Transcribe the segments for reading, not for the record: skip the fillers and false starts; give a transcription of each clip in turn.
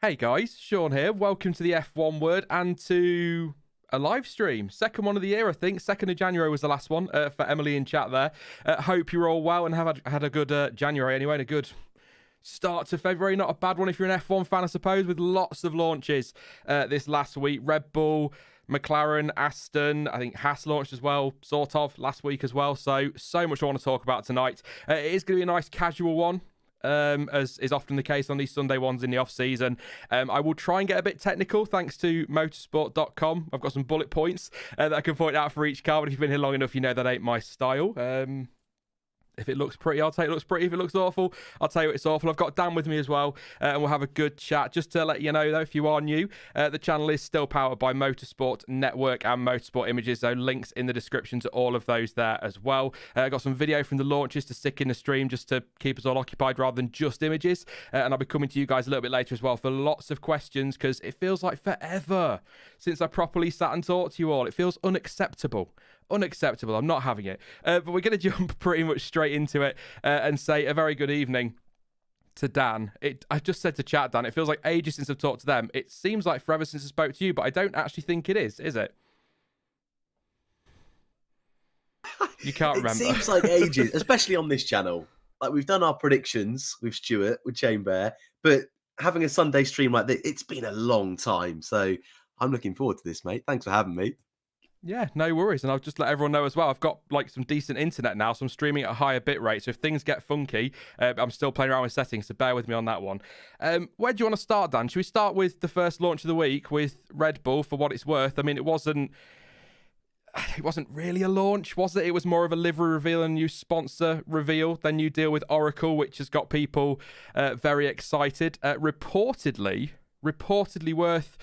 Hey guys, Sean here. Welcome to the F1 Word and to a live stream. Second one of the year, I think. 2nd of January was the last one for Emily in chat there. Hope you're all well and have had a good January anyway, and a good start to February. Not a bad one if you're an F1 fan, I suppose, with lots of launches this last week. Red Bull, McLaren, Aston, I think Haas launched as well, sort of, last week as well. So much I want to talk about tonight. It is going to be a nice casual one. As is often the case on these Sunday ones in the off-season. I will try and get a bit technical thanks to motorsport.com. I've got some bullet points that I can point out for each car, but if you've been here long enough, you know that ain't my style. If it looks pretty, I'll tell you it looks pretty. If it looks awful, I'll tell you it's awful. I've got Dan with me as well, and we'll have a good chat. Just to let you know, though, if you are new, the channel is still powered by Motorsport Network and Motorsport Images, so links in the description to all of those there as well. I've got some video from the launches to stick in the stream just to keep us all occupied rather than just images, and I'll be coming to you guys a little bit later as well for lots of questions, because it feels like forever since I properly sat and talked to you all. It feels unacceptable. Unacceptable. I'm not having it. But we're going to jump pretty much straight into it and say a very good evening to Dan. I just said to chat, Dan, it feels like ages since I've talked to them. It seems like forever since I spoke to you, but I don't actually think it is it? You can't remember. It seems like ages, especially on this channel. Like, we've done our predictions with Stuart, with Chainbear, but having a Sunday stream like this, it's been a long time. So I'm looking forward to this, mate. Thanks for having me. Yeah, no worries. And I'll just let everyone know as well, I've got like some decent internet now, so I'm streaming at a higher bit rate. So if things get funky, I'm still playing around with settings, so bear with me on that one. Where do you want to start, Dan? Should we start with the first launch of the week with Red Bull, for what it's worth? I mean, it wasn't... it wasn't really a launch, was it? It was more of a livery reveal and new sponsor reveal. Then you deal with Oracle, which has got people very excited. Reportedly worth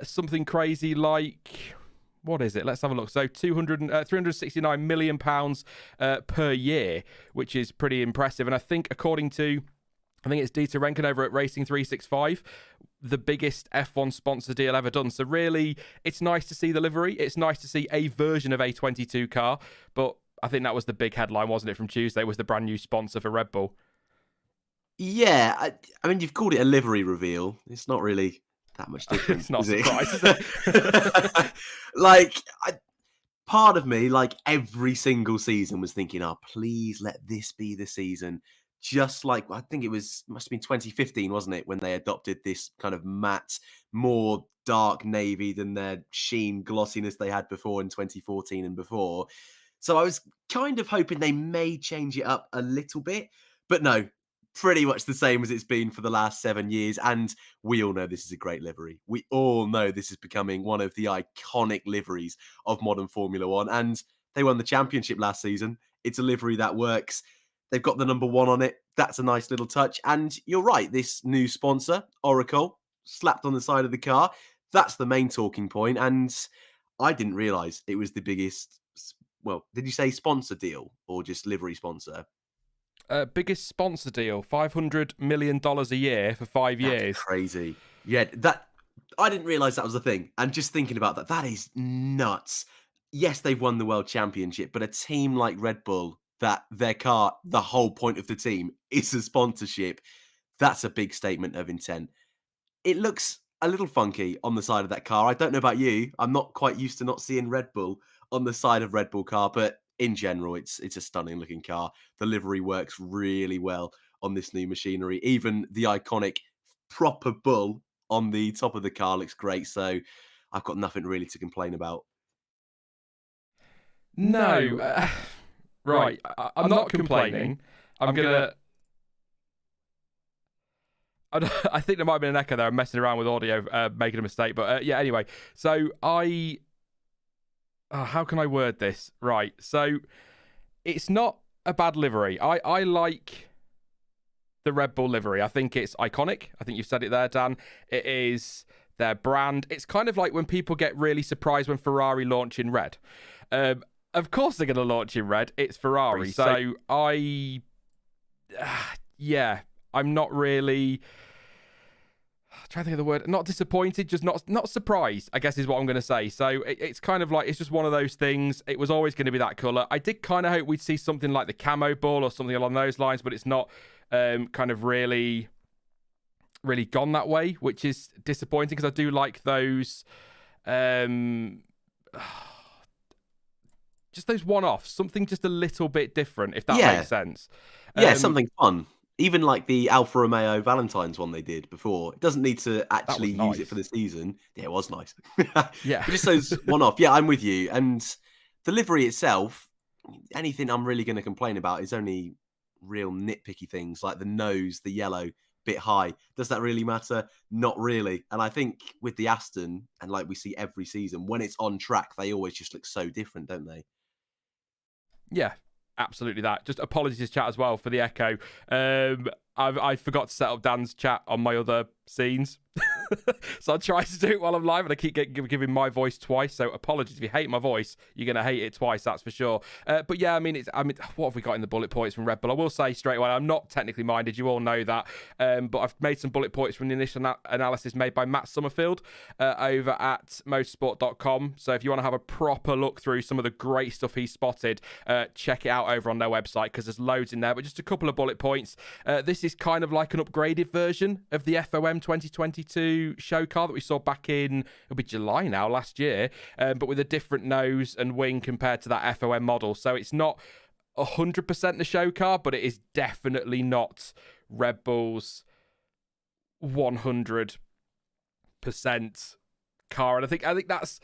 something crazy like, what is it? Let's have a look. So 369 million pounds per year, which is pretty impressive. And I think according to, I think it's Dieter Renken over at Racing 365, the biggest F1 sponsor deal ever done. So really, it's nice to see the livery. It's nice to see a version of A22 car. But I think that was the big headline, wasn't it, from Tuesday, was the brand new sponsor for Red Bull. Yeah, I mean, you've called it a livery reveal. It's not really that much different. It's not is a surprise, is it? it? Part of me, like every single season, was thinking, oh, please let this be the season. Just like, I think must have been 2015, wasn't it, when they adopted this kind of matte, more dark navy than their sheen glossiness they had before in 2014 and before. So I was kind of hoping they may change it up a little bit, but no, pretty much the same as it's been for the last 7 years. And we all know this is a great livery. We all know this is becoming one of the iconic liveries of modern Formula One. And they won the championship last season. It's a livery that works. They've got the number 1 on it. That's a nice little touch. And you're right, this new sponsor, Oracle, slapped on the side of the car. That's the main talking point. And I didn't realise it was the biggest, well, did you say sponsor deal or just livery sponsor? Biggest sponsor deal, $500 million a year for 5 years. That's crazy. Yeah, I didn't realise that was a thing. And just thinking about that is nuts. Yes, they've won the World Championship, but a team like Red Bull, that their car, the whole point of the team is a sponsorship, that's a big statement of intent. It looks a little funky on the side of that car. I don't know about you. I'm not quite used to not seeing Red Bull on the side of Red Bull car, but in general, it's a stunning looking car. The livery works really well on this new machinery. Even the iconic proper bull on the top of the car looks great. So I've got nothing really to complain about. No. Right. I'm not complaining. I'm going to... I think there might have been an echo there. I'm messing around with audio, making a mistake. But yeah, anyway. So how can I word this? Right. So it's not a bad livery. I like the Red Bull livery. I think it's iconic. I think you've said it there, Dan. It is their brand. It's kind of like when people get really surprised when Ferrari launch in red. Of course they're going to launch in red. It's Ferrari. So yeah, I'm not really... I'm trying to think of the word. Not disappointed, just not surprised, I guess is what I'm going to say. So it's kind of like, it's just one of those things. It was always going to be that colour. I did kind of hope we'd see something like the camo ball or something along those lines, but it's not kind of really gone that way, which is disappointing because I do like those... just those one-offs, something just a little bit different, if that makes sense. Yeah, something fun. Even like the Alfa Romeo Valentine's one they did before. It doesn't need to actually use it for the season. Yeah, it was nice. Yeah. But just those one-off. Yeah, I'm with you. And the livery itself, anything I'm really going to complain about is only real nitpicky things like the nose, the yellow, bit high. Does that really matter? Not really. And I think with the Aston, and like we see every season, when it's on track, they always just look so different, don't they? Yeah, absolutely that. Just apologies to chat as well for the echo. I forgot to set up Dan's chat on my other scenes. So I try to do it while I'm live and I keep giving my voice twice. So apologies if you hate my voice, you're going to hate it twice, that's for sure. But yeah, I mean, what have we got in the bullet points from Red Bull? I will say straight away, I'm not technically minded. You all know that. But I've made some bullet points from the initial analysis made by Matt Summerfield over at motorsport.com. So if you want to have a proper look through some of the great stuff he spotted, check it out over on their website because there's loads in there. But just a couple of bullet points. This is kind of like an upgraded version of the FOM 2022 show car that we saw back in, it'll be July now, last year, but with a different nose and wing compared to that FOM model. So it's not 100% the show car, but it is definitely not Red Bull's 100% car. And I think that's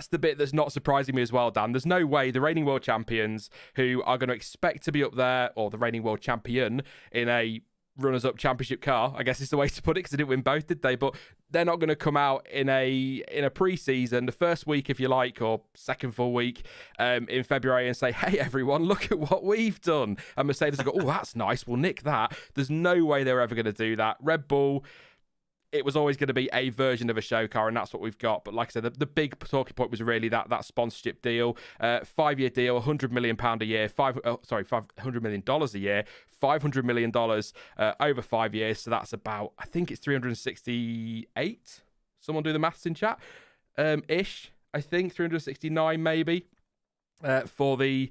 the bit that's not surprising me as well, Dan. There's no way the reigning world champions who are going to expect to be up there, or the reigning world champion in a runners-up championship car, I guess is the way to put it, because they didn't win both, did they? But they're not going to come out in a pre-season, the first week, if you like, or second full week in February, and say, hey, everyone, look at what we've done. And Mercedes will go, oh, that's nice, we'll nick that. There's no way they're ever going to do that. Red Bull, it was always going to be a version of a show car, and that's what we've got. But like I said, the big talking point was really that sponsorship deal, 5-year deal, £100 million a year, $500 million a year, $500 million over 5 years. So that's about, I think it's 368. Someone do the maths in chat, ish. I think 369 maybe for the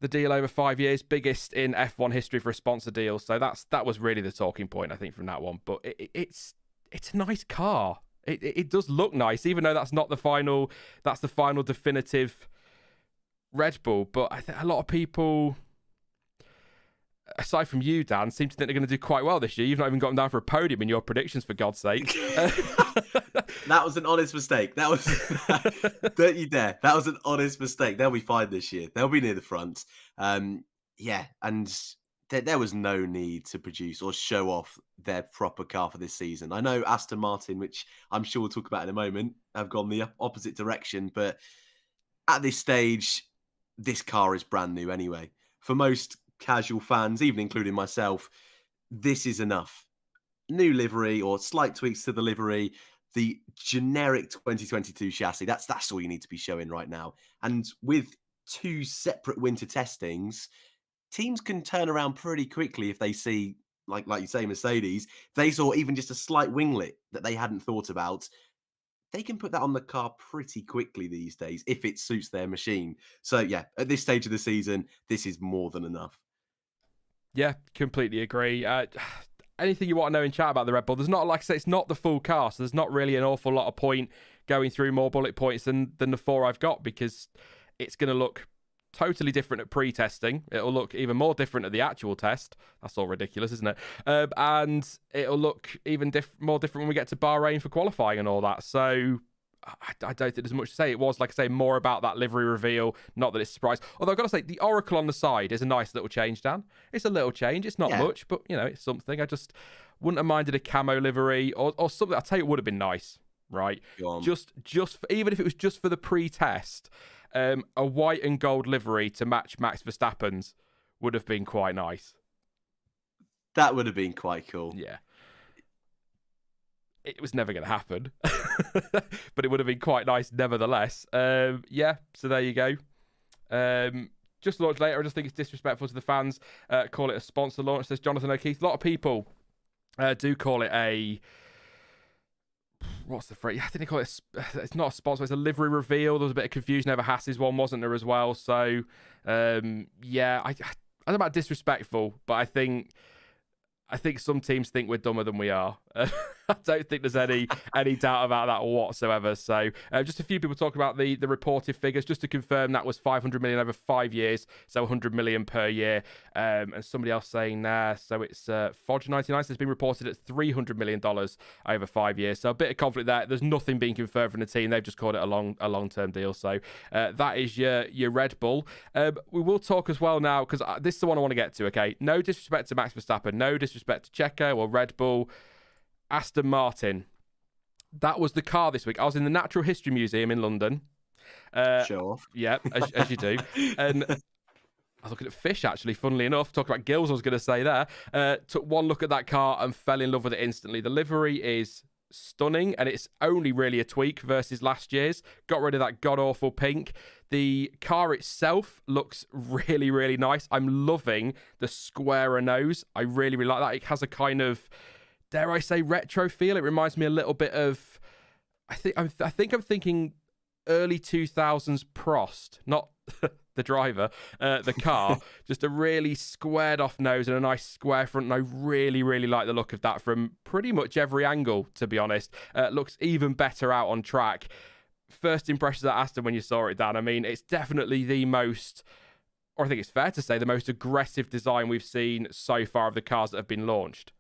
deal over 5 years, biggest in F1 history for a sponsor deal. So that was really the talking point, I think, from that one. But it's a nice car. It does look nice, even though that's not the final. That's the final definitive Red Bull. But I think a lot of people, aside from you, Dan, seem to think they're going to do quite well this year. You've not even gotten down for a podium in your predictions, for God's sake. That was an honest mistake. That was don't you dare. That was an honest mistake. They'll be fine this year. They'll be near the front. Yeah, and there was no need to produce or show off their proper car for this season. I know Aston Martin, which I'm sure we'll talk about in a moment, have gone the opposite direction, but at this stage, this car is brand new anyway. For most casual fans, even including myself, this is enough. New livery or slight tweaks to the livery, the generic 2022 chassis, that's all you need to be showing right now. And with 2 separate winter testings, teams can turn around pretty quickly if they see, like you say, Mercedes, if they saw even just a slight winglet that they hadn't thought about, they can put that on the car pretty quickly these days if it suits their machine. So yeah, at this stage of the season, this is more than enough. Yeah, completely agree. Anything you want to know in chat about the Red Bull? There's not, like I say, it's not the full car, so there's not really an awful lot of point going through more bullet points than the 4 I've got, because it's going to look totally different at pre-testing. It'll look even more different at the actual test. That's all ridiculous, isn't it? And it'll look even more different when we get to Bahrain for qualifying and all that. So I don't think there's much to say. It was, like I say, more about that livery reveal, not that it's a surprise. Although I've got to say, the Oracle on the side is a nice little change, Dan. It's a little change. It's not much, but, it's something. I just wouldn't have minded a camo livery or something. I'll tell you, it would have been nice, right? Just even if it was just for the pre-test, a white and gold livery to match Max Verstappen's would have been quite nice. That would have been quite cool. Yeah. It was never going to happen, but it would have been quite nice nevertheless. Yeah, so there you go. Just launched later. I just think it's disrespectful to the fans. Call it a sponsor launch, says Jonathan O'Keefe. A lot of people do call it a... What's the phrase? I think they call it... It's not a sponsor, it's a livery reveal. There was a bit of confusion over Haas's one, wasn't there, as well? So, yeah, I don't know about disrespectful, but I think some teams think we're dumber than we are. I don't think there's any doubt about that whatsoever. So just a few people talking about the reported figures. Just to confirm, that was 500 million over 5 years, so 100 million per year. And somebody else saying there, so it's Fodge99 has been reported at $300 million over 5 years. So a bit of conflict there. There's nothing being confirmed from the team. They've just called it a long-term deal. So that is your Red Bull. We will talk as well now, because this is the one I want to get to, okay? No disrespect to Max Verstappen, no disrespect to Checo or Red Bull. Aston Martin. That was the car this week. I was in the Natural History Museum in London. Show off. Yeah, as you do. And I was looking at fish, actually, funnily enough. Talking about gills, I was going to say there. Took one look at that car and fell in love with it instantly. The livery is stunning, and it's only really a tweak versus last year's. Got rid of that god-awful pink. The car itself looks really, really nice. I'm loving the squarer nose. I really, really like that. It has a kind of, dare I say, retro feel. It reminds me a little bit of, I think I'm thinking early 2000s Prost, not the driver, the car. Just a really squared off nose and a nice square front. And I really, really like the look of that from pretty much every angle, to be honest. Looks even better out on track. First impressions at Aston when you saw it, Dan. I mean, it's definitely the most, or I think it's fair to say, the most aggressive design we've seen so far of the cars that have been launched.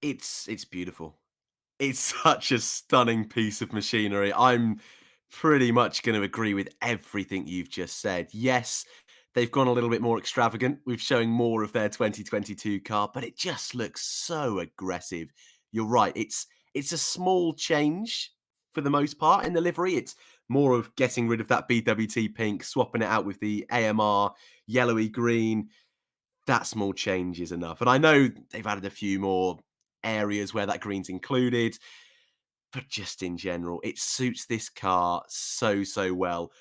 It's beautiful. It's such a stunning piece of machinery. I'm pretty much going to agree with everything you've just said. Yes, they've gone a little bit more extravagant with showing more of their 2022 car, but it just looks so aggressive. You're right. It's a small change for the most part in the livery. It's more of getting rid of that BWT pink, swapping it out with the AMR yellowy green. That small change is enough. And I know they've added a few more areas where that green's included, but just in general, it suits this car so well.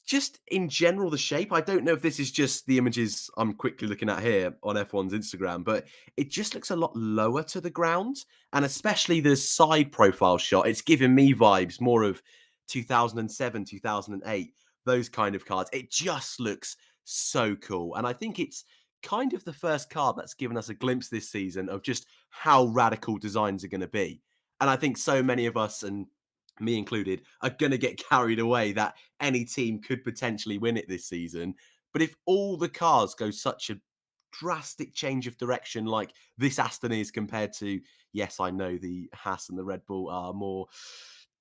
Just in general, the shape, I don't know if this is just the images I'm quickly looking at here on F1's Instagram, but it just looks a lot lower to the ground. And especially the side profile shot, it's giving me vibes more of 2007, 2008, those kind of cars. It just looks so cool. And I think it's kind of the first car that's given us a glimpse this season of just how radical designs are going to be. And I think so many of us, and me included, are going to get carried away that any team could potentially win it this season. But if all the cars go such a drastic change of direction like this Aston is compared to, yes, I know the Haas and the Red Bull are more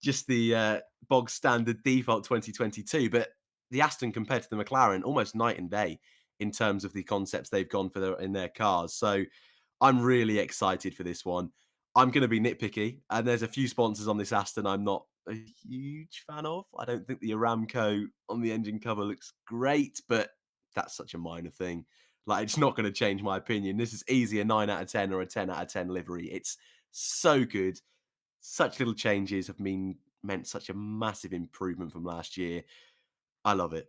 just the bog standard default 2022, but the Aston compared to the McLaren, almost night and day in terms of the concepts they've gone for in their cars. So I'm really excited for this one. I'm going to be nitpicky, and there's a few sponsors on this Aston I'm not a huge fan of. I don't think the Aramco on the engine cover looks great, but that's such a minor thing. Like, it's not going to change my opinion. This is easy a 9 out of 10 or a 10 out of 10 livery. It's so good. Such little changes have meant such a massive improvement from last year. I love it.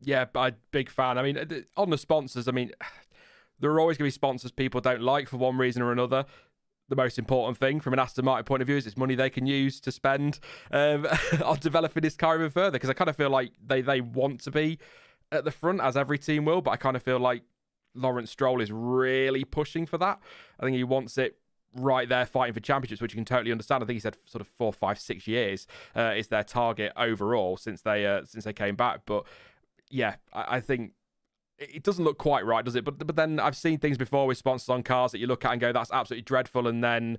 Yeah, I'm a big fan. I mean, on the sponsors, I mean, there are always going to be sponsors people don't like for one reason or another. The most important thing from an Aston Martin point of view is it's money they can use to spend on developing this car even further, because I kind of feel like they want to be at the front, as every team will, but I kind of feel like Lawrence Stroll is really pushing for that. I think he wants it right there fighting for championships, which you can totally understand. I think he said sort of 4, 5, 6 years is their target overall since they came back. But yeah, I think it doesn't look quite right, does it? But then I've seen things before with sponsors on cars that you look at and go, that's absolutely dreadful, and then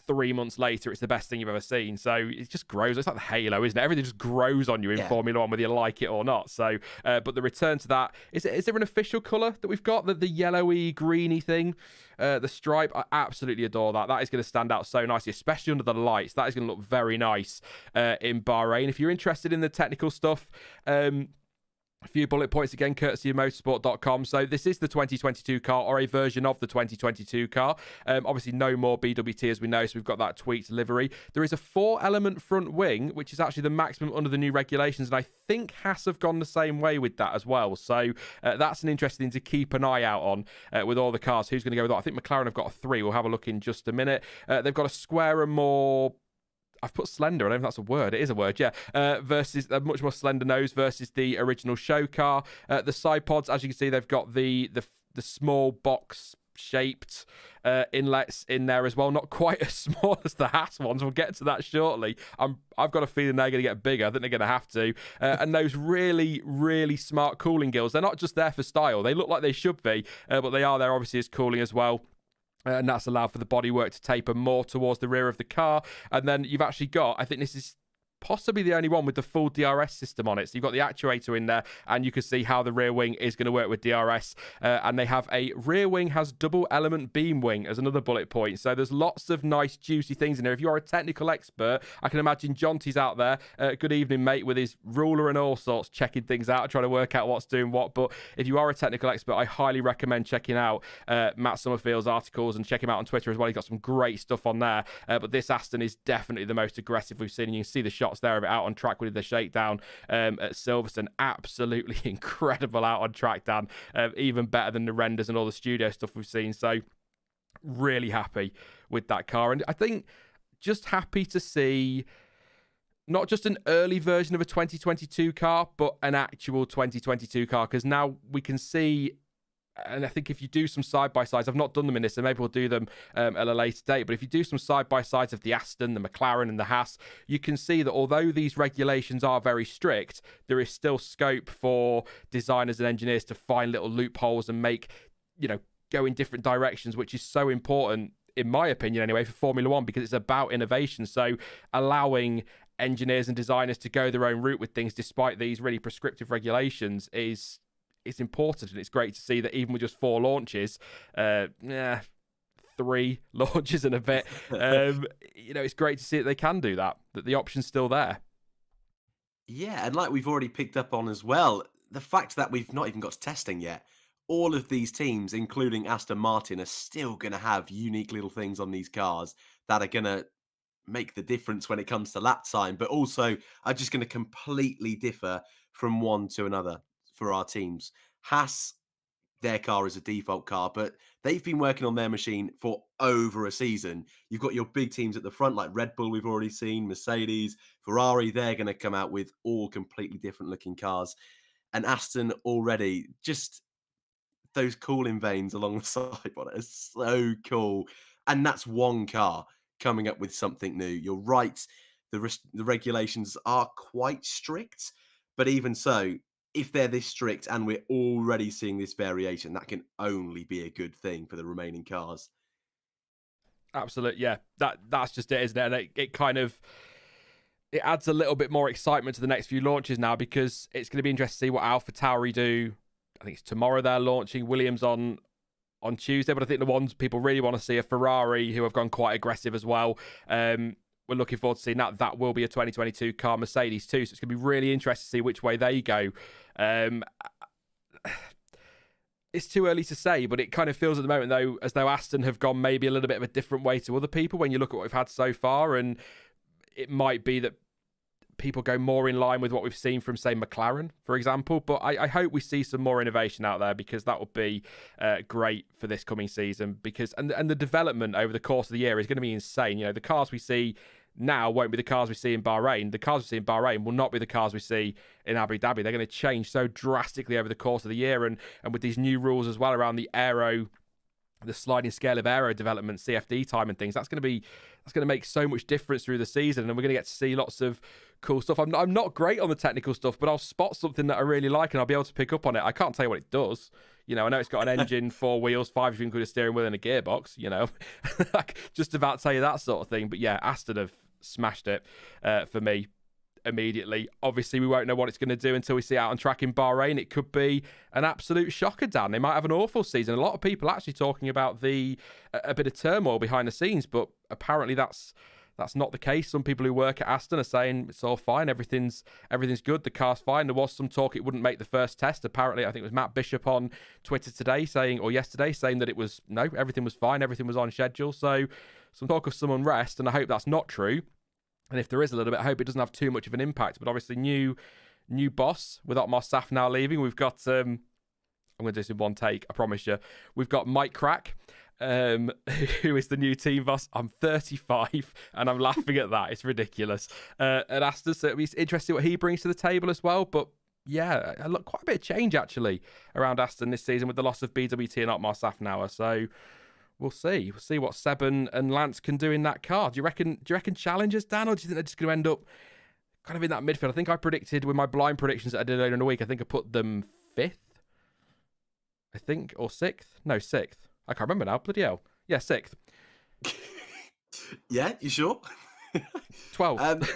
3 months later, it's the best thing you've ever seen. So it just grows. It's like the halo, isn't it? Everything just grows on you in Formula One, whether you like it or not. So, but the return to that, is there an official colour that we've got? The yellowy, greeny thing? The stripe, I absolutely adore that. That is going to stand out so nicely, especially under the lights. That is going to look very nice in Bahrain. If you're interested in the technical stuff, a few bullet points again, courtesy of motorsport.com. So this is the 2022 car, or a version of the 2022 car. Obviously, no more BWT, as we know, so we've got that tweaked livery. There is a 4-element front wing, which is actually the maximum under the new regulations, and I think Haas have gone the same way with that as well. So that's an interesting thing to keep an eye out on with all the cars. Who's going to go with that? I think McLaren have got a 3. We'll have a look in just a minute. They've got a squarer, more... I've put slender, I don't know if that's a word. It is a word, yeah. Versus a much more slender nose versus the original show car. The side pods, as you can see, they've got the small box shaped inlets in there as well. Not quite as small as the Haas ones. We'll get to that shortly. I've got a feeling they're going to get bigger. I think they're going to have to. And those really, really smart cooling gills, they're not just there for style. They look like they should be, but they are there obviously as cooling as well. And that's allowed for the bodywork to taper more towards the rear of the car. And then you've actually got, I think this is possibly the only one with the full DRS system on it. So you've got the actuator in there, and you can see how the rear wing is going to work with DRS. And they have a rear wing has double element beam wing as another bullet point. So there's lots of nice juicy things in there. If you are a technical expert, I can imagine Jonty's out there. Good evening, mate, with his ruler and all sorts, checking things out, trying to work out what's doing what. But if you are a technical expert, I highly recommend checking out Matt Summerfield's articles, and check him out on Twitter as well. He's got some great stuff on there. But this Aston is definitely the most aggressive we've seen. And you can see the shots there of it out on track with the shakedown at Silverstone. Absolutely incredible out on track, Dan. Even better than the renders and all the studio stuff we've seen. So really happy with that car. And I think just happy to see not just an early version of a 2022 car, but an actual 2022 car, because now we can see. And I think if you do some side-by-sides, I've not done them in this, so maybe we'll do them at a later date, but if you do some side-by-sides of the Aston, the McLaren and the Haas, you can see that although these regulations are very strict, there is still scope for designers and engineers to find little loopholes and make, go in different directions, which is so important, in my opinion anyway, for Formula One, because it's about innovation. So allowing engineers and designers to go their own route with things despite these really prescriptive regulations is important, and it's great to see that even with just 4 launches, 3 launches and a bit, it's great to see that they can do that the option's still there. Yeah, and like we've already picked up on as well, the fact that we've not even got to testing yet, all of these teams, including Aston Martin, are still going to have unique little things on these cars that are going to make the difference when it comes to lap time, but also are just going to completely differ from one to another for our teams. Haas, their car is a default car, but they've been working on their machine for over a season. You've got your big teams at the front, like Red Bull, we've already seen, Mercedes, Ferrari, they're going to come out with all completely different looking cars. And Aston already, just those cooling veins along the side on it are so cool. And that's one car coming up with something new. You're right, the regulations are quite strict, but even so, if they're this strict and we're already seeing this variation, that can only be a good thing for the remaining cars. Absolutely, yeah. That's just it, isn't it? And it kind of it adds a little bit more excitement to the next few launches now, because it's going to be interesting to see what AlphaTauri do. I think it's tomorrow they're launching. Williams on Tuesday, but I think the ones people really want to see are Ferrari, who have gone quite aggressive as well. We're looking forward to seeing that. That will be a 2022 car. Mercedes too, so it's going to be really interesting to see which way they go. It's too early to say, but it kind of feels at the moment, though, as though Aston have gone maybe a little bit of a different way to other people when you look at what we've had so far, and it might be that people go more in line with what we've seen from, say, McLaren, for example. But I hope we see some more innovation out there, because that would be great for this coming season. Because and the development over the course of the year is going to be insane. You know, the cars we see now won't be the cars we see in Bahrain. The cars we see in Bahrain will not be the cars we see in Abu Dhabi. They're going to change so drastically over the course of the year, and with these new rules as well around the aero, the sliding scale of aero development, CFD time and things, that's going to make so much difference through the season, and we're going to get to see lots of cool stuff. I'm not great on the technical stuff, but I'll spot something that I really like and I'll be able to pick up on it. I can't tell you what it does. You know, I know it's got an engine, 4 wheels, 5 if you include a steering wheel and a gearbox, you know. I can just about tell you that sort of thing. But yeah, Aston have smashed it for me immediately. Obviously, we won't know what it's going to do until we see it out on track in Bahrain. It could be an absolute shocker, Dan. They might have an awful season. A lot of people actually talking about a bit of turmoil behind the scenes, but apparently that's not the case. Some people who work at Aston are saying it's all fine, everything's good, the car's fine. There was some talk it wouldn't make the first test. Apparently, I think it was Matt Bishop on Twitter yesterday saying that everything was fine, everything was on schedule. So some talk of some unrest, and I hope that's not true. And if there is a little bit, I hope it doesn't have too much of an impact. But obviously, new boss with Otmar Saf now leaving. We've got I'm going to do this in one take, I promise you. We've got Mike Crack, who is the new team boss. I'm 35 and I'm laughing at that. It's ridiculous. And Aston, so it'll be interesting what he brings to the table as well. But yeah, quite a bit of change actually around Aston this season with the loss of BWT and Otmar Safnauer. So we'll see. We'll see what Seb and Lance can do in that car. Do you reckon challengers, Dan, or do you think they're just going to end up kind of in that midfield? I think I predicted with my blind predictions that I did earlier in the week, I think I put them 5th, I think, or 6th. No, 6th. I can't remember now. Bloody hell. Yeah, 6th. Yeah, you sure? 12th.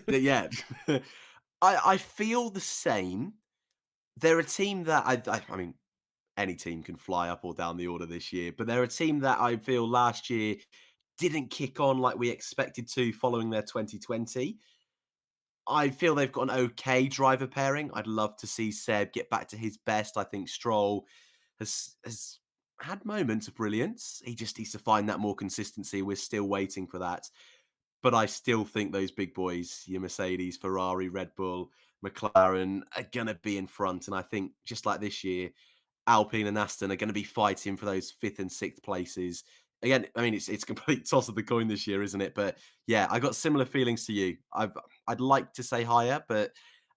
Yeah. I feel the same. They're a team that I mean, any team can fly up or down the order this year, but they're a team that I feel last year didn't kick on like we expected to following their 2020. I feel they've got an okay driver pairing. I'd love to see Seb get back to his best. I think Stroll has had moments of brilliance. He just needs to find that more consistency. We're still waiting for that. But I still think those big boys, your Mercedes, Ferrari, Red Bull, McLaren, are going to be in front. And I think just like this year, Alpine and Aston are going to be fighting for those 5th and 6th places. Again, I mean, it's complete toss of the coin this year, isn't it? But yeah, I got similar feelings to you. I'd like to say higher, but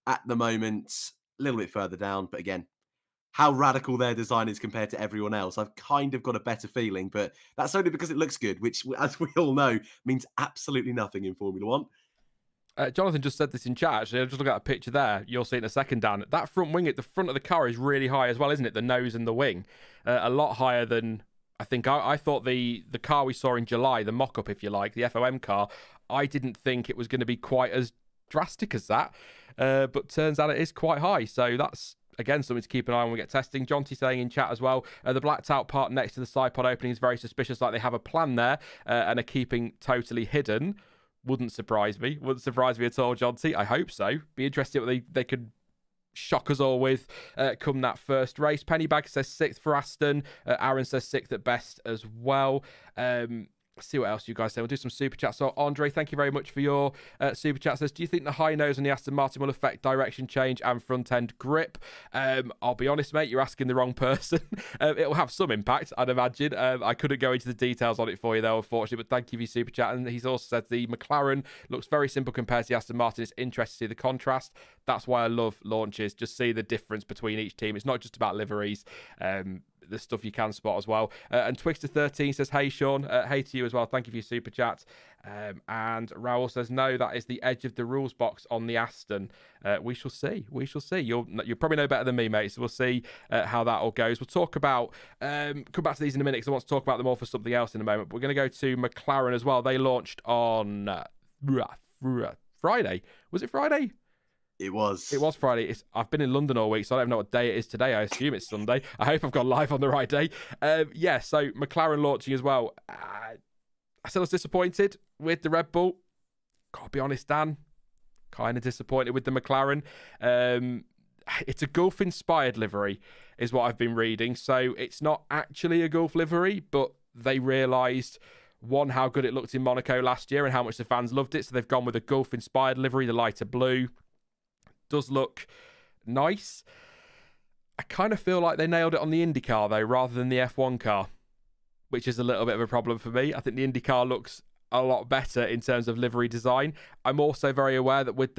at the moment, a little bit further down. But again, how radical their design is compared to everyone else, I've kind of got a better feeling, but that's only because it looks good, which, as we all know, means absolutely nothing in Formula One. Jonathan just said this in chat, actually. I'll just look at a picture there. You'll see it in a second, Dan. That front wing at the front of the car is really high as well, isn't it? The nose and the wing. A lot higher than, I think, I thought the car we saw in July, the mock-up, if you like, the FOM car, I didn't think it was going to be quite as drastic as that, but turns out it is quite high. So that's, again, something to keep an eye on when we get testing. Jonty saying in chat as well, the blacked out part next to the side pod opening is very suspicious, like they have a plan there and are keeping totally hidden. Wouldn't surprise me. Wouldn't surprise me at all, Jonty. I hope so. Be interested what they could shock us all with come that first race. Pennybag says 6th for Aston. Aaron says 6th at best as well. See what else you guys say. We'll do some super chats. So Andre, thank you very much for your super chat. Says, do you think the high nose on the Aston Martin will affect direction change and front end grip? I'll be honest, mate, you're asking the wrong person. It will have some impact, I'd imagine. I couldn't go into the details on it for you though, unfortunately, but thank you for your super chat. And he's also said the McLaren looks very simple compared to the Aston Martin. It's interesting to see the contrast. That's why I love launches. Just see the difference between each team. It's not just about liveries. The stuff you can spot as well. And Twixter13 says, hey Sean, hey to you as well, thank you for your super chat. And Raoul says, no, that is the edge of the rules box on the Aston. We shall see. You'll probably know better than me, mate, so we'll see how that all goes. We'll talk about come back to these in a minute because I want to talk about them all for something else in a moment, but we're going to go to McLaren as well. They launched on Friday. Was it Friday? It was Friday. I've been in London all week, so I don't know what day it is today. I assume it's Sunday. I hope I've gone live on the right day. So McLaren launching as well. I said I was disappointed with the Red Bull. Gotta be honest, Dan. Kind of disappointed with the McLaren. It's a Gulf-inspired livery, is what I've been reading. So it's not actually a Gulf livery, but they realised, one, how good it looked in Monaco last year and how much the fans loved it. So they've gone with a Gulf-inspired livery, the lighter blue. Does look nice. I kind of feel like they nailed it on the IndyCar though, rather than the F1 car, which is a little bit of a problem for me. I think the IndyCar looks a lot better in terms of livery design. I'm also very aware that with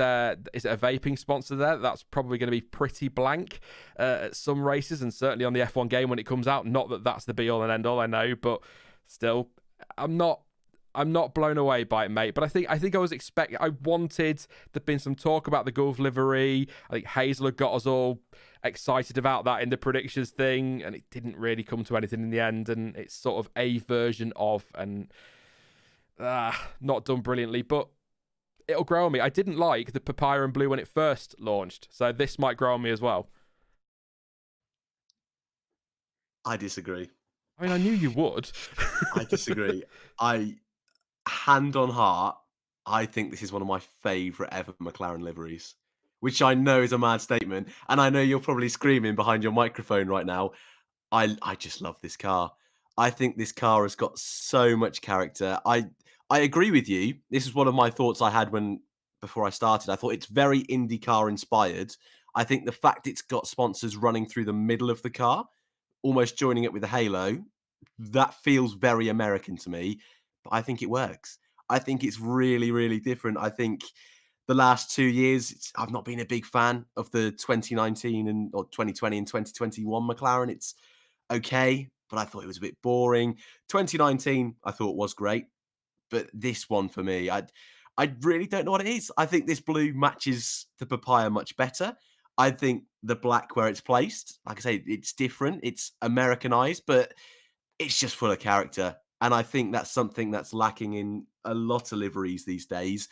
is it a vaping sponsor there? That's probably going to be pretty blank at some races, and certainly on the F1 game when it comes out. Not that that's the be all and end all, I know, but still, I'm not blown away by it, mate. But I think I was expecting. I wanted. There'd been some talk about the Gulf livery. I think Hazel had got us all excited about that in the predictions thing, and it didn't really come to anything in the end. And it's sort of a version of, and not done brilliantly, but it'll grow on me. I didn't like the papaya and blue when it first launched, so this might grow on me as well. I disagree. I mean, I knew you would. I disagree. Hand on heart, I think this is one of my favourite ever McLaren liveries, which I know is a mad statement, and I know you're probably screaming behind your microphone right now. I just love this car. I think this car has got so much character. I agree with you. This is one of my thoughts I had before I started. I thought it's very IndyCar inspired. I think the fact it's got sponsors running through the middle of the car, almost joining it with a halo, that feels very American to me. I think it works. I think it's really, really different. I think the last 2 years, I've not been a big fan of the 2019 or 2020 and 2021 McLaren. It's okay, but I thought it was a bit boring. 2019, I thought was great, but this one for me, I really don't know what it is. I think this blue matches the papaya much better. I think the black where it's placed, like I say, it's different. It's Americanized, but it's just full of character. And I think that's something that's lacking in a lot of liveries these days.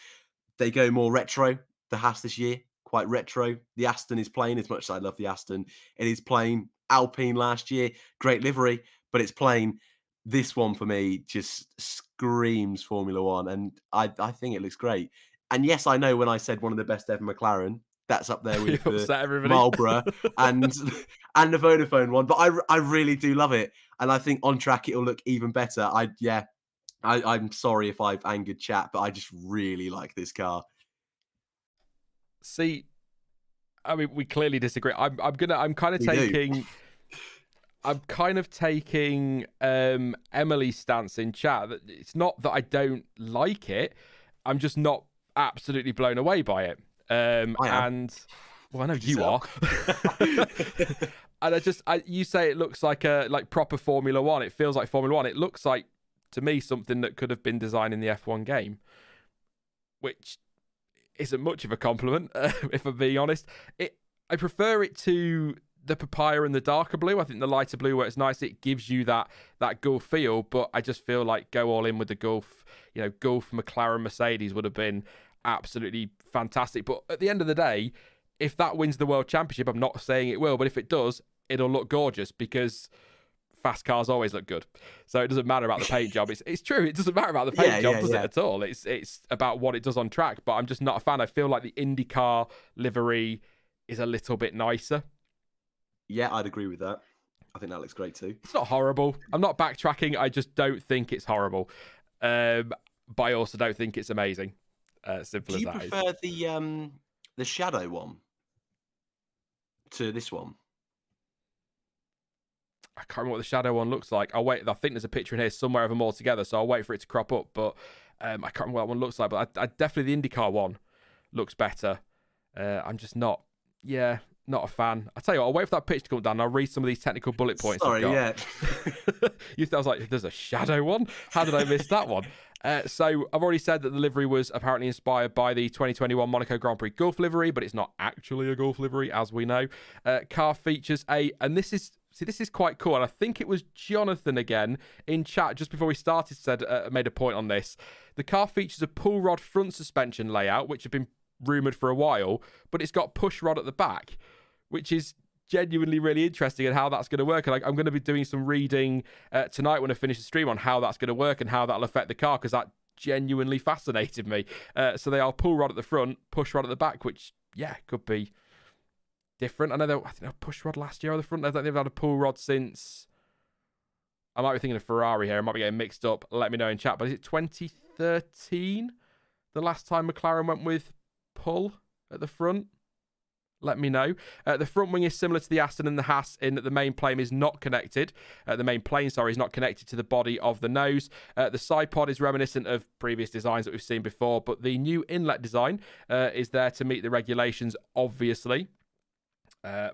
They go more retro. The Haas this year, quite retro. The Aston is plain, as much as I love the Aston. It is plain. Alpine last year, great livery, but it's plain. This one for me just screams Formula One, and I think it looks great. And yes, I know when I said one of the best ever McLaren, that's up there with the Marlboro and the Vodafone one. But I really do love it. And I think on track it'll look even better. I'm sorry if I've angered chat, but I just really like this car. See, I mean, we clearly disagree. I'm kind of taking Emily's stance in chat. It's not that I don't like it. I'm just not absolutely blown away by it. And well, I know you are. And you say it looks like proper Formula One. It feels like Formula One. It looks like, to me, something that could have been designed in the F1 game, which isn't much of a compliment, if I'm being honest. I prefer it to the papaya and the darker blue. I think the lighter blue works nice. It gives you that Gulf feel, but I just feel like go all in with the Gulf. Gulf, McLaren, Mercedes would have been absolutely fantastic. But at the end of the day, if that wins the World Championship, I'm not saying it will, but if it does, it'll look gorgeous because fast cars always look good. So it doesn't matter about the paint job. It's true. It doesn't matter about the paint job, does it at all? It's about what it does on track. But I'm just not a fan. I feel like the IndyCar livery is a little bit nicer. Yeah, I'd agree with that. I think that looks great too. It's not horrible. I'm not backtracking. I just don't think it's horrible. But I also don't think it's amazing. Simple as that is. Do you prefer the shadow one to this one? I can't remember what the shadow one looks like. I'll wait. I think there's a picture in here somewhere of them all together, so I'll wait for it to crop up. But I can't remember what that one looks like. But I definitely, the IndyCar one looks better. I'm just not a fan. I tell you what, I'll wait for that picture to come down and I'll read some of these technical bullet points. Sorry, yeah. You thought I was like, there's a shadow one? How did I miss that one? So I've already said that the livery was apparently inspired by the 2021 Monaco Grand Prix Gulf livery, but it's not actually a Gulf livery, as we know. Car features and this is quite cool, and I think it was Jonathan again in chat just before we started made a point on this. The car features a pull rod front suspension layout, which had been rumoured for a while, but it's got push rod at the back, which is genuinely really interesting and how that's going to work. And I'm going to be doing some reading tonight when I finish the stream on how that's going to work and how that'll affect the car, because that genuinely fascinated me. So they are pull rod at the front, push rod at the back, which, could be different. I think they had push rod last year on the front. I don't think they've had a pull rod since... I might be thinking of Ferrari here. I might be getting mixed up. Let me know in chat. But is it 2013? The last time McLaren went with pull at the front? Let me know. The front wing is similar to the Aston and the Haas in that the main plane is not connected. The main plane, is not connected to the body of the nose. The side pod is reminiscent of previous designs that we've seen before, but the new inlet design is there to meet the regulations, obviously.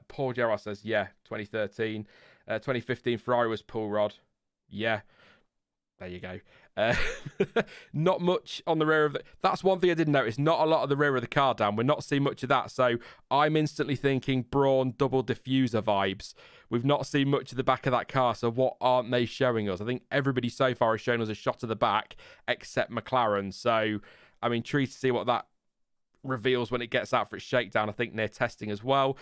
Paul Gerard says, 2013. 2015 Ferrari was pull rod. Yeah. There you go. Not much on the rear of the... That's one thing I didn't notice. Not a lot of the rear of the car, Dan. We're not seeing much of that. So I'm instantly thinking Brawn double diffuser vibes. We've not seen much of the back of that car. So what aren't they showing us? I think everybody so far has shown us a shot of the back except McLaren. So, intrigued to see what that reveals when it gets out for its shakedown, I think, near testing as well.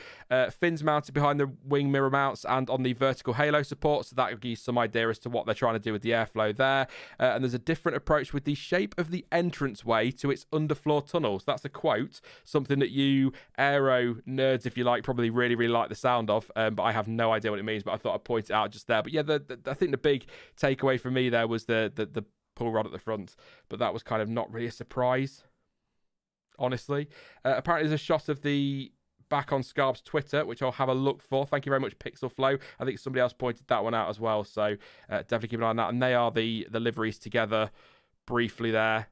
Fins mounted behind the wing mirror mounts and on the vertical halo support, so that will give you some idea as to what they're trying to do with the airflow there. And there's a different approach with the shape of the entranceway to its underfloor tunnels. That's a quote, something that you aero nerds, if you like, probably really, really like the sound of, but I have no idea what it means, but I thought I'd point it out just there. But yeah, I think the big takeaway for me there was the pull rod at the front, but that was kind of not really a surprise, honestly. Apparently there's a shot of the back on Scarb's Twitter, which I'll have a look for. Thank you very much, Pixel Flow. I think somebody else pointed that one out as well, so definitely keep an eye on that. And they are the liveries together briefly there.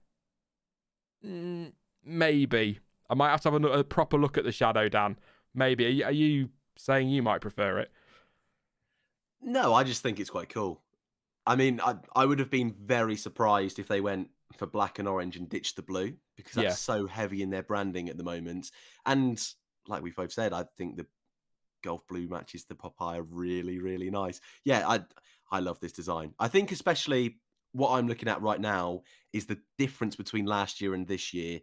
Maybe. I might have to have a proper look at the shadow, Dan. Maybe. Are you saying you might prefer it? No, I just think it's quite cool. I would have been very surprised if they went for black and orange and ditched the blue, because that's so heavy in their branding at the moment. And like we've both said, I think the Gulf blue matches the Popeye really, really nice. Yeah, I love this design. I think especially what I'm looking at right now is the difference between last year and this year.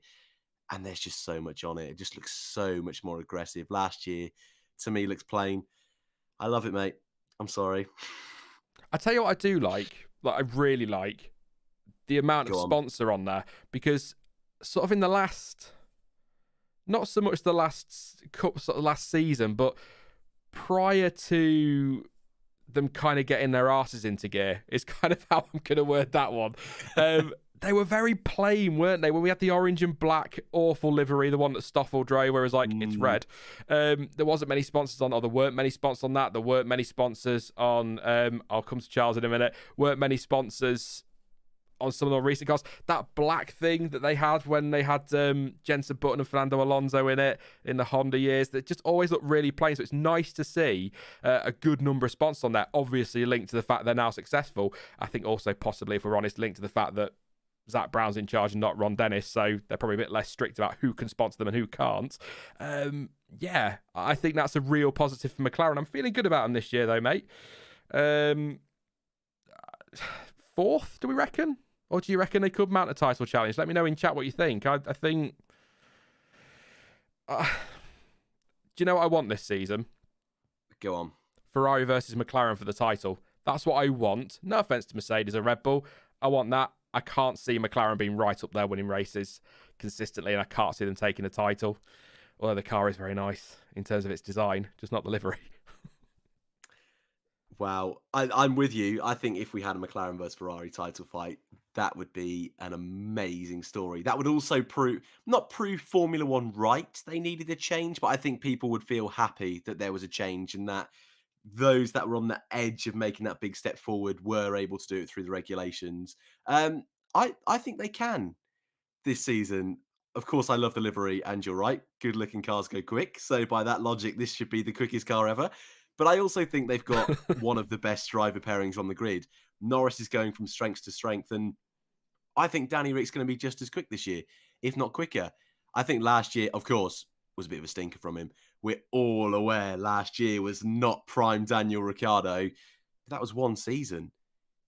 And there's just so much on it. It just looks so much more aggressive. Last year, to me, looks plain. I love it, mate. I'm sorry. I tell you what I do like I really like the amount of sponsor on there, because sort of in the last, not so much the last season, but prior to them kind of getting their asses into gear, is kind of how I'm going to word that one. They were very plain, weren't they? When we had the orange and black awful livery, the one that Stoffel drove, where it was like, it's red. There wasn't many sponsors on, or there weren't many sponsors on that. There weren't many sponsors on, I'll come to Charles in a minute, weren't many sponsors on some of the recent cars. That black thing that they had when they had Jenson Button and Fernando Alonso in it in the Honda years, that just always looked really plain. So it's nice to see a good number of sponsors on there. Obviously linked to the fact they're now successful. I think also possibly, if we're honest, linked to the fact that Zach Brown's in charge and not Ron Dennis, so they're probably a bit less strict about who can sponsor them and who can't. I think that's a real positive for McLaren. I'm feeling good about them this year, though, mate. Fourth, do we reckon? Or do you reckon they could mount a title challenge? Let me know in chat what you think. I think Do you know what I want this season? Go on. Ferrari versus McLaren for the title. That's what I want. No offense to Mercedes or Red Bull. I want that. I can't see McLaren being right up there winning races consistently, and I can't see them taking the title. Although the car is very nice in terms of its design, just not the livery. Wow. I'm with you. I think if we had a McLaren versus Ferrari title fight, that would be an amazing story. That would also not prove Formula One right. They needed a change, but I think people would feel happy that there was a change and that those that were on the edge of making that big step forward were able to do it through the regulations. I think they can this season. Of course, I love the livery, and you're right. Good looking cars go quick. So, by that logic, this should be the quickest car ever. But I also think they've got one of the best driver pairings on the grid. Norris is going from strength to strength. And I think Danny Rick's going to be just as quick this year, if not quicker. I think last year, of course, was a bit of a stinker from him. We're all aware last year was not prime Daniel Ricciardo. That was one season.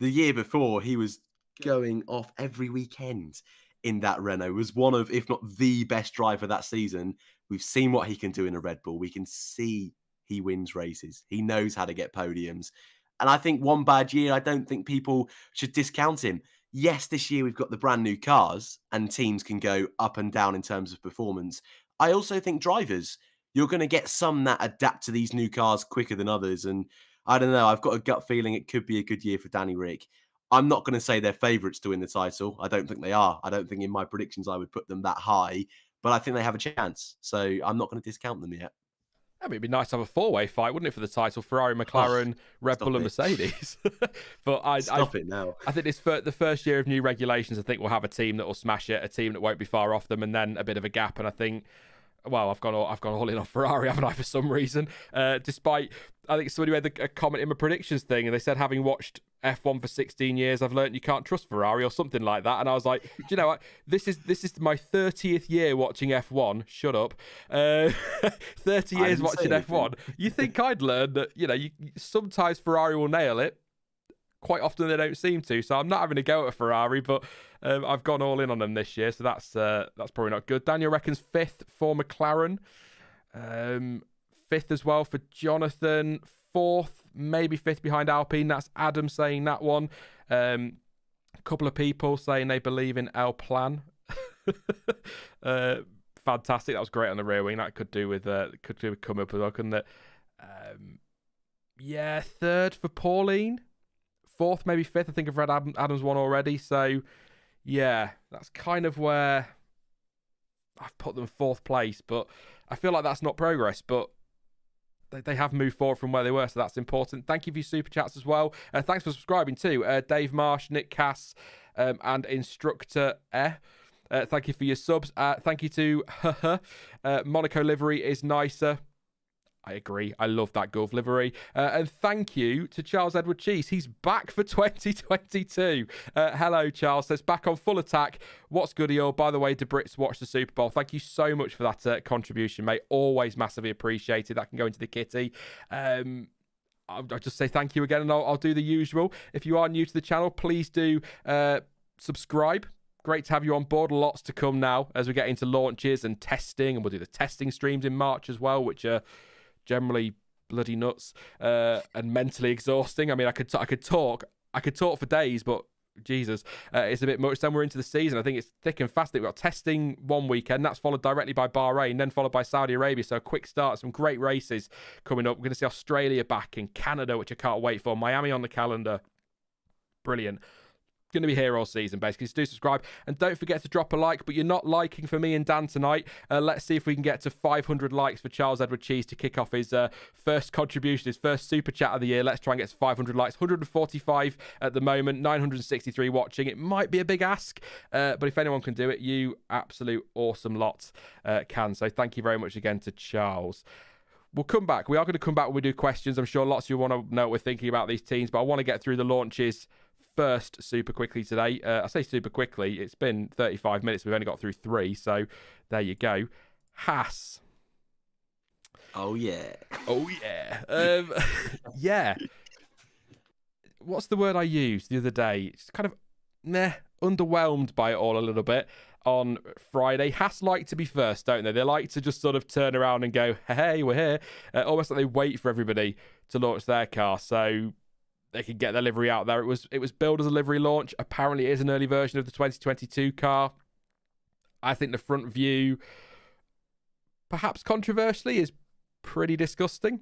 The year before, he was going off every weekend in that Renault, was one of, if not the best driver that season. We've seen what he can do in a Red Bull. We can see he wins races. He knows how to get podiums. And I think one bad year, I don't think people should discount him. Yes, this year we've got the brand new cars and teams can go up and down in terms of performance. I also think drivers, you're going to get some that adapt to these new cars quicker than others. And I don't know, I've got a gut feeling it could be a good year for Danny Rick. I'm not going to say they're favourites to win the title. I don't think they are. I don't think in my predictions I would put them that high, but I think they have a chance. So I'm not going to discount them yet. I mean, it'd be nice to have a four-way fight, wouldn't it, for the title? Ferrari, McLaren, Red Bull, and Mercedes. But Stop it now. I think the first year of new regulations, I think we'll have a team that will smash it, a team that won't be far off them, and then a bit of a gap. And I think, well, I've gone all in on Ferrari, haven't I, for some reason? Despite, I think somebody made a comment in my predictions thing, and they said, having watched F1 for 16 years, I've learned you can't trust Ferrari or something like that. And I was like, do you know what? This is my 30th year watching F1. Shut up. 30 years watching F1. You think I'd learn that, sometimes Ferrari will nail it. Quite often they don't seem to. So I'm not having a go at Ferrari, but I've gone all in on them this year. So that's probably not good. Daniel reckons 5th for McLaren. 5th as well for Jonathan. 4th, maybe 5th behind Alpine. That's Adam saying that one. A couple of people saying they believe in El Plan. Fantastic. That was great on the rear wing. That could do with come up as well, couldn't it? 3rd for Pauline. 4th, maybe 5th. I think I've read Adam's one already. So, yeah, that's kind of where I've put them 4th place. But I feel like that's not progress. But they have moved forward from where they were, so that's important. Thank you for your super chats as well. Thanks for subscribing too. Dave Marsh, Nick Cass, and Instructor thank you for your subs. Thank you to Monaco livery is nicer. I agree. I love that Gulf livery. And thank you to Charles Edward Cheese. He's back for 2022. Hello, Charles. Says back on full attack. What's good, y'all? By the way, the Brits watch the Super Bowl. Thank you so much for that contribution, mate. Always massively appreciated. That can go into the kitty. I'll just say thank you again, and I'll do the usual. If you are new to the channel, please do subscribe. Great to have you on board. Lots to come now as we get into launches and testing, and we'll do the testing streams in March as well, which are generally bloody nuts and mentally exhausting. I mean, I could talk for days, but Jesus, it's a bit much. Then we're into the season. I think it's thick and fast. We've got testing one weekend. That's followed directly by Bahrain, then followed by Saudi Arabia. So a quick start, some great races coming up. We're going to see Australia back and Canada, which I can't wait for. Miami on the calendar. Brilliant. Going to be here all season, basically. So do subscribe and don't forget to drop a like. But you're not liking for me and Dan tonight. Let's see if we can get to 500 likes for Charles Edward Cheese to kick off his first contribution, his first super chat of the year. Let's try and get to 500 likes. 145 at the moment, 963 watching. It might be a big ask, but if anyone can do it, you absolute awesome lot can. So thank you very much again to Charles. We'll come back. We are going to come back when we do questions. I'm sure lots of you want to know what we're thinking about these teams, but I want to get through the launches first super quickly today. I say super quickly. It's been 35 minutes. We've only got through 3, so there you go. Haas. Oh, yeah. Oh, yeah. Yeah. What's the word I used the other day? It's kind of meh. underwhelmed by it all a little bit on Friday. Haas like to be first, don't they? They like to just sort of turn around and go, hey, we're here. Almost like they wait for everybody to launch their car so they can get their livery out there. It was billed as a livery launch. Apparently it is an early version of the 2022 car. I think the front view, perhaps controversially, is pretty disgusting.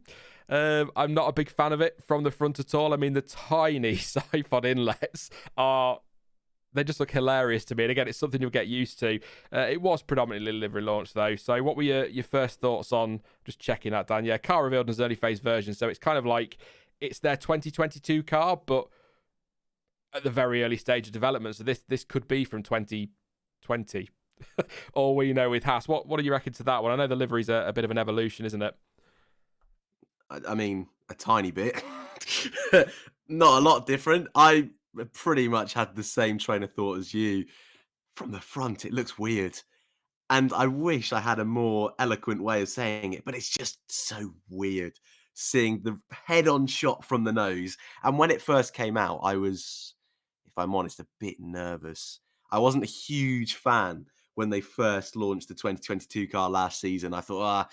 I'm not a big fan of it from the front at all. I mean, the tiny siphon inlets they just look hilarious to me. And again, it's something you'll get used to. It was predominantly livery launch though. So what were your first thoughts on just checking that, Dan? Yeah, car revealed as early phase version. So it's kind of like it's their 2022 car, but at the very early stage of development. So this could be from 2020. All we know with Haas. What do you reckon to that one? I know the livery's a bit of an evolution, isn't it? I mean, a tiny bit. Not a lot different. I pretty much had the same train of thought as you. From the front, it looks weird. And I wish I had a more eloquent way of saying it, but it's just so weird seeing the head-on shot from the nose. And when it first came out, I was, if I'm honest, a bit nervous. I wasn't a huge fan when they first launched the 2022 car last season. I thought,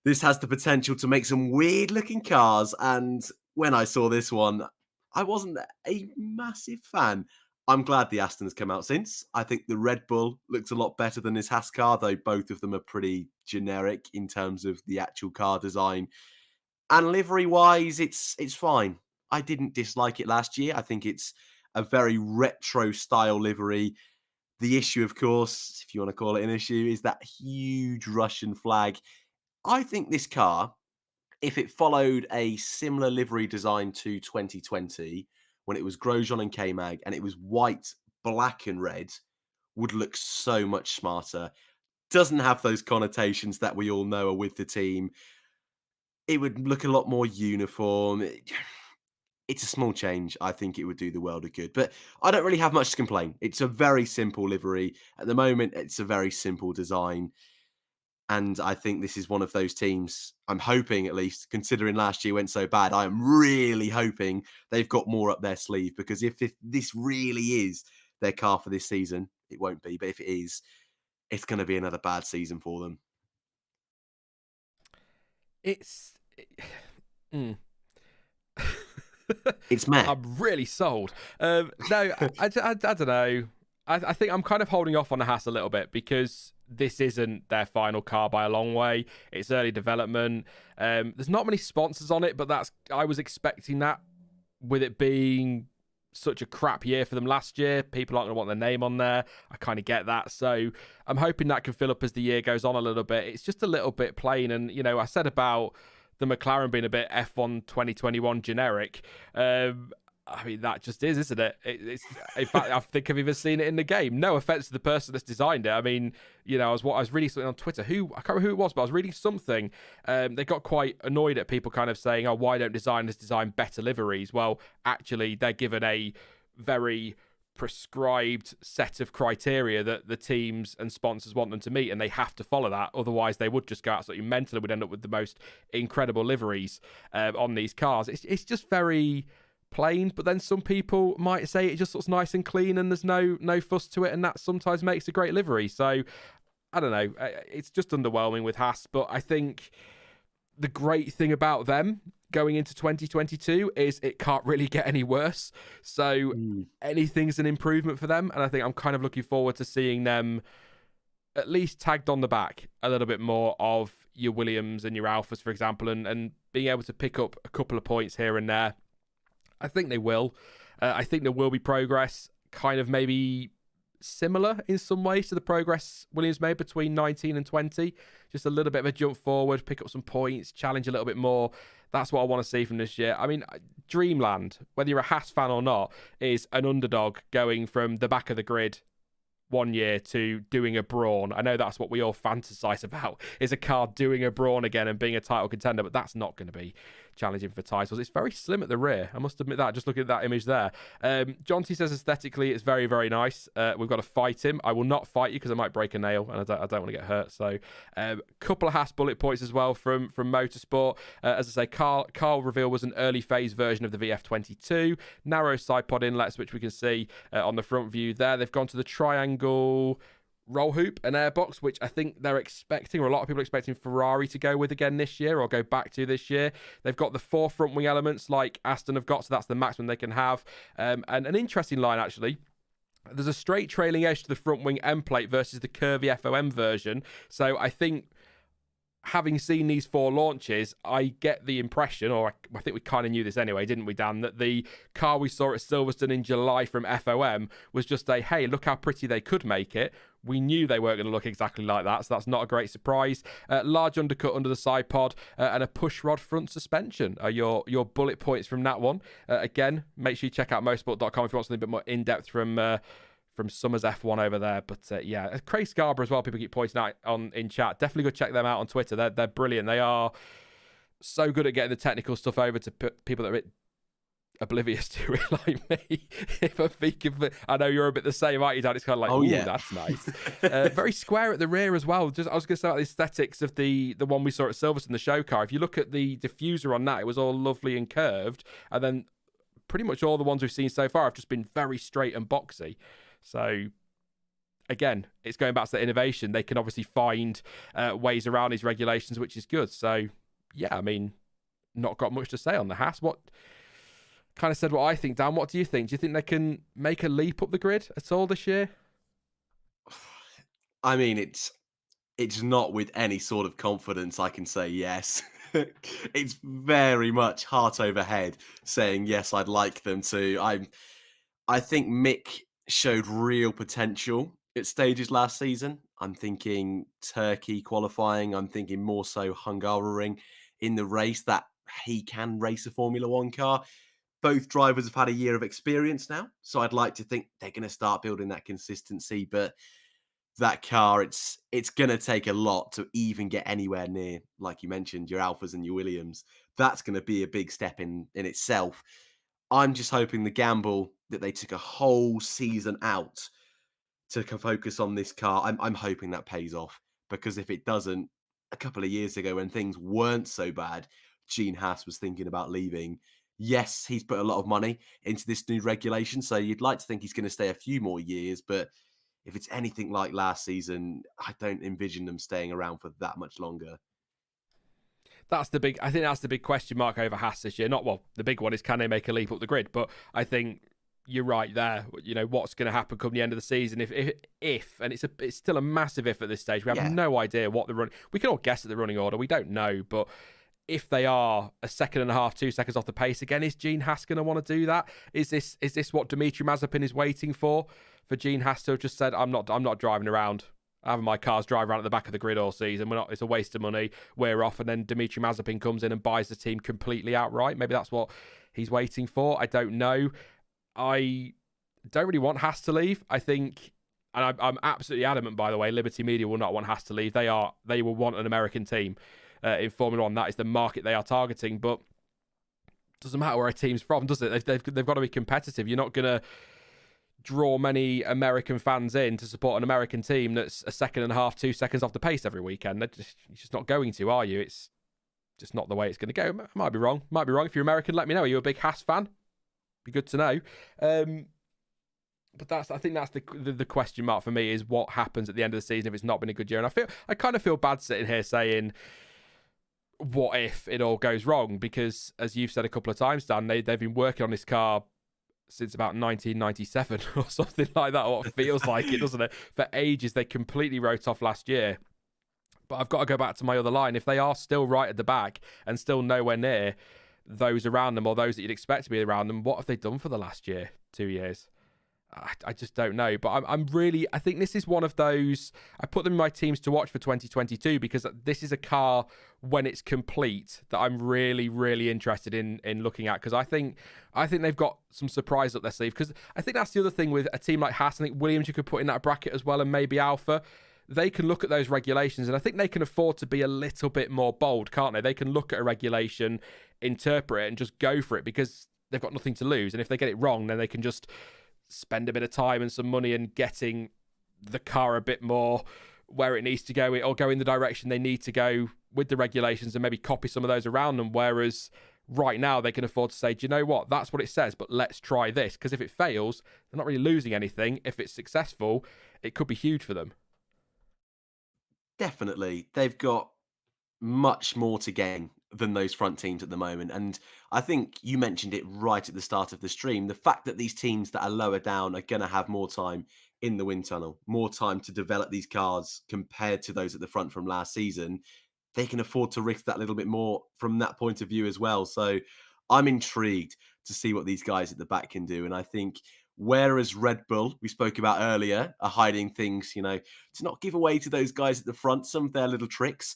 this has the potential to make some weird-looking cars. And when I saw this one, I wasn't a massive fan. I'm glad the Aston's come out since. I think the Red Bull looks a lot better than this Haas car, though both of them are pretty generic in terms of the actual car design. And livery-wise, it's fine. I didn't dislike it last year. I think it's a very retro-style livery. The issue, of course, if you want to call it an issue, is that huge Russian flag. I think this car, if it followed a similar livery design to 2020, when it was Grosjean and K-Mag, and it was white, black, and red, would look so much smarter. Doesn't have those connotations that we all know are with the team. It would look a lot more uniform. It's a small change. I think it would do the world of good. But I don't really have much to complain. It's a very simple livery. At the moment, it's a very simple design. And I think this is one of those teams, I'm hoping at least, considering last year went so bad, I am really hoping they've got more up their sleeve. Because if this really is their car for this season, it won't be. But if it is, it's going to be another bad season for them. It's meh. I'm really sold. No, I don't know. I think I'm kind of holding off on the Haas a little bit because this isn't their final car by a long way. It's early development. There's not many sponsors on it, but I was expecting that with it being such a crap year for them last year. People aren't going to want their name on there. I kind of get that. So I'm hoping that can fill up as the year goes on a little bit. It's just a little bit plain. And, you know, I said about the McLaren being a bit F1 2021 generic. I mean, that just is, isn't it? It's in fact, I think I've even seen it in the game. No offense to the person that's designed it. I mean, you know, I was reading something on Twitter. I can't remember who it was, but I was reading something. They got quite annoyed at people kind of saying, "Oh, why don't designers design better liveries?" Well, actually, they're given a very prescribed set of criteria that the teams and sponsors want them to meet, and they have to follow that. Otherwise, they would just go absolutely mental and would end up with the most incredible liveries on these cars. It's just very plain, but then some people might say it just looks nice and clean and there's no fuss to it, and that sometimes makes a great livery. So I don't know, it's just underwhelming with Haas. But I think the great thing about them going into 2022 is it can't really get any worse, so anything's an improvement for them. And I think I'm kind of looking forward to seeing them at least tagged on the back a little bit more of your Williams and your Alphas, for example, and being able to pick up a couple of points here and there. I think they will. I think there will be progress, kind of maybe similar in some ways to the progress Williams made between 19 and 20. Just a little bit of a jump forward, pick up some points, challenge a little bit more. That's what I want to see from this year. I mean, Dreamland, whether you're a Haas fan or not, is an underdog going from the back of the grid one year to doing a brawn. I know that's what we all fantasize about, is a car doing a brawn again and being a title contender, but that's not going to be challenging for titles. It's very slim at the rear. I must admit that, just looking at that image there. John T says aesthetically it's very, very nice. We've got to fight him. I will not fight you because I might break a nail and I don't want to get hurt. So a couple of Haas bullet points as well from Motorsport. As I say, Carl reveal was an early phase version of the VF22. Narrow side pod inlets, which we can see on the front view there. They've gone to the triangle roll hoop and airbox, which I think they're expecting, or a lot of people are expecting Ferrari to go with again this year, or go back to this year. They've got the 4 front wing elements like Aston have got, so that's the maximum they can have. And an interesting line, actually. There's a straight trailing edge to the front wing end plate versus the curvy FOM version. So I think, having seen these 4 launches, I get the impression, or I think we kind of knew this anyway, didn't we, Dan, that the car we saw at Silverstone in July from FOM was just a, hey, look how pretty they could make it. We knew they weren't going to look exactly like that, so that's not a great surprise. Large undercut under the side pod and a push rod front suspension are your bullet points from that one. Again, make sure you check out motorsport.com if you want something a bit more in-depth from Summers F1 over there. But yeah, Craig Scarborough as well, people keep pointing out in chat. Definitely go check them out on Twitter. They're brilliant. They are so good at getting the technical stuff over to people that are a bit oblivious to it, like me. If I'm thinking, I know you're a bit the same, aren't you, Dan? It's kind of like, oh yeah, that's nice. Very square at the rear as well. I was going to say about the aesthetics of the one we saw at Silverstone, the show car. If you look at the diffuser on that, it was all lovely and curved, and then pretty much all the ones we've seen so far have just been very straight and boxy. So again, it's going back to the innovation. They can obviously find ways around these regulations, which is good. So yeah, I mean, not got much to say on the Haas. What kind of said what I think, Dan. What do you think? Do you think they can make a leap up the grid at all this year? I mean, it's not with any sort of confidence I can say yes. It's very much heart over head saying yes, I'd like them to. I think Mick showed real potential at stages last season. I'm thinking Turkey qualifying. I'm thinking more so Hungaroring in the race, that he can race a Formula One car. Both drivers have had a year of experience now, so I'd like to think they're going to start building that consistency. But that car, it's going to take a lot to even get anywhere near, like you mentioned, your Alphas and your Williams. That's going to be a big step in itself. I'm just hoping the gamble that they took a whole season out to focus on this car, I'm hoping that pays off. Because if it doesn't, a couple of years ago when things weren't so bad, Gene Haas was thinking about leaving. Yes, he's put a lot of money into this new regulation, so you'd like to think he's going to stay a few more years, but if it's anything like last season, I don't envision them staying around for that much longer. I think that's the big question mark over Haas this year. The big one is, can they make a leap up the grid? But I think you're right there. You know, what's going to happen come the end of the season? If and it's still a massive if at this stage. We have no idea what the run. We can all guess at the running order. We don't know, but if they are a second and a half, 2 seconds off the pace again, is Gene Haas going to want to do that? Is this what Dimitri Mazepin is waiting for Gene Haas to have just said, I'm not driving around, having my cars drive around at the back of the grid all season. It's a waste of money. We're off, and then Dimitri Mazepin comes in and buys the team completely outright. Maybe that's what he's waiting for. I don't know. I don't really want Haas to leave. I think, and I'm absolutely adamant, by the way, Liberty Media will not want Haas to leave. They will want an American team in Formula One. That is the market they are targeting, but it doesn't matter where a team's from, does it? They've got to be competitive. You're not going to draw many American fans in to support an American team that's a second and a half, 2 seconds off the pace every weekend. You're just not going to, are you? It's just not the way it's going to go. I might be wrong. If you're American, let me know. Are you a big Haas fan? Be good to know. But I think that's the question mark for me, is what happens at the end of the season if it's not been a good year. And I kind of feel bad sitting here saying, what if it all goes wrong? Because as you've said a couple of times, Dan, they've been working on this car since about 1997 or something like that, or it feels like it, doesn't it? For ages. They completely wrote off last year. But I've got to go back to my other line. If they are still right at the back and still nowhere near those around them, or those that you'd expect to be around them, what have they done for the last year, 2 years? I just don't know. But I think this is one of those, I put them in my teams to watch for 2022, because this is a car, when it's complete, that I'm really, really interested in looking at, because I think they've got some surprise up their sleeve. Because I think that's the other thing with a team like Haas. I think Williams you could put in that bracket as well, and maybe Alpha. they can look at those regulations, and I think they can afford to be a little bit more bold, can't they? They can look at a regulation, interpret it, and just go for it because they've got nothing to lose. And if they get it wrong, then they can just spend a bit of time and some money in getting the car a bit more where it needs to go, or go in the direction they need to go with the regulations, and maybe copy some of those around them. Whereas right now they can afford to say, do you know what? That's what it says, but let's try this. Because if it fails, they're not really losing anything. If it's successful, it could be huge for them. Definitely. They've got much more to gain than those front teams at the moment. And I think you mentioned it right at the start of the stream. The fact that these teams that are lower down are going to have more time in the wind tunnel, more time to develop these cars compared to those at the front from last season, they can afford to risk that little bit more from that point of view as well. So I'm intrigued to see what these guys at the back can do. And I think whereas Red Bull, we spoke about earlier, are hiding things, to not give away to those guys at the front some of their little tricks,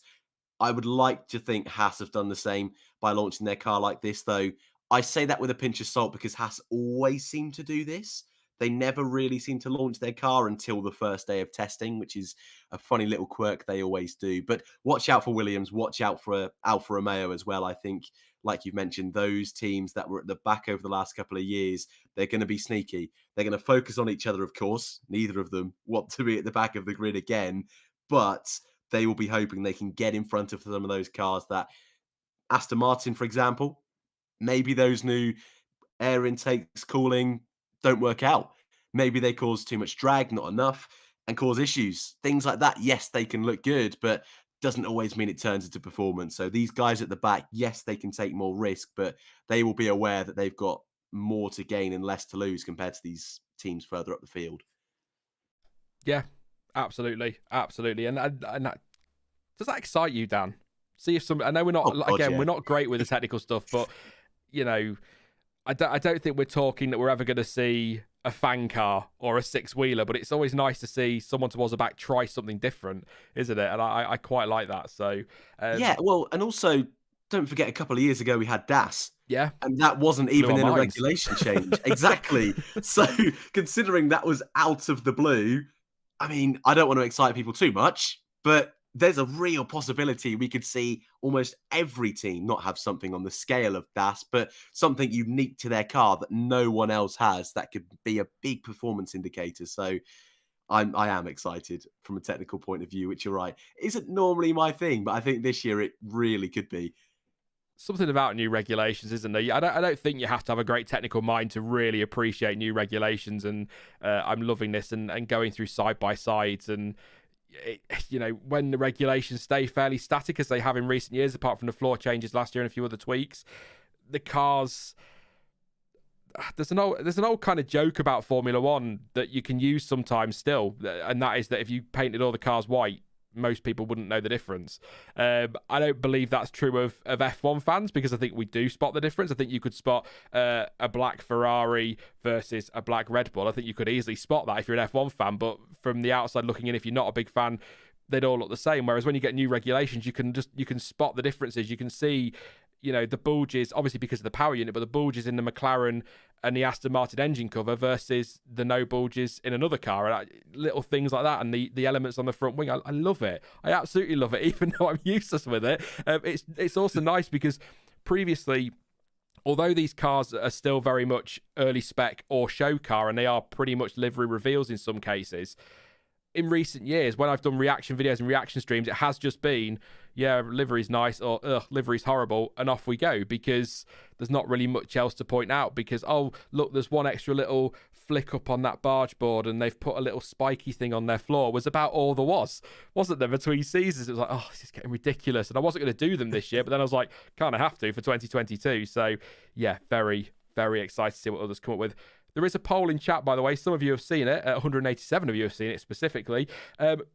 I would like to think Haas have done the same by launching their car like this, though. I say that with a pinch of salt because Haas always seem to do this. They never really seem to launch their car until the first day of testing, which is a funny little quirk they always do. But watch out for Williams, watch out for Alfa Romeo as well. I think, like you've mentioned, those teams that were at the back over the last couple of years, they're going to be sneaky. They're going to focus on each other, of course. Neither of them want to be at the back of the grid again, but they will be hoping they can get in front of some of those cars that Aston Martin, for example, maybe those new air intakes, cooling don't work out. Maybe they cause too much drag, not enough, and cause issues. Things like that, yes, they can look good, but doesn't always mean it turns into performance. So these guys at the back, yes, they can take more risk, but they will be aware that they've got more to gain and less to lose compared to these teams further up the field. Yeah, absolutely. And that, does that excite you, Dan? See if some. I know we're not we're not great with the technical stuff, but I don't think we're talking that we're ever going to see a fan car or a six-wheeler, but it's always nice to see someone towards the back try something different, isn't it? And I quite like that. So yeah, well, and also don't forget a couple of years ago we had DAS. Yeah. And that wasn't even in a regulation change. Exactly. So considering that was out of the blue, I mean, I don't want to excite people too much, but there's a real possibility we could see almost every team not have something on the scale of DAS, but something unique to their car that no one else has that could be a big performance indicator. So I am excited from a technical point of view, which you're right, isn't normally my thing, but I think this year it really could be. Something about new regulations, isn't there? I don't think you have to have a great technical mind to really appreciate new regulations, and I'm loving this and going through side by sides, and when the regulations stay fairly static as they have in recent years, apart from the floor changes last year and a few other tweaks, the cars. There's an old kind of joke about Formula One that you can use sometimes still, and that is that if you painted all the cars white, most people wouldn't know the difference. I don't believe that's true of F1 fans, because I think we do spot the difference. I think you could spot a black Ferrari versus a black Red Bull. I think you could easily spot that if you're an F1 fan, but from the outside looking in, if you're not a big fan, they'd all look the same. Whereas when you get new regulations, you can spot the differences. You can see, the bulges, obviously because of the power unit, but the bulges in the McLaren and the Aston Martin engine cover versus the no bulges in another car, and little things like that, and the elements on the front wing. I love it. I absolutely love it, even though I'm useless with it. It's also nice because previously, although these cars are still very much early spec or show car, and they are pretty much livery reveals in some cases, in recent years, when I've done reaction videos and reaction streams, it has just been, yeah, livery's nice, or livery's horrible, and off we go, because there's not really much else to point out, because, oh, look, there's one extra little flick up on that barge board, and they've put a little spiky thing on their floor, was about all there was, wasn't there, between seasons? It was like, oh, this is getting ridiculous, and I wasn't going to do them this year, but then I was like, kind of have to for 2022, so, yeah, very, very excited to see what others come up with. There is a poll in chat, by the way. Some of you have seen it. 187 of you have seen it specifically.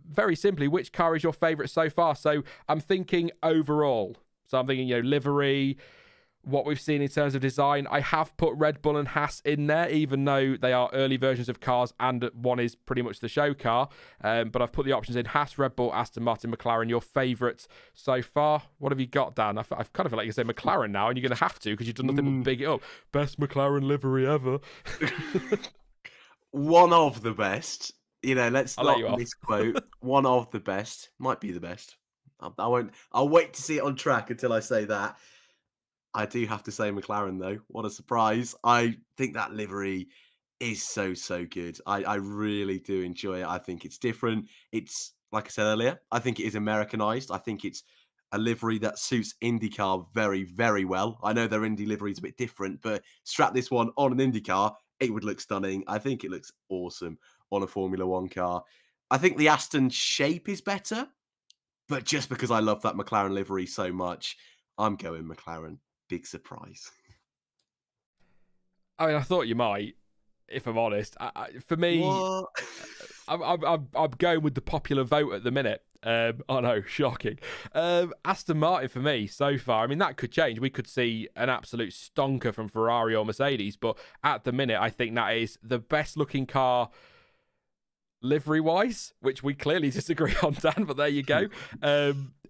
Very simply, which car is your favourite so far? So I'm thinking overall. So I'm thinking, livery, what we've seen in terms of design. I have put Red Bull and Haas in there, even though they are early versions of cars and one is pretty much the show car. But I've put the options in: Haas, Red Bull, Aston Martin, McLaren. Your favourite so far? What have you got, Dan? I've kind of feel like you say McLaren now, and you're going to have to, because you've done nothing but big it up. Best McLaren livery ever. One of the best. Let's I'll let not you off. misquote. One of the best, might be the best. I won't. I'll wait to see it on track until I say that. I do have to say McLaren though. What a surprise! I think that livery is so good. I really do enjoy it. I think it's different. It's like I said earlier. I think it is Americanized. I think it's a livery that suits IndyCar very well. I know their Indy livery is a bit different, but strap this one on an IndyCar, it would look stunning. I think it looks awesome on a Formula One car. I think the Aston shape is better, but just because I love that McLaren livery so much, I'm going McLaren. Big surprise. I mean, I thought you might, if I'm honest. For me, What? I'm going with the popular vote at the minute. I know, shocking. Aston Martin for me so far. I mean, that could change. We could see an absolute stonker from Ferrari or Mercedes, but at the minute, I think that is the best looking car livery wise, which we clearly disagree on, Dan, but there you go.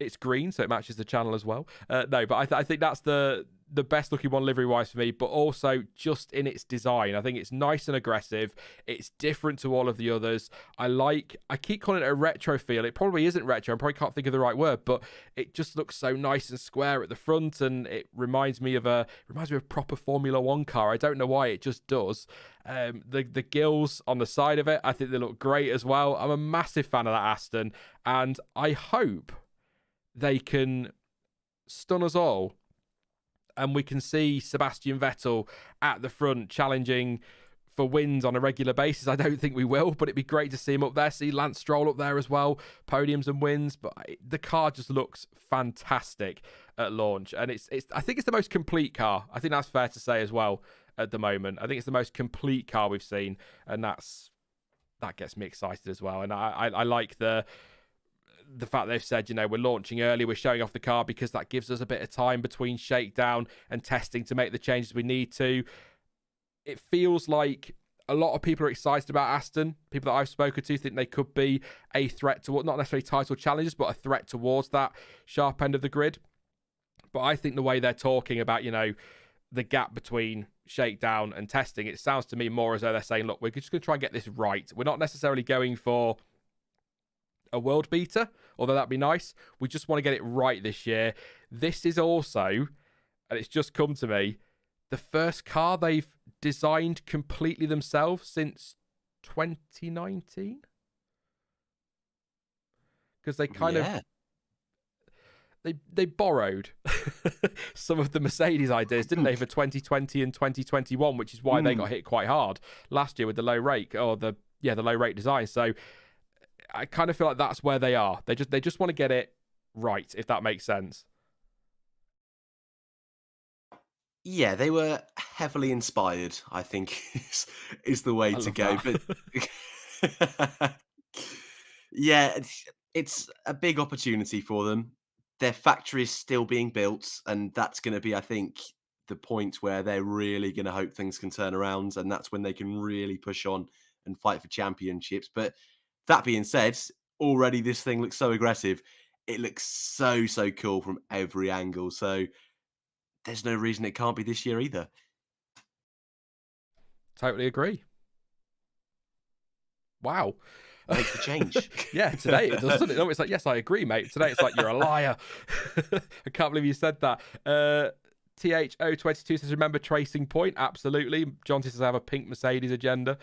It's green, so it matches the channel as well. No, but I think that's the best looking one livery wise for me, but also just in its design. I think it's nice and aggressive. It's different to all of the others. I keep calling it a retro feel. It probably isn't retro. I probably can't think of the right word, but it just looks so nice and square at the front, and it reminds me of a proper Formula One car. I don't know why, it just does. The gills on the side of it, I think they look great as well. I'm a massive fan of that Aston, and I hope they can stun us all and we can see Sebastian Vettel at the front challenging for wins on a regular basis. I don't think we will, but it'd be great to see him up there, see Lance Stroll up there as well, podiums and wins. But the car just looks fantastic at launch, and I think it's the most complete car. I think that's fair to say as well at the moment. I think it's the most complete car we've seen, and that gets me excited as well. And I like the fact they've said, we're launching early, we're showing off the car because that gives us a bit of time between shakedown and testing to make the changes we need to. It feels like a lot of people are excited about Aston. People that I've spoken to think they could be a threat to, not necessarily title challenges, but a threat towards that sharp end of the grid. But I think the way they're talking about, the gap between shakedown and testing, it sounds to me more as though they're saying, look, we're just going to try and get this right. We're not necessarily going for a world beater, although that'd be nice. We just want to get it right this year. This is also, and it's just come to me, the first car they've designed completely themselves since 2019. Because they kind of they borrowed some of the Mercedes ideas, didn't they, for 2020 and 2021, which is why they got hit quite hard last year with the low rate, or the low rate design. So I kind of feel like that's where they are. They just want to get it right, if that makes sense. Yeah, they were heavily inspired, I think, is the way to go. But yeah, it's a big opportunity for them. Their factory is still being built, and that's going to be, I think, the point where they're really going to hope things can turn around, and that's when they can really push on and fight for championships. But that being said, already this thing looks so aggressive. It looks so cool from every angle. So there's no reason it can't be this year either. Totally agree. Wow. Makes the change. Yeah, today it does, doesn't it? No, it's like, yes, I agree, mate. Today it's like, you're a liar. I can't believe you said that. THO22 says, remember Tracing Point? Absolutely. John says, I have a pink Mercedes agenda.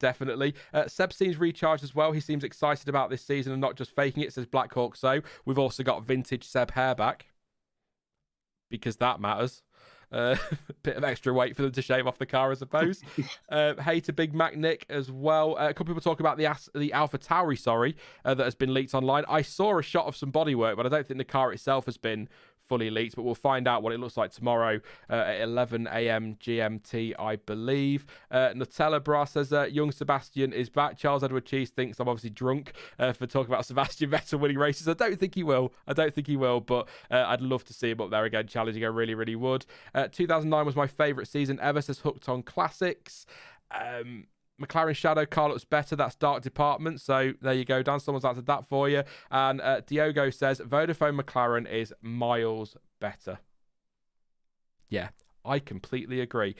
Definitely. Seb seems recharged as well. He seems excited about this season and not just faking it, says Black Hawk. So we've also got vintage Seb hair back, because that matters. Bit of extra weight for them to shave off the car, I suppose. Hey to Big Mac Nick as well. A couple people talk about the Alpha Tauri, that has been leaked online. I saw a shot of some bodywork, but I don't think the car itself has been fully leaked, but we'll find out what it looks like tomorrow at 11 a.m. GMT, I believe. Nutella Bra says young Sebastian is back. Charles Edward Cheese thinks I'm obviously drunk for talking about Sebastian Vettel winning races. I don't think he will, but I'd love to see him up there again challenging. I really, really would. 2009 was my favourite season ever, says Hooked on Classics. McLaren Shadow car looks better. That's Dark Department. So there you go, Dan. Someone's answered that for you. And Diogo says Vodafone McLaren is miles better. Yeah, I completely agree.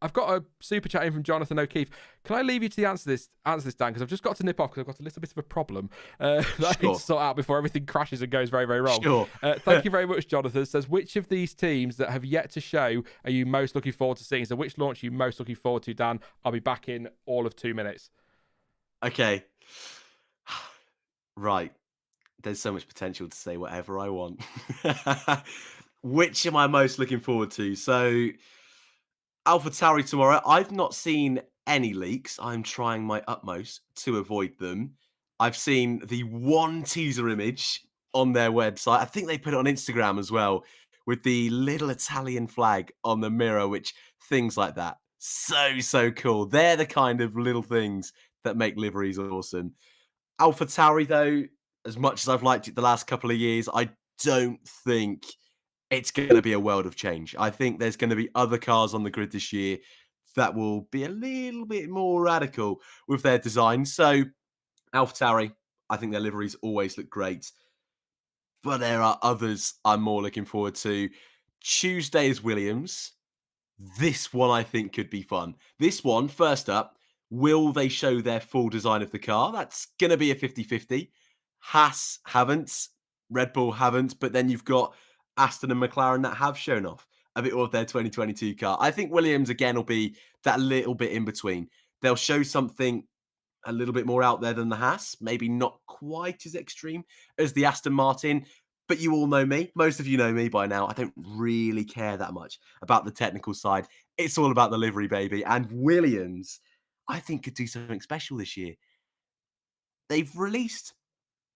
I've got a super chat in from Jonathan O'Keefe. Can I leave you to answer this, Dan? Because I've just got to nip off because I've got a little bit of a problem that I need to sort out before everything crashes and goes very, very wrong. Sure. Thank you very much, Jonathan. It says, which of these teams that have yet to show are you most looking forward to seeing? So which launch are you most looking forward to, Dan? I'll be back in all of 2 minutes. Okay. Right. There's so much potential to say whatever I want. Which am I most looking forward to? So, AlphaTauri tomorrow. I've not seen any leaks. I'm trying my utmost to avoid them. I've seen the one teaser image on their website. I think they put it on Instagram as well, with the little Italian flag on the mirror, which things like that. So cool. They're the kind of little things that make liveries awesome. AlphaTauri, though, as much as I've liked it the last couple of years, I don't think it's going to be a world of change. I think there's going to be other cars on the grid this year that will be a little bit more radical with their design. So, AlphaTauri, I think their liveries always look great. But there are others I'm more looking forward to. Tuesday is Williams. This one I think could be fun. This one, first up, will they show their full design of the car? That's going to be a 50-50. Haas haven't, Red Bull haven't, but then you've got Aston and McLaren that have shown off a bit of their 2022 car. I think Williams, again, will be that little bit in between. They'll show something a little bit more out there than the Haas, maybe not quite as extreme as the Aston Martin, but you all know me. Most of you know me by now. I don't really care that much about the technical side. It's all about the livery, baby. And Williams, I think, could do something special this year. They've released,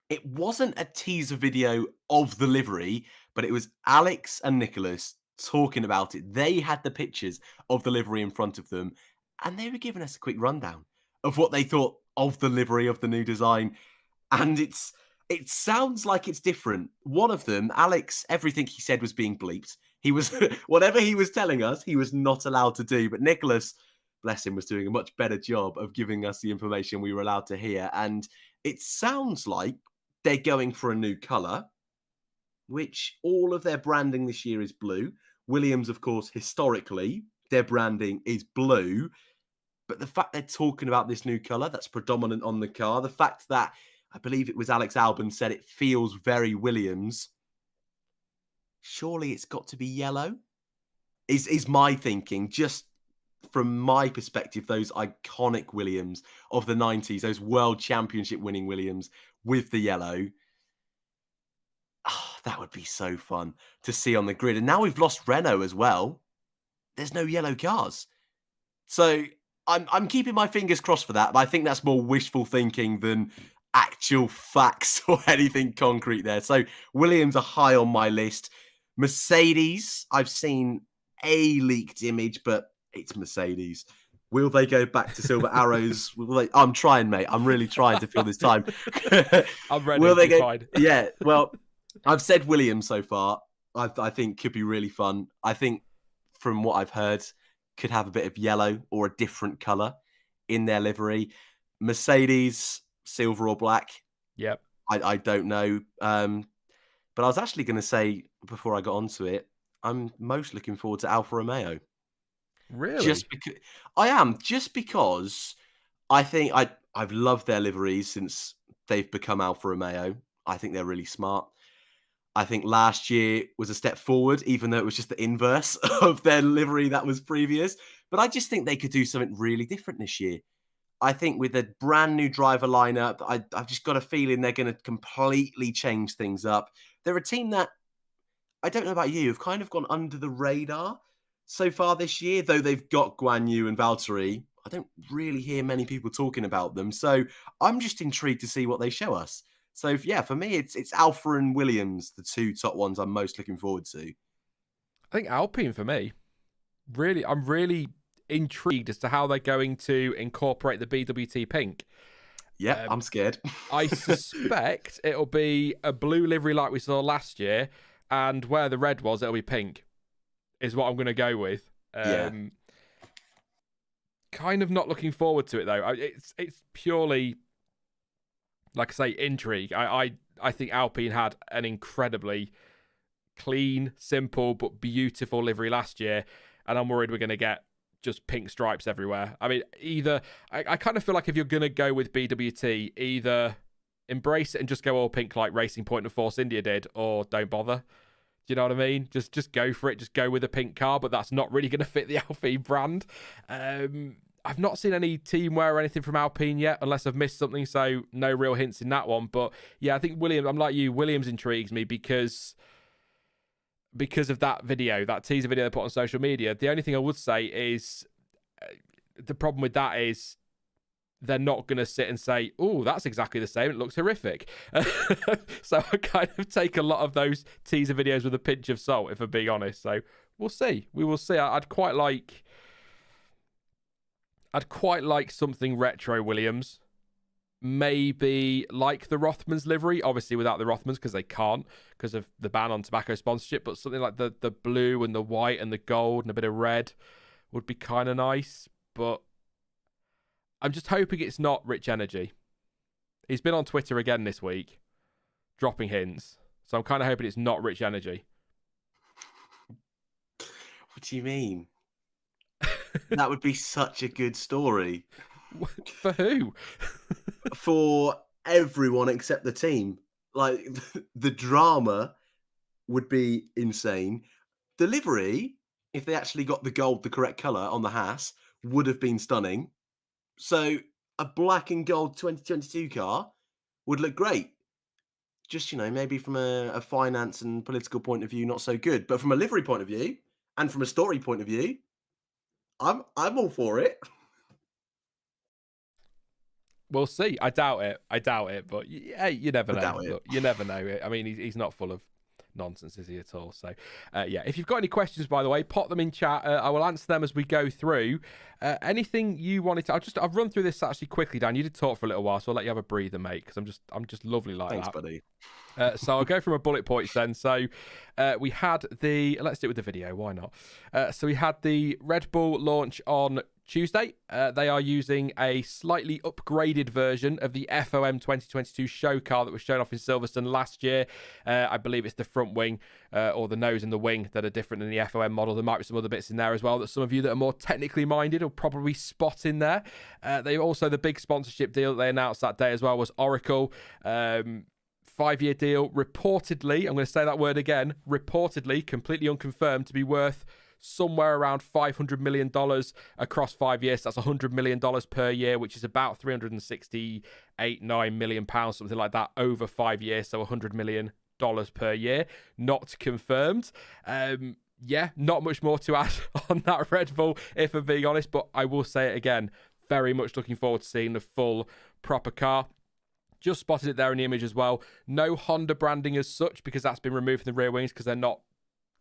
it wasn't a teaser video of the livery, but it was Alex and Nicholas talking about it. They had the pictures of the livery in front of them, and they were giving us a quick rundown of what they thought of the livery, of the new design. And it sounds like it's different. One of them, Alex, everything he said was being bleeped. He was, whatever he was telling us, he was not allowed to do. But Nicholas, bless him, was doing a much better job of giving us the information we were allowed to hear. And it sounds like they're going for a new colour, which all of their branding this year is blue. Williams, of course, historically, their branding is blue. But the fact they're talking about this new colour that's predominant on the car, the fact that, I believe it was Alex Albon said it feels very Williams, surely it's got to be yellow, is my thinking. Just from my perspective, those iconic Williams of the 90s, those world championship winning Williams with the yellow, that would be so fun to see on the grid. And now we've lost Renault as well. There's no yellow cars. So I'm keeping my fingers crossed for that, but I think that's more wishful thinking than actual facts or anything concrete there. So Williams are high on my list. Mercedes, I've seen a leaked image, but it's Mercedes. Will they go back to Silver Arrows? I'm trying, mate. I'm really trying to fill this time. I'm ready. Will they go? Yeah, well, I've said Williams so far. I think could be really fun. I think from what I've heard, could have a bit of yellow or a different colour in their livery. Mercedes, silver or black. Yep. I don't know. But I was actually going to say, before I got onto it, I'm most looking forward to Alfa Romeo. Really? Just because I think I've loved their liveries since they've become Alfa Romeo. I think they're really smart. I think last year was a step forward, even though it was just the inverse of their livery that was previous. But I just think they could do something really different this year. I think with a brand new driver lineup, I've just got a feeling they're going to completely change things up. They're a team that, I don't know about you, have kind of gone under the radar so far this year, though they've got Guan Yu and Valtteri. I don't really hear many people talking about them. So I'm just intrigued to see what they show us. So, yeah, for me, it's Alfa and Williams, the two top ones I'm most looking forward to. I think Alpine for me. I'm really intrigued as to how they're going to incorporate the BWT pink. Yeah, I'm scared. I suspect it'll be a blue livery like we saw last year, and where the red was, it'll be pink, is what I'm going to go with. Kind of not looking forward to it, though. It's purely, like I say, intrigue. I think Alpine had an incredibly clean, simple, but beautiful livery last year, and I'm worried we're going to get just pink stripes everywhere. I mean, either I kind of feel like if you're gonna go with BWT, either embrace it and just go all pink like Racing Point and Force India did, or don't bother. Do you know what I mean? Just go for it. Just go with a pink car, but that's not really going to fit the Alpine brand. I've not seen any teamwear or anything from Alpine yet, unless I've missed something, so no real hints in that one. But yeah, I think Williams, I'm like you, Williams intrigues me because of that video, that teaser video they put on social media. The only thing I would say is the problem with that is they're not going to sit and say, oh, that's exactly the same. It looks horrific. So I kind of take a lot of those teaser videos with a pinch of salt, if I'm being honest. So we'll see. We will see. I'd quite like something retro Williams. Maybe like the Rothmans livery, obviously without the Rothmans because they can't because of the ban on tobacco sponsorship, but something like the blue and the white and the gold and a bit of red would be kind of nice. But I'm just hoping it's not Rich Energy. He's been on Twitter again this week, dropping hints. So I'm kind of hoping it's not Rich Energy. What do you mean? That would be such a good story. For who? For everyone except the team. Like, the drama would be insane. The livery, if they actually got the gold the correct colour on the Haas, would have been stunning. So a black and gold 2022 car would look great. Just, maybe from a finance and political point of view, not so good. But from a livery point of view and from a story point of view, I'm all for it. We'll see. I doubt it. But yeah, you never know. Look, you never know. I mean, he's not full of nonsense, is he, at all? So yeah, if you've got any questions, by the way, pop them in chat. I will answer them as we go through. Anything you wanted to, I've run through this actually quickly, Dan. You did talk for a little while, so I'll let you have a breather, mate, because I'm just lovely like Thanks, that. buddy. So I'll go from a bullet points then. So we had let's do it with the video, why not? So we had the Red Bull launch on Tuesday. They are using a slightly upgraded version of the FOM 2022 show car that was shown off in Silverstone last year. I believe it's the front wing or the nose and the wing that are different than the FOM model. There might be some other bits in there as well that some of you that are more technically minded will probably spot in there. They also, the big sponsorship deal that they announced that day as well was Oracle. 5-year deal, reportedly, I'm going to say that word again, reportedly, completely unconfirmed, to be worth somewhere around $500 million across 5 years. That's $100 million per year, which is about £368.9 million, something like that, over 5 years. So $100 million per year. Not confirmed. Yeah, not much more to add on that Red Bull, if I'm being honest, but I will say it again, very much looking forward to seeing the full proper car. Just spotted it there in the image as well. No Honda branding as such, because that's been removed from the rear wings because they're not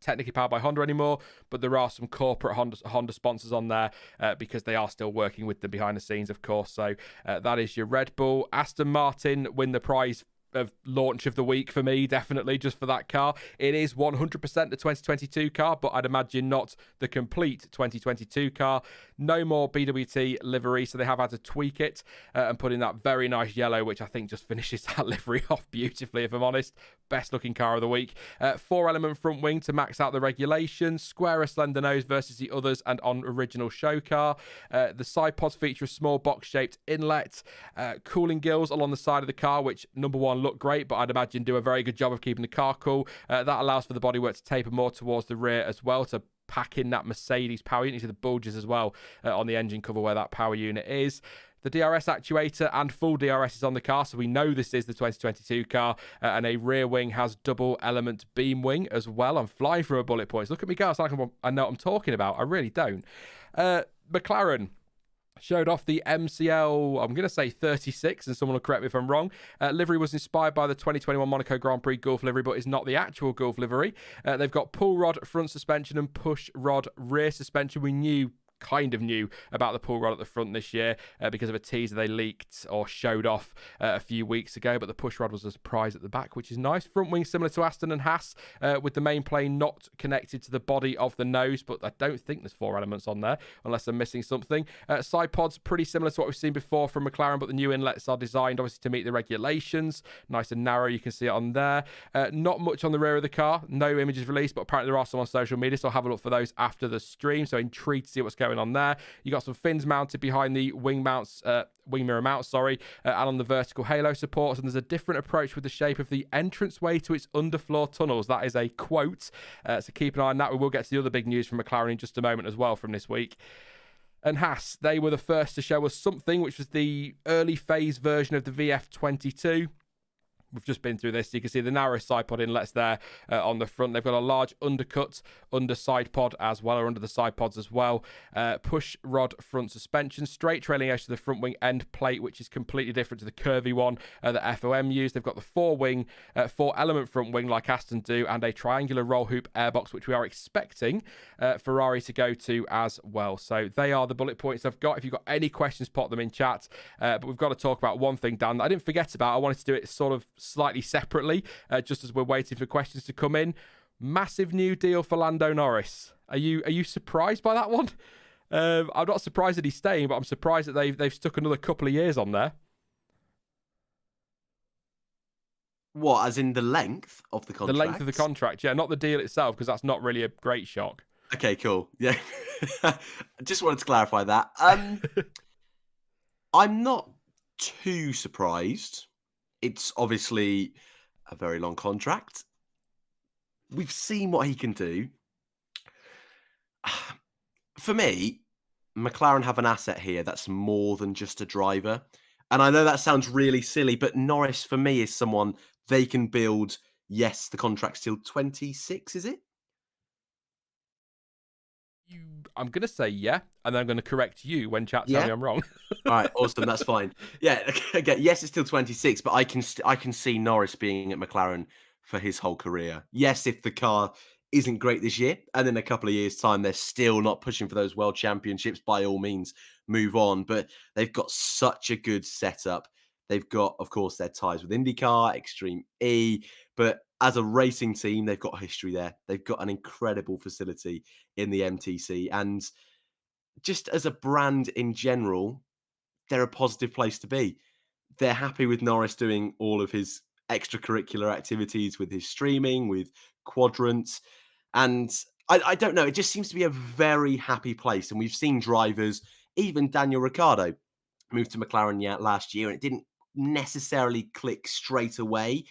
technically powered by Honda anymore, but there are some corporate Honda sponsors on there because they are still working with them behind the scenes, of course. So that is your Red Bull. Aston Martin win the prize of launch of the week for me, definitely, just for that car. It is 100% the 2022 car, but I'd imagine not the complete 2022 car. No more BWT livery, so they have had to tweak it and put in that very nice yellow, which I think just finishes that livery off beautifully, if I'm honest. Best looking car of the week. 4-element front wing to max out the regulations. Squarer slender nose versus the others and on original show car. The side pods feature a small box-shaped inlet. Cooling gills along the side of the car, which, number one, look great, but I'd imagine do a very good job of keeping the car cool. That allows for the bodywork to taper more towards the rear as well to pack in that Mercedes power unit. You see the bulges as well on the engine cover where that power unit is. The DRS actuator and full DRS is on the car, so we know this is the 2022 car. And a rear wing has double element beam wing as well. I'm flying through a bullet points. Look at me go. It's like I know what I'm talking about. I really don't. McLaren showed off the MCL, I'm going to say 36, and someone will correct me if I'm wrong. Livery was inspired by the 2021 Monaco Grand Prix Gulf livery, but is not the actual Gulf livery. They've got pull rod front suspension and push rod rear suspension. We kind of knew about the pull rod at the front this year because of a teaser they leaked or showed off a few weeks ago, but the push rod was a surprise at the back, which is nice. Front wing similar to Aston and Haas, with the main plane not connected to the body of the nose, but I don't think there's 4 elements on there unless I'm missing something. Side pods pretty similar to what we've seen before from McLaren, but the new inlets are designed obviously to meet the regulations. Nice and narrow, you can see it on there. Not much on the rear of the car, no images released, but apparently there are some on social media, so I'll have a look for those after the stream. So intrigued to see what's going going on there. You got some fins mounted behind the wing mirror mounts, and on the vertical halo supports. And there's a different approach with the shape of the entranceway to its underfloor tunnels. That is a quote. So keep an eye on that. We will get to the other big news from McLaren in just a moment as well from this week. And Haas, they were the first to show us something, which was the early phase version of the VF22. We've just been through this. You can see the narrow side pod inlets there on the front. They've got a large undercut under side pod as well, or under the side pods as well. Push rod front suspension, straight trailing edge to the front wing end plate, which is completely different to the curvy one that FOM used. They've got the four element front wing like Aston do, and a triangular roll hoop airbox, which we are expecting Ferrari to go to as well. So they are the bullet points I've got. If you've got any questions, pop them in chat. But we've got to talk about one thing, Dan, that I didn't forget about. I wanted to do it sort of slightly separately, just as we're waiting for questions to come in. Massive new deal for Lando Norris. Are you surprised by that one? I'm not surprised that he's staying, but I'm surprised that they've stuck another couple of years on there. What, as in the length of the contract? The length of the contract, yeah, not the deal itself, because that's not really a great shock. Okay, cool. Yeah, I just wanted to clarify that. I'm not too surprised. It's obviously a very long contract. We've seen what he can do. For me, McLaren have an asset here that's more than just a driver. And I know that sounds really silly, but Norris, for me, is someone they can build. Yes, the contract's till 26, is it? I'm going to say yeah, and then I'm going to correct you when chat tells me I'm wrong. All right, awesome, that's fine. Yeah, again, yes, it's still 26, but I can see Norris being at McLaren for his whole career. Yes, if the car isn't great this year, and in a couple of years' time, they're still not pushing for those world championships, by all means, move on. But they've got such a good setup. They've got, of course, their ties with IndyCar, Extreme E, but as a racing team, they've got history there. They've got an incredible facility in the MTC. And just as a brand in general, they're a positive place to be. They're happy with Norris doing all of his extracurricular activities with his streaming, with quadrants. And I don't know, it just seems to be a very happy place. And we've seen drivers, even Daniel Ricciardo, moved to McLaren last year, and it didn't necessarily click straight away.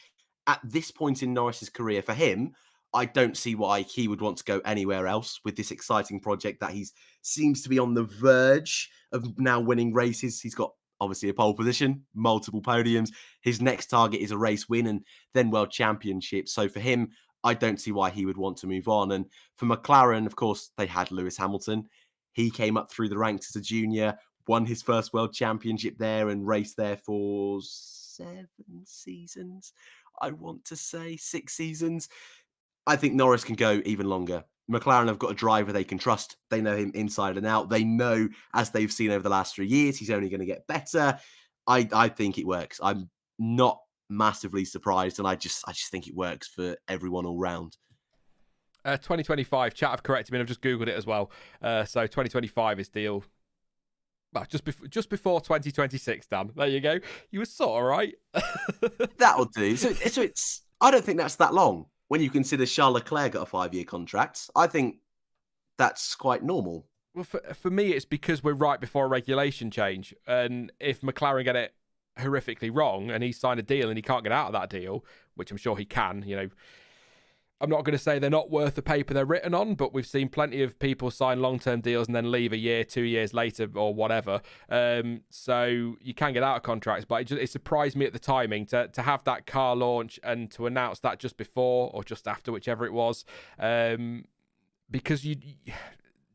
At this point in Norris's career, for him, I don't see why he would want to go anywhere else with this exciting project that he seems to be on the verge of now winning races. He's got obviously a pole position, multiple podiums. His next target is a race win and then world championship. So for him, I don't see why he would want to move on. And for McLaren, of course, they had Lewis Hamilton. He came up through the ranks as a junior, won his first world championship there and raced there for 7 seasons. I want to say 6 seasons. I think Norris can go even longer. McLaren have got a driver they can trust. They know him inside and out. They know, as they've seen over the last 3 years, he's only going to get better. I think it works. I'm not massively surprised, and I just think it works for everyone all round. 2025, chat have corrected me, and I've just Googled it as well. So 2025 is deal. Well, just before 2026, Dan. There you go. You were sort of right. That'll do. So it's. I don't think that's that long when you consider Charles Leclerc got a 5-year contract. I think that's quite normal. Well, for me, it's because we're right before a regulation change, and if McLaren get it horrifically wrong, and he signed a deal and he can't get out of that deal, which I'm sure he can, you know. I'm not going to say they're not worth the paper they're written on, but we've seen plenty of people sign long-term deals and then leave a year, 2 years later or whatever. So you can get out of contracts, but it surprised me at the timing to have that car launch and to announce that just before or just after, whichever it was, because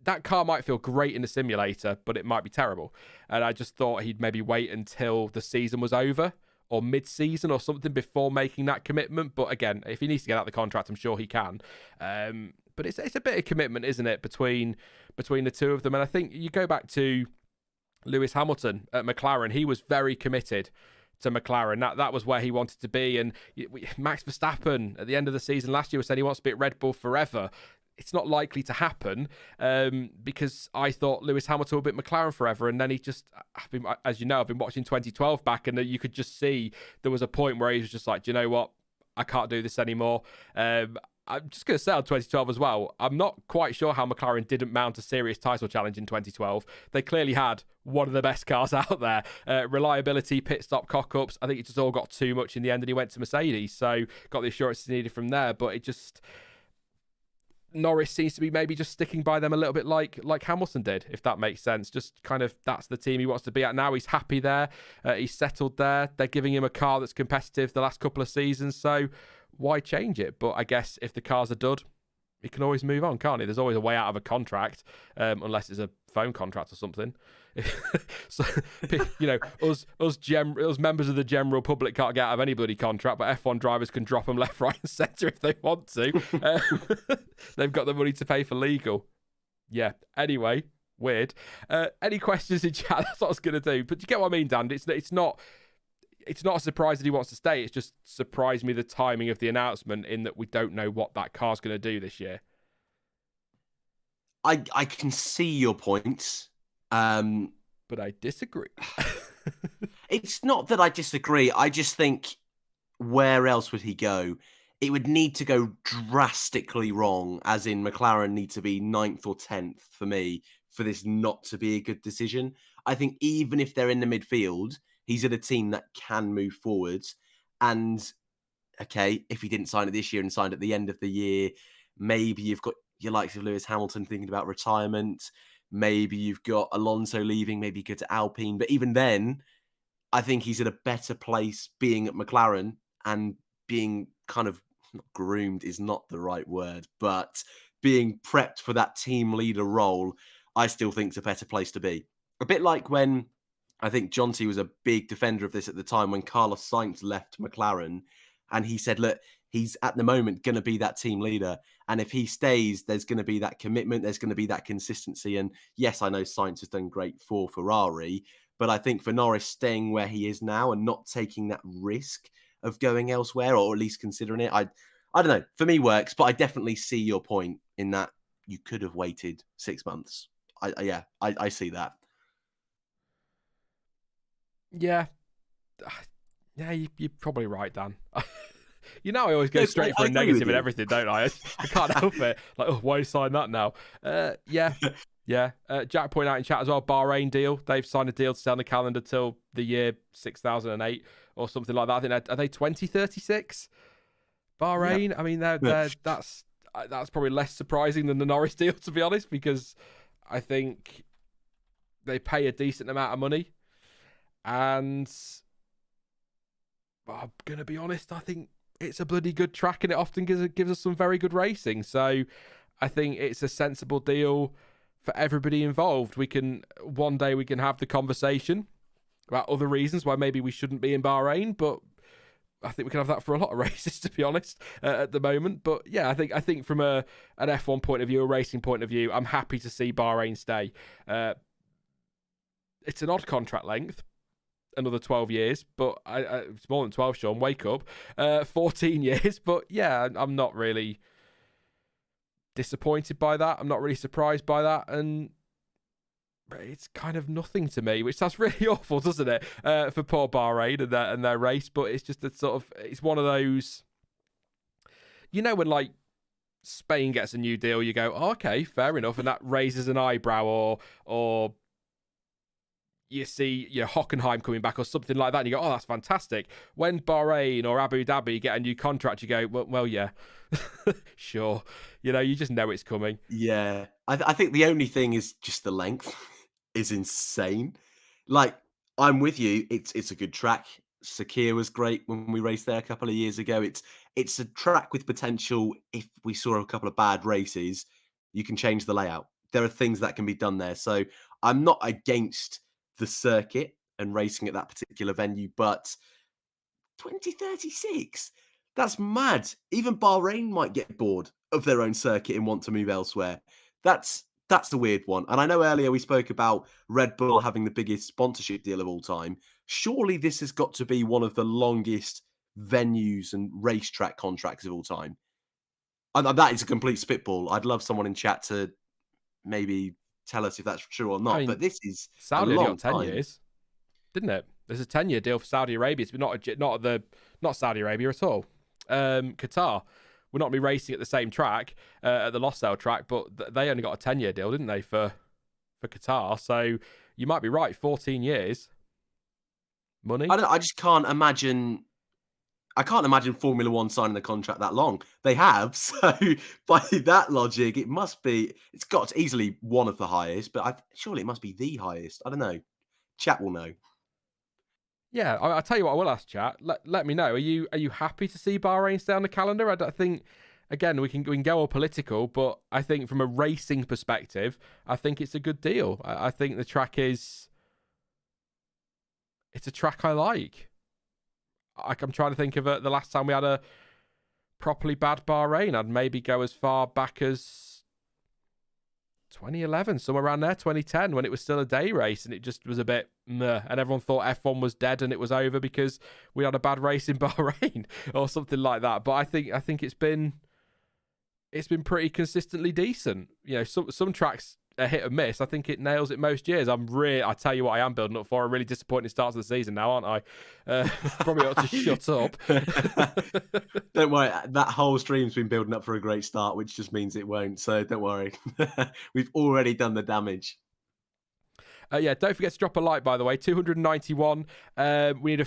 that car might feel great in the simulator, but it might be terrible. And I just thought he'd maybe wait until the season was over, or mid-season or something before making that commitment. But again, if he needs to get out the contract, I'm sure he can. But it's a bit of commitment, isn't it, between the two of them? And I think you go back to Lewis Hamilton at McLaren. He was very committed to McLaren. That was where he wanted to be. And Max Verstappen at the end of the season last year was saying he wants to be at Red Bull forever. It's not likely to happen because I thought Lewis Hamilton would be at McLaren forever. And then as you know, I've been watching 2012 back, and you could just see there was a point where he was just like, do you know what? I can't do this anymore. I'm just going to say on 2012 as well, I'm not quite sure how McLaren didn't mount a serious title challenge in 2012. They clearly had one of the best cars out there. Reliability, pit stop, cock-ups. I think it just all got too much in the end and he went to Mercedes. So got the assurance needed from there. But it just... Norris seems to be maybe just sticking by them a little bit like Hamilton did, if that makes sense. Just kind of, that's the team he wants to be at now. He's happy there. He's settled there. They're giving him a car that's competitive the last couple of seasons. So why change it? But I guess if the car's a dud, he can always move on, can't he? There's always a way out of a contract, unless it's a phone contract or something. So, us members of the general public can't get out of any bloody contract, but F1 drivers can drop them left, right, and centre if they want to. They've got the money to pay for legal. Yeah. Anyway, weird. Any questions in chat? That's what I was going to do. But you get what I mean, Dan? It's not a surprise that he wants to stay. It's just surprised me the timing of the announcement in that we don't know what that car's going to do this year. I can see your point. But I disagree. It's not that I disagree. I just think, where else would he go? It would need to go drastically wrong, as in McLaren need to be 9th or 10th for me, for this not to be a good decision. I think even if they're in the midfield, he's at a team that can move forwards. And, okay, if he didn't sign it this year and signed at the end of the year, maybe you've got your likes of Lewis Hamilton thinking about retirement. Maybe you've got Alonso leaving, maybe go to Alpine. But even then, I think he's in a better place being at McLaren and being kind of groomed is not the right word, but being prepped for that team leader role, I still think is a better place to be. A bit like when I think Jonty was a big defender of this at the time when Carlos Sainz left McLaren and he said, look, he's at the moment going to be that team leader. And if he stays, there's going to be that commitment. There's going to be that consistency. And yes, I know Sainz has done great for Ferrari, but I think for Norris staying where he is now and not taking that risk of going elsewhere, or at least considering it, I don't know. For me, works, but I definitely see your point in that you could have waited 6 months. I see that. Yeah. Yeah, you're probably right, Dan. You know, I always go straight for a negative and everything, don't I? I can't help it. Like, oh, why sign that now? Yeah. Jack pointed out in chat as well, Bahrain deal. They've signed a deal to stay on the calendar till the year 6008 or something like that. I think are they 2036? Bahrain. Yep. I mean, that's probably less surprising than the Norris deal, to be honest, because I think they pay a decent amount of money, and I'm gonna be honest, I think it's a bloody good track and it often gives us some very good racing. So I think it's a sensible deal for everybody involved. One day we can have the conversation about other reasons why maybe we shouldn't be in Bahrain, but I think we can have that for a lot of races, to be honest, at the moment. But yeah, I think from an F1 point of view, a racing point of view, I'm happy to see Bahrain stay. It's an odd contract length, another 12 years, but it's more than 12, Sean, wake up. 14 years, but yeah, I'm not really disappointed by that. I'm not really surprised by that, and it's kind of nothing to me, which sounds really awful, doesn't it, for poor Bahrain and their race. But it's just it's one of those, you know, when like Spain gets a new deal, you go, oh, okay, fair enough, and that raises an eyebrow, or you see Hockenheim coming back or something like that, and you go, oh, that's fantastic. When Bahrain or Abu Dhabi get a new contract, you go, well yeah, sure. You just know it's coming. Yeah. I think the only thing is just the length is insane. Like, I'm with you. It's a good track. Sakir was great when we raced there a couple of years ago. It's a track with potential. If we saw a couple of bad races, you can change the layout. There are things that can be done there. So I'm not against the circuit and racing at that particular venue, but 2036, that's mad. Even Bahrain might get bored of their own circuit and want to move elsewhere. That's the weird one. And I know earlier we spoke about Red Bull having the biggest sponsorship deal of all time. Surely this has got to be one of the longest venues and racetrack contracts of all time. And that is a complete spitball. I'd love someone in chat to maybe tell us if that's true or not. I mean, but this is Saudi a long got 10 time. years, didn't it? There's a 10-year deal for Saudi Arabia. It's not Saudi Arabia at all. Qatar, will not be racing at the same track, at the Losail track, but they only got a 10-year deal, didn't they, for Qatar? So you might be right, 14 years. Money? I just can't imagine. I can't imagine Formula One signing the contract that long. They have, so by that logic, it must be. It's got easily one of the highest, but surely it must be the highest. I don't know. Chat will know. Yeah, I'll tell you what. I will ask chat. Let me know. Are you happy to see Bahrain stay on the calendar? I think, again, we can go all political, but I think from a racing perspective, I think it's a good deal. I think the track it's a track I like. I'm trying to think of the last time we had a properly bad Bahrain. I'd maybe go as far back as 2011, somewhere around there, 2010, when it was still a day race and it just was a bit meh, and everyone thought F1 was dead and it was over because we had a bad race in Bahrain or something like that. But I think it's been pretty consistently decent. You know, some tracks a hit and miss. I think it nails it most years. I tell you what, I am building up for a really disappointing start to the season now, aren't I? Probably ought to shut up. Don't worry, that whole stream's been building up for a great start, which just means it won't. So don't worry. We've already done the damage. Yeah, don't forget to drop a like, by the way. 291. We need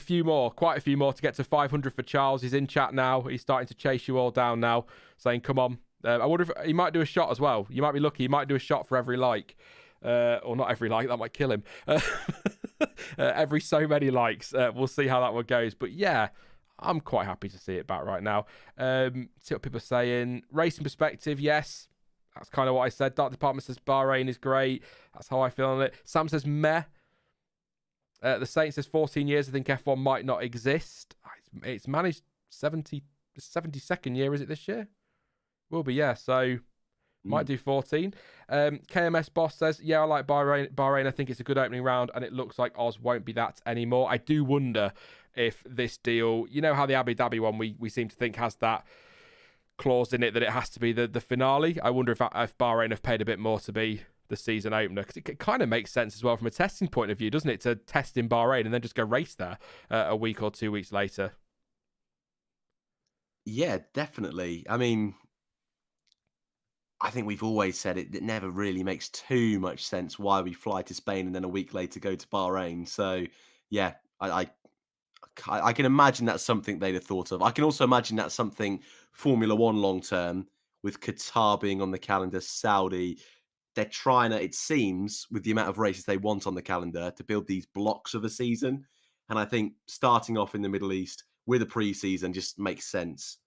quite a few more to get to 500 for Charles. He's in chat now. He's starting to chase you all down now, saying, come on. I wonder if he might do a shot as well. You might be lucky. He might do a shot for every like. Or not every like. That might kill him. Every so many likes. We'll see how that one goes. But yeah, I'm quite happy to see it back right now. See what people are saying. Racing perspective, yes. That's kind of what I said. Dark Department says Bahrain is great. That's how I feel on it. Sam says meh. The Saint says 14 years. I think F1 might not exist. It's managed 72nd year, is it this year? Will be, yeah. So might do 14. KMS Boss says, yeah, I like Bahrain. I think it's a good opening round, and it looks like Oz won't be that anymore. I do wonder if this deal, you know how the Abu Dhabi one we seem to think has that clause in it that it has to be the finale. I wonder if Bahrain have paid a bit more to be the season opener, because it kind of makes sense as well from a testing point of view, doesn't it, to test in Bahrain and then just go race there a week or 2 weeks later. Yeah, definitely. I mean, I think we've always said it never really makes too much sense why we fly to Spain and then a week later go to Bahrain. So yeah, I can imagine that's something they'd have thought of. I can also imagine that's something Formula One long term, with Qatar being on the calendar, Saudi, they're trying to, it seems, with the amount of races they want on the calendar, to build these blocks of a season. And I think starting off in the Middle East with a pre-season just makes sense.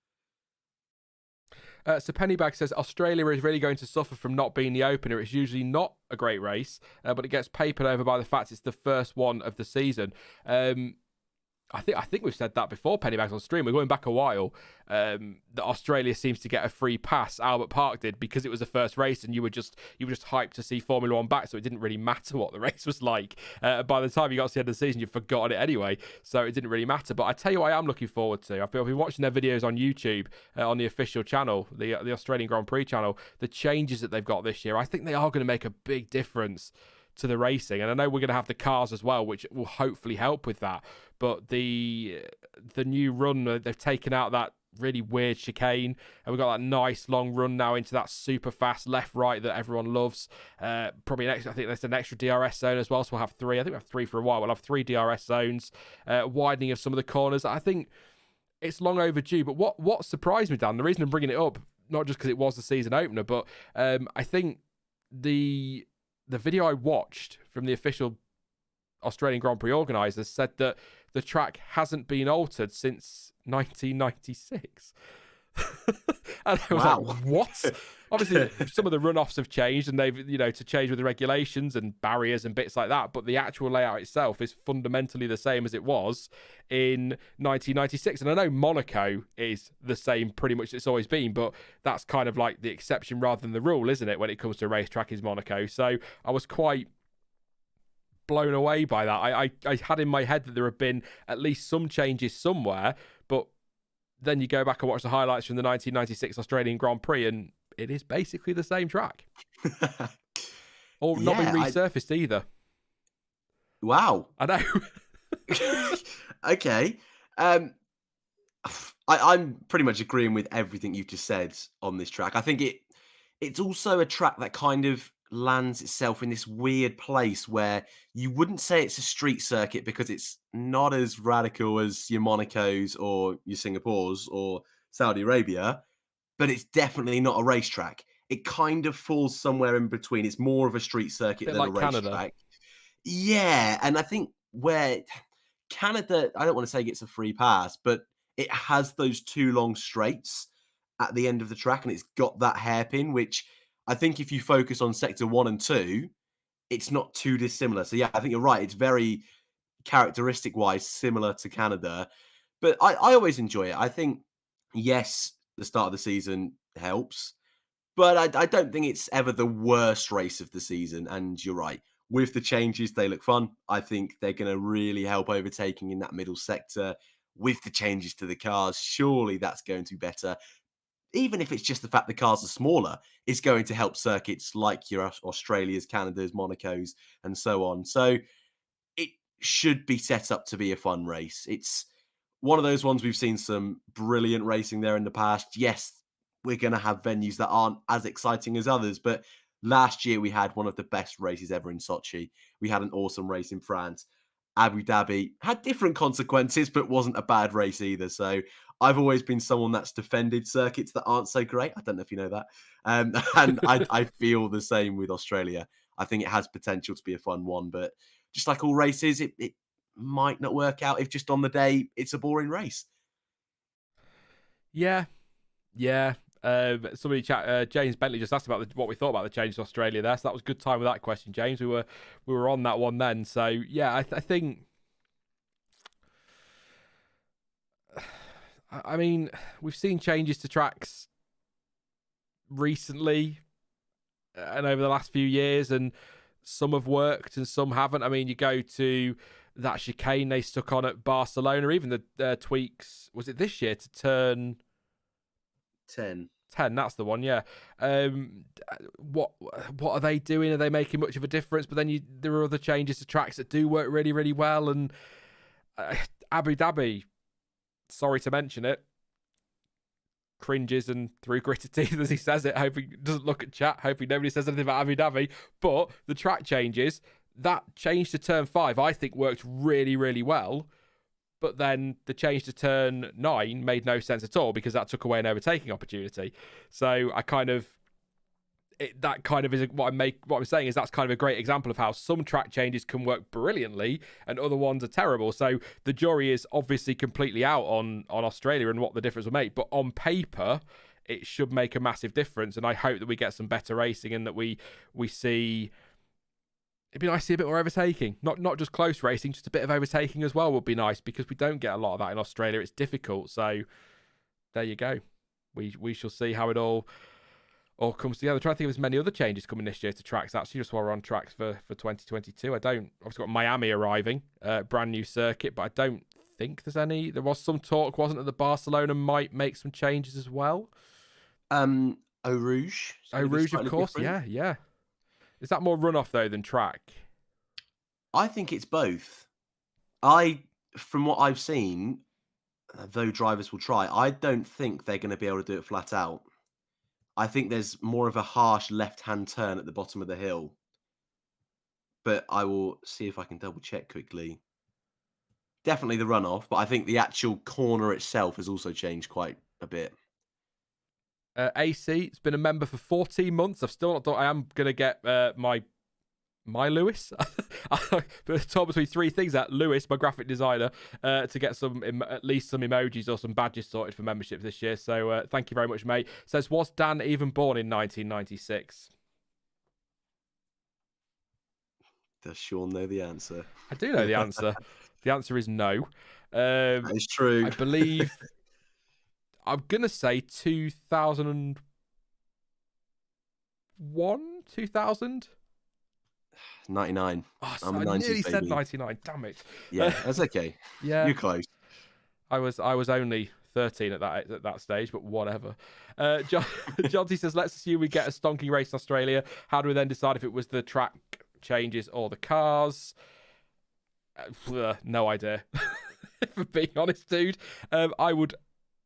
So Pennybag says Australia is really going to suffer from not being the opener. It's usually not a great race, but it gets papered over by the fact it's the first one of the season. I think we've said that before, Pennybags on stream. We're going back a while. That Australia seems to get a free pass. Albert Park did, because it was the first race, and you were just hyped to see Formula One back, so it didn't really matter what the race was like. By the time you got to the end of the season, you'd forgotten it anyway, so it didn't really matter. But I tell you what, I am looking forward to. I've been watching their videos on YouTube on the official channel, the Australian Grand Prix channel. The changes that they've got this year, I think they are going to make a big difference to the racing, and I know we're going to have the cars as well, which will hopefully help with that. But the new run, they've taken out that really weird chicane, and we've got that nice long run now into that super fast left right that everyone loves. Probably I think there's an extra DRS zone as well, so we'll have three. I think we'll have three for a while. We'll have 3 DRS zones, widening of some of the corners. I think it's long overdue. But what surprised me, Dan, the reason I'm bringing it up, not just because it was the season opener, but I think the video I watched from the official Australian Grand Prix organisers said that the track hasn't been altered since 1996. And I was like, what? Obviously, some of the runoffs have changed, and they've, to change with the regulations and barriers and bits like that. But the actual layout itself is fundamentally the same as it was in 1996. And I know Monaco is the same pretty much it's always been, but that's kind of like the exception rather than the rule, isn't it, when it comes to a racetrack is Monaco. So I was quite blown away by that. I had in my head that there have been at least some changes somewhere, but then you go back and watch the highlights from the 1996 Australian Grand Prix, and it is basically the same track. Or not been resurfaced either. Wow. I know. Okay. I'm pretty much agreeing with everything you've just said on this track. I think it's also a track that kind of lands itself in this weird place where you wouldn't say it's a street circuit because it's not as radical as your Monacos or your Singapores or Saudi Arabia, but it's definitely not a racetrack. It kind of falls somewhere in between. It's more of a street circuit Bit than a like Canada. racetrack. Yeah, and I think where Canada, I don't want to say gets a free pass, but it has those two long straights at the end of the track, and it's got that hairpin, which I think if you focus on sector 1 and 2, it's not too dissimilar. So yeah, I think you're right. It's very characteristic wise similar to Canada, but I always enjoy it. I think yes, the start of the season helps, but I don't think it's ever the worst race of the season. And you're right. With the changes, they look fun. I think they're going to really help overtaking in that middle sector. With the changes to the cars, surely that's going to be better. Even if it's just the fact the cars are smaller, it's going to help circuits like your Australias, Canadas, Monacos, and so on. So it should be set up to be a fun race. It's one of those ones we've seen some brilliant racing there in the past. Yes, we're going to have venues that aren't as exciting as others, but last year we had one of the best races ever in Sochi. We had an awesome race in France. Abu Dhabi had different consequences, but wasn't a bad race either. So I've always been someone that's defended circuits that aren't so great. I don't know if you know that. And I feel the same with Australia. I think it has potential to be a fun one, but just like all races, it might not work out if just on the day it's a boring race. Yeah. Somebody James Bentley just asked about what we thought about the change to Australia there, so that was good time with that question, James. We were on that one then. So yeah, I think. I mean, we've seen changes to tracks recently and over the last few years, and some have worked and some haven't. I mean, you go to that chicane they stuck on at Barcelona, even the tweaks, was it this year to turn 10? That's the one, yeah. What are they doing? Are they making much of a difference? But then there are other changes to tracks that do work really, really well. And Abu Dhabi, sorry to mention it, cringes and through gritted teeth as he says it. Hope he doesn't look at chat. Hoping nobody says anything about Abu Dhabi. But the track changes, that change to turn 5, I think worked really, really well. But then the change to turn 9 made no sense at all because that took away an overtaking opportunity. So I kind of, that kind of is what I'm saying is that's kind of a great example of how some track changes can work brilliantly and other ones are terrible. So the jury is obviously completely out on Australia and what the difference will make. But on paper, it should make a massive difference. And I hope that we get some better racing and that we see. It'd be nice to see a bit more overtaking. Not just close racing, just a bit of overtaking as well would be nice because we don't get a lot of that in Australia. It's difficult. So there you go. We shall see how it all comes together. I'm trying to think of as many other changes coming this year to tracks, actually, just while we're on tracks for 2022. I've got Miami arriving, brand new circuit, but I don't think there's any. There was some talk, wasn't it, that Barcelona might make some changes as well? Eau Rouge. Eau Rouge, of course. Different. Yeah. Is that more runoff, though, than track? I think it's both. From what I've seen, though drivers will try, I don't think they're going to be able to do it flat out. I think there's more of a harsh left-hand turn at the bottom of the hill. But I will see if I can double-check quickly. Definitely the runoff, but I think the actual corner itself has also changed quite a bit. AC, it's been a member for 14 months. I've still not thought I am going to get my Lewis. But torn between three things at Lewis, my graphic designer, to get at least some emojis or some badges sorted for membership this year. So thank you very much, mate. Says, was Dan even born in 1996? Does Sean know the answer? I do know the answer. The answer is no. That is true. I believe... I'm going to say 2001? 2000? 99. Oh, I'm I a 90s nearly said baby. 99. Damn it. Yeah, that's okay. Yeah. You're close. I was only 13 at that stage, but whatever. Jonty says, let's assume we get a stonking race in Australia. How do we then decide if it was the track changes or the cars? No idea. For being honest, dude. I would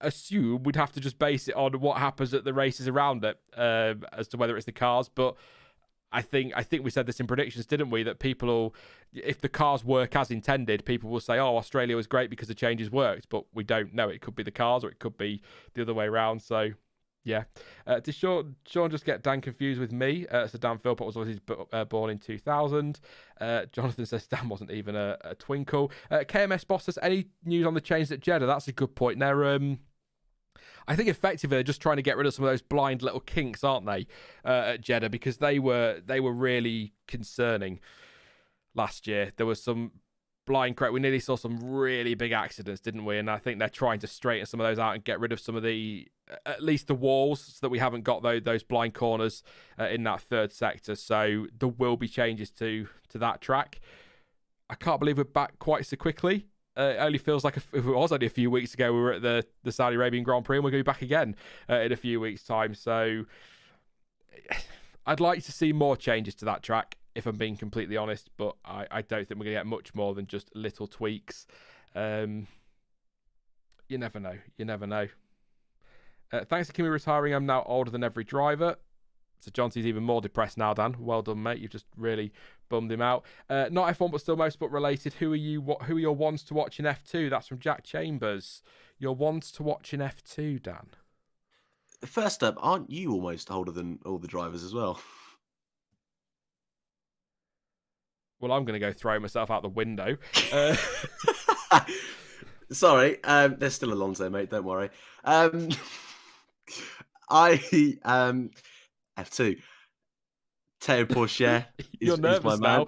assume we'd have to just base it on what happens at the races around it, as to whether it's the cars. But I think we said this in predictions, didn't we? That people will, if the cars work as intended, people will say, "Oh, Australia was great because the changes worked," but we don't know. It could be the cars, or it could be the other way around. So, yeah. Did Sean just get Dan confused with me? So Dan Philpott was obviously born in 2000. Jonathan says Dan wasn't even a twinkle. KMS Boss says, any news on the change at Jeddah? That's a good point. They're I think effectively they're just trying to get rid of some of those blind little kinks, aren't they, at Jeddah, because they were really concerning last year. There was some blind crack. We nearly saw some really big accidents, didn't we? And I think they're trying to straighten some of those out and get rid of some of at least the walls, so that we haven't got those blind corners in that third sector. So there will be changes to that track. I can't believe we're back quite so quickly. It only feels like if it was only a few weeks ago, we were at the Saudi Arabian Grand Prix, and we're going to be back again in a few weeks' time. So I'd like to see more changes to that track, if I'm being completely honest, but I don't think we're going to get much more than just little tweaks. You never know. You never know. Thanks to Kimi retiring, I'm now older than every driver. So Johnson's even more depressed now, Dan. Well done, mate. You've just really bummed him out. Not F1, but still motorsport related. Who are your ones to watch in F2? That's from Jack Chambers. Your ones to watch in F2, Dan. First up, aren't you almost older than all the drivers as well? Well, I'm going to go throw myself out the window. Sorry, there's still Alonso, mate. Don't worry. F2. Teo Porcher You're nervous is my man. now.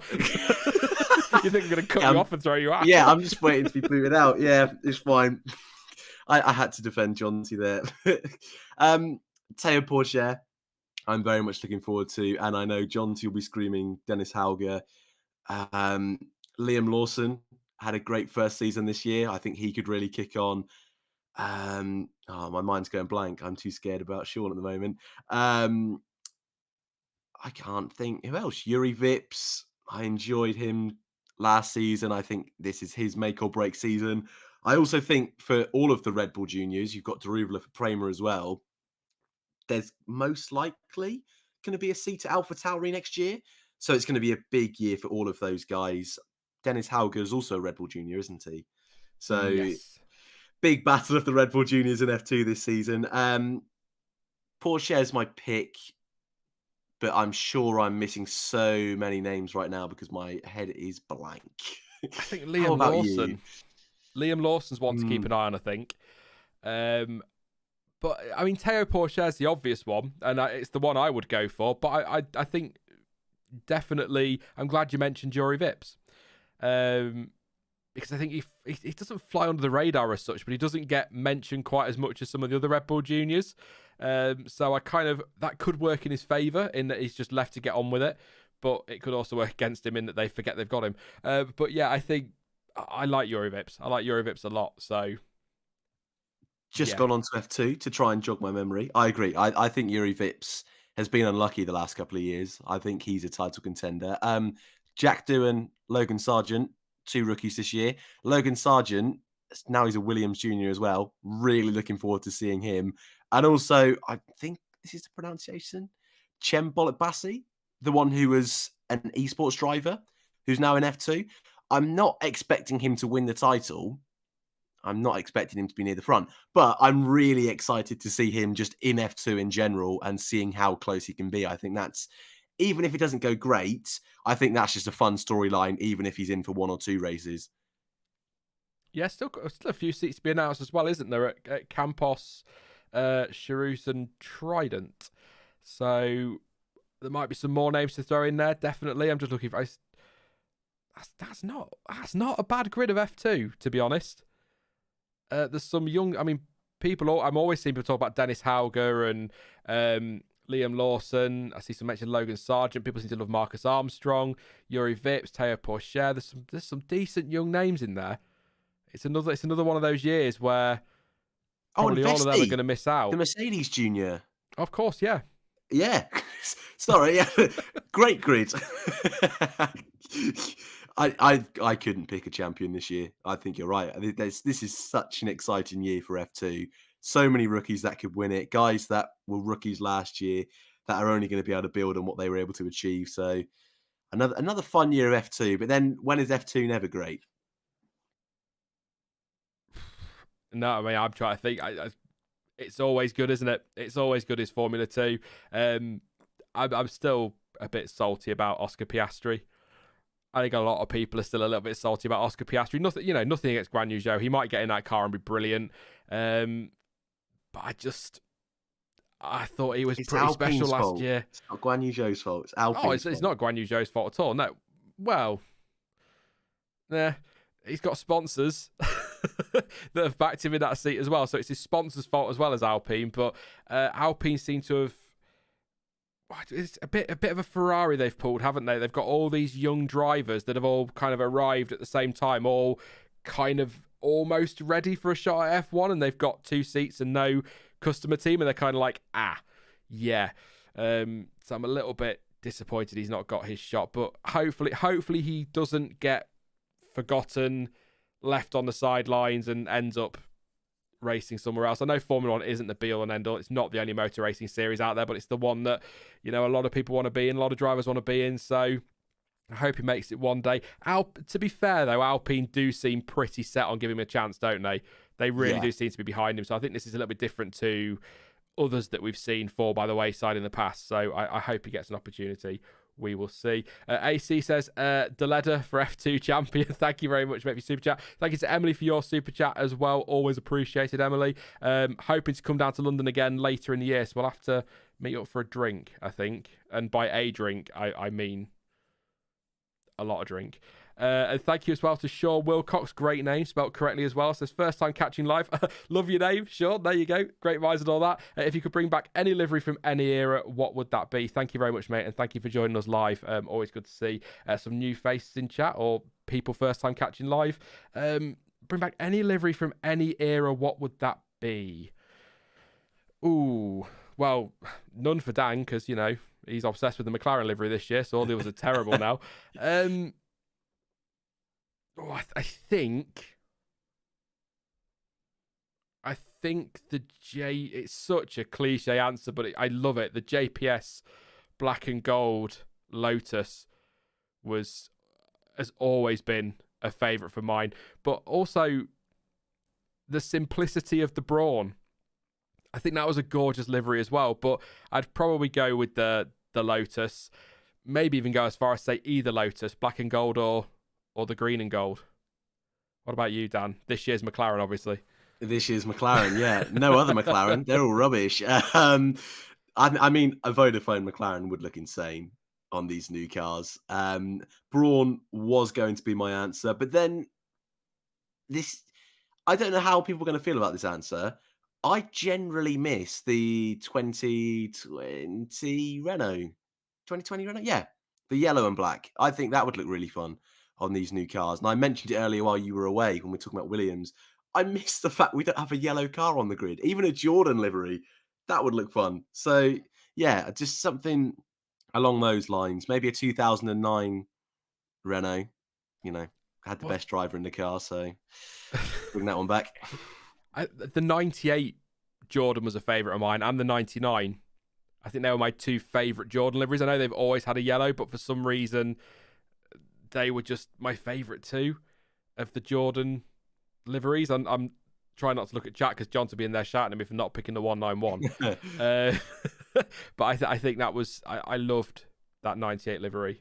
You think I'm going to cut you off and throw you out? Yeah, I'm just waiting to be booted out. Yeah, it's fine. I had to defend Jonty there. Teo Porcher, I'm very much looking forward to, and I know Jonty will be screaming Dennis Hauger. Liam Lawson had a great first season this year. I think he could really kick on. My mind's going blank. I'm too scared about Sean at the moment. I can't think. Who else? Yuri Vips. I enjoyed him last season. I think this is his make or break season. I also think for all of the Red Bull juniors, you've got Daruvla for Prema as well. There's most likely going to be a seat at AlphaTauri next year. So it's going to be a big year for all of those guys. Dennis Hauger is also a Red Bull junior, isn't he? So yes. Big battle of the Red Bull juniors in F2 this season. Porsche's my pick, but I'm sure I'm missing so many names right now because my head is blank. I think Liam Lawson. You? Liam Lawson's one to keep an eye on, I think. But I mean, Teo Porcher's the obvious one, and it's the one I would go for. But I think definitely, I'm glad you mentioned Jory Vips, because I think he doesn't fly under the radar as such, but he doesn't get mentioned quite as much as some of the other Red Bull juniors. So that could work in his favour in that he's just left to get on with it, but it could also work against him in that they forget they've got him. But yeah, I think I like Yuri Vips. I like Yuri Vips a lot. So gone on to F2 to try and jog my memory. I agree. I think Yuri Vips has been unlucky the last couple of years. I think he's a title contender. Jack Doohan, Logan Sargent, 2 rookies this year. Logan Sargent, now he's a Williams junior as well. Really looking forward to seeing him. And also, I think this is the pronunciation, Chem Bolitbasi, the one who was an esports driver, who's now in F2. I'm not expecting him to win the title. I'm not expecting him to be near the front, but I'm really excited to see him just in F2 in general and seeing how close he can be. I think that's, even if it doesn't go great, I think that's just a fun storyline, even if he's in for 1 or 2 races. Yeah, still a few seats to be announced as well, isn't there? At Campos, Charus and Trident. So there might be some more names to throw in there, definitely. I'm just looking for... That's not a bad grid of F2, to be honest. There's some young... I mean, I'm always seeing people talk about Dennis Hauger and Liam Lawson. I see some mention Logan Sargent. People seem to love Marcus Armstrong, Yuri Vips, Teo Porcher. There's some decent young names in there. It's another one of those years where probably all of them are going to miss out. The Mercedes Junior. Of course, yeah. Yeah. Sorry. Great grid. I couldn't pick a champion this year. I think you're right. This is such an exciting year for F2. So many rookies that could win it. Guys that were rookies last year that are only going to be able to build on what they were able to achieve. So another fun year of F2. But then when is F2 never great? No, I mean, I'm trying to think. It's always good, isn't it? It's always good as Formula 2. I'm still a bit salty about Oscar Piastri. I think a lot of people are still a little bit salty about Oscar Piastri. Nothing against Guan Yu Zhou. He might get in that car and be brilliant. But I thought he was pretty Alpine's special last fault. year. It's not Guan Yu Zhou's fault. It's Alpine's It's not Guan Yu Zhou's fault at all. No. Well, he's got sponsors that have backed him in that seat as well. So it's his sponsors' fault as well as Alpine. But Alpine seem to have... It's a bit of a Ferrari they've pulled, haven't they? They've got all these young drivers that have all kind of arrived at the same time, all kind of almost ready for a shot at F1, and they've got 2 seats and no customer team, and they're kind of like, yeah. So I'm a little bit disappointed he's not got his shot, but hopefully he doesn't get forgotten, left on the sidelines, and ends up racing somewhere else. I know Formula One isn't the be all and end all. It's not the only motor racing series out there, but it's the one that, a lot of people want to be in, a lot of drivers want to be in. So I hope he makes it one day. To be fair though, Alpine do seem pretty set on giving him a chance, don't they? They really do seem to be behind him. So I think this is a little bit different to others that we've seen fall by the wayside in the past. So I hope he gets an opportunity. We will see. AC says, Deleda for F2 champion. Thank you very much, mate, for your super chat. Thank you to Emily for your super chat as well. Always appreciated, Emily. Hoping to come down to London again later in the year, so we'll have to meet up for a drink, I think. And by a drink, I mean a lot of drink. And thank you as well to Sean Wilcox. Great name, spelt correctly as well. Says, first time catching live. Love your name, Sean. There you go. Great minds and all that. If you could bring back any livery from any era, what would that be? Thank you very much, mate. And thank you for joining us live. Always good to see some new faces in chat or people first time catching live. Bring back any livery from any era. What would that be? Ooh, well, none for Dan because, he's obsessed with the McLaren livery this year. So all the others are terrible now. I think the it's such a cliche answer, but I love it. The JPS black and gold Lotus has always been a favourite for mine, but also the simplicity of the Brawn. I think that was a gorgeous livery as well, but I'd probably go with the Lotus, maybe even go as far as say either Lotus, black and gold or the green and gold. What about you, Dan? This year's McLaren, obviously. This year's McLaren, yeah. No other McLaren. They're all rubbish. I mean, a Vodafone McLaren would look insane on these new cars. Brawn was going to be my answer, but then I don't know how people are going to feel about this answer. I generally miss the 2020 Renault. 2020 Renault? Yeah. The yellow and black. I think that would look really fun on these new cars. And I mentioned it earlier while you were away when we were talking about Williams. I miss the fact we don't have a yellow car on the grid. Even a Jordan livery. That would look fun. So, yeah, just something along those lines. Maybe a 2009 Renault. Had the best driver in the car, so bring that one back. The 98 Jordan was a favourite of mine, and the 99. I think they were my 2 favourite Jordan liveries. I know they've always had a yellow, but for some reason, they were just my favourite 2 of the Jordan liveries. I'm trying not to look at chat because John will be in there shouting at me for not picking the 191. But I think that was... I loved that 98 livery.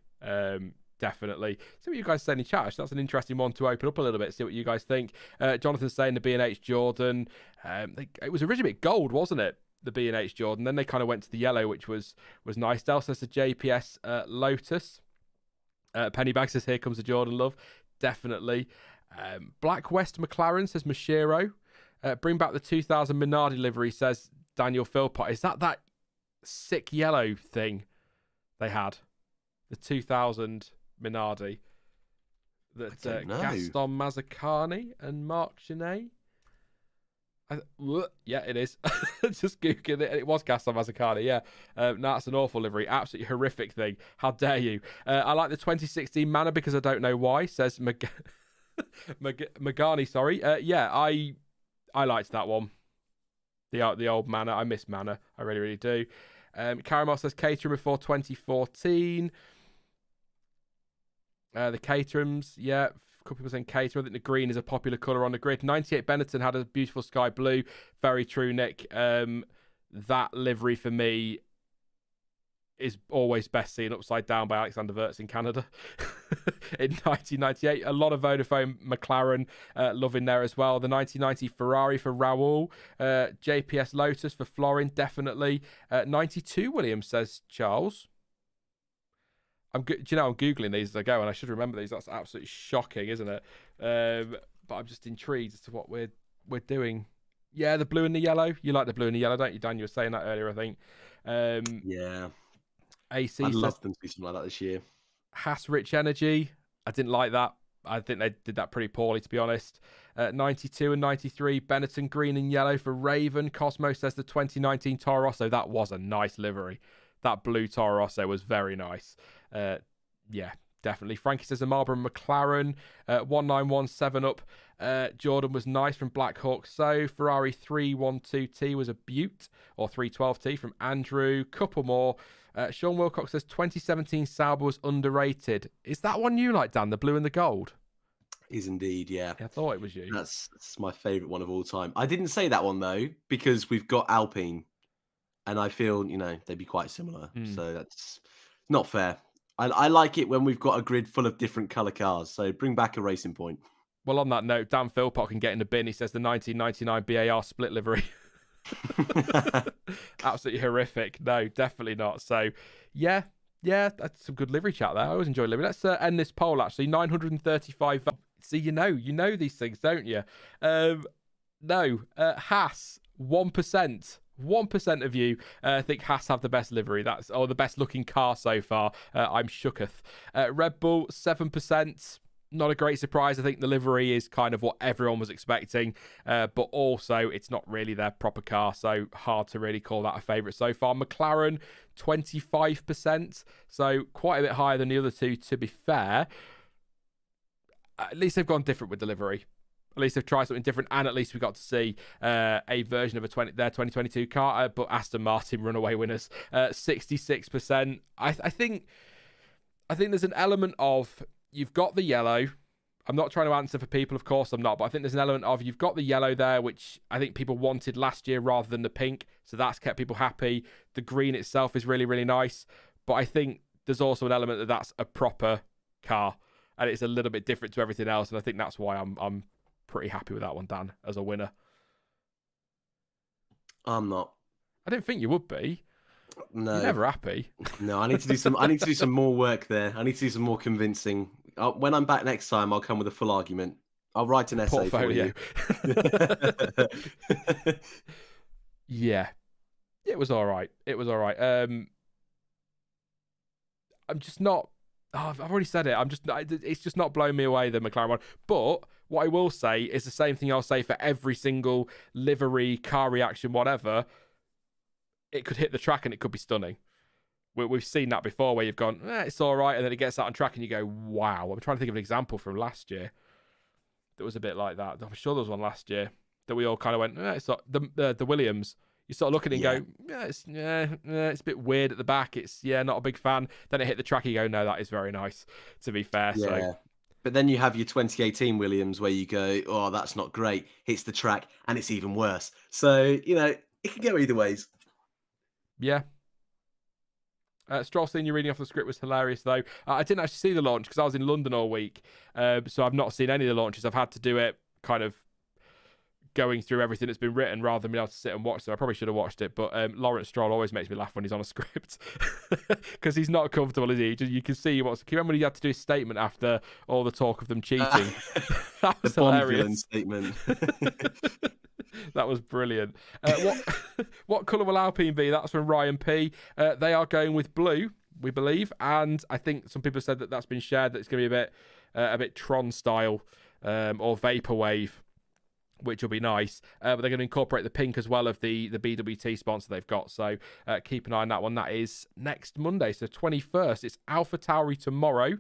Definitely. See what you guys say in chat. That's an interesting one to open up a little bit. See what you guys think. Jonathan's saying the B&H Jordan. It was originally gold, wasn't it? The B&H Jordan. Then they kind of went to the yellow, which was nice. Del says the JPS Lotus. Pennybag says, here comes the Jordan love. Definitely. Black West McLaren says Mashiro. Bring back the 2000 Minardi livery, says Daniel Philpott. Is that sick yellow thing they had? The 2000 Minardi that Gaston Mazzacani and Mark Genet. Yeah, it is. Just Googled it. It was Gaston Mazzacani, yeah. No, that's an awful livery. Absolutely horrific thing. How dare you? I like the 2016 Manor because I don't know why, says Magani, sorry. Yeah, I liked that one. The old Manor. I miss Manor. I really, really do. Caramel says Caterham before 2014. The Caterhams, yeah. A couple people saying Caterham. I think the green is a popular colour on the grid. 98 Benetton had a beautiful sky blue. Very true, Nick. That livery for me is always best seen upside down by Alexander Wirtz in Canada in 1998. A lot of Vodafone McLaren love in there as well. The 1990 Ferrari for Raoul. JPS Lotus for Florin, definitely. 92 Williams, says Charles. I'm Googling these as I go, and I should remember these. That's absolutely shocking, isn't it? But I'm just intrigued as to what we're doing. Yeah, the blue and the yellow. You like the blue and the yellow, don't you, Dan? You were saying that earlier, I think. Yeah. AC I'd love them to do something like that this year. Haas Rich Energy. I didn't like that. I think they did that pretty poorly, to be honest. 92 and 93, Benetton green and yellow for Raven. Cosmo says the 2019 Toro Rosso. That was a nice livery. That blue Toro Rosso was very nice. Yeah, definitely. Frankie says the Marlboro McLaren. 1917 up. Jordan was nice from Black Hawk. So Ferrari 312T was a beaut, or 312T from Andrew. Couple more. Sean Wilcox says 2017 Sauber was underrated. Is that one you like, Dan? The blue and the gold? Is indeed, yeah. I thought it was you. That's my favourite one of all time. I didn't say that one though because we've got Alpine, and I feel they'd be quite similar. So that's not fair. I like it when we've got a grid full of different colour cars. So bring back a Racing Point. Well, on that note, Dan Philpott can get in the bin. He says the 1999 BAR split livery. Absolutely horrific. No, definitely not. So, yeah, that's some good livery chat there. I always enjoy livery. Let's end this poll, actually. 935. See, you know these things, don't you? No, Haas, 1%. 1% of you think Haas have the best livery, or the best looking car so far. I'm shooketh. Red Bull, 7%. Not a great surprise. I think the livery is kind of what everyone was expecting, but also it's not really their proper car, so hard to really call that a favourite so far. McLaren, 25%, so quite a bit higher than the other two, to be fair. At least they've gone different with the livery. At least they've tried something different, and at least we got to see a version of their 2022 car. But Aston Martin runaway winners, 66%. I think there's an element of you've got the yellow. I'm not trying to answer for people, of course I'm not, but I think there's an element of you've got the yellow there, which I think people wanted last year rather than the pink, so that's kept people happy. The green itself is really, really nice, but I think there's also an element that that's a proper car, and it's a little bit different to everything else, and I think that's why I'm pretty happy with that one, Dan, as a winner. I'm not. I didn't think you would be. No, you're never happy. No, I need to do some. I need to do some more work there. I need to do some more convincing. When I'm back next time, I'll come with a full argument. I'll write an essay Portfolio. For you. Yeah, it was all right. I'm just not. I've already said it. It's just not blowing me away, the McLaren one. But what I will say is the same thing I'll say for every single livery, car reaction, whatever. It could hit the track and it could be stunning. We've seen that before where you've gone, it's all right, and then it gets out on track and you go, wow. I'm trying to think of an example from last year that was a bit like that. I'm sure there was one last year that we all kind of went, it's not, the Williams. You sort of look at it and go, it's a bit weird at the back. It's, not a big fan. Then it hit the track, you go, no, that is very nice, to be fair. Yeah. So. But then you have your 2018 Williams where you go, oh, that's not great. Hits the track and it's even worse. So, it can go either ways. Yeah. Stroll seeing you reading off the script was hilarious, though. I didn't actually see the launch because I was in London all week. So I've not seen any of the launches. I've had to do it kind of going through everything that's been written rather than being able to sit and watch. So I probably should have watched it. But Lawrence Stroll always makes me laugh when he's on a script because he's not comfortable, is he? You can see can you remember when he had to do his statement after all the talk of them cheating? That was hilarious. Statement. That was brilliant. What colour will Alpine be? That's from Ryan P. They are going with blue, we believe, and I think some people said that's been shared that it's going to be a bit Tron style or vaporwave. which will be nice. But they're going to incorporate the pink as well of the BWT sponsor they've got. So keep an eye on that one. That is next Monday, so 21st. It's AlphaTauri tomorrow,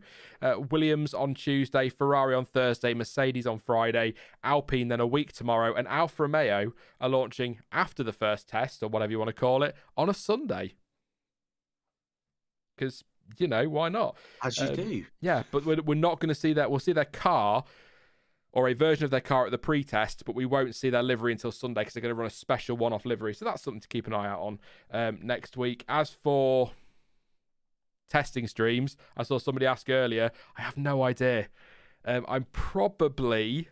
Williams on Tuesday, Ferrari on Thursday, Mercedes on Friday, Alpine then a week tomorrow, and Alfa Romeo are launching after the first test, or whatever you want to call it, on a Sunday. Because, why not? As you do. Yeah, but we're not going to see that. We'll see their car, or a version of their car at the pre-test, but we won't see their livery until Sunday because they're going to run a special one-off livery. So that's something to keep an eye out on next week. As for testing streams, I saw somebody ask earlier. I have no idea. I'm probably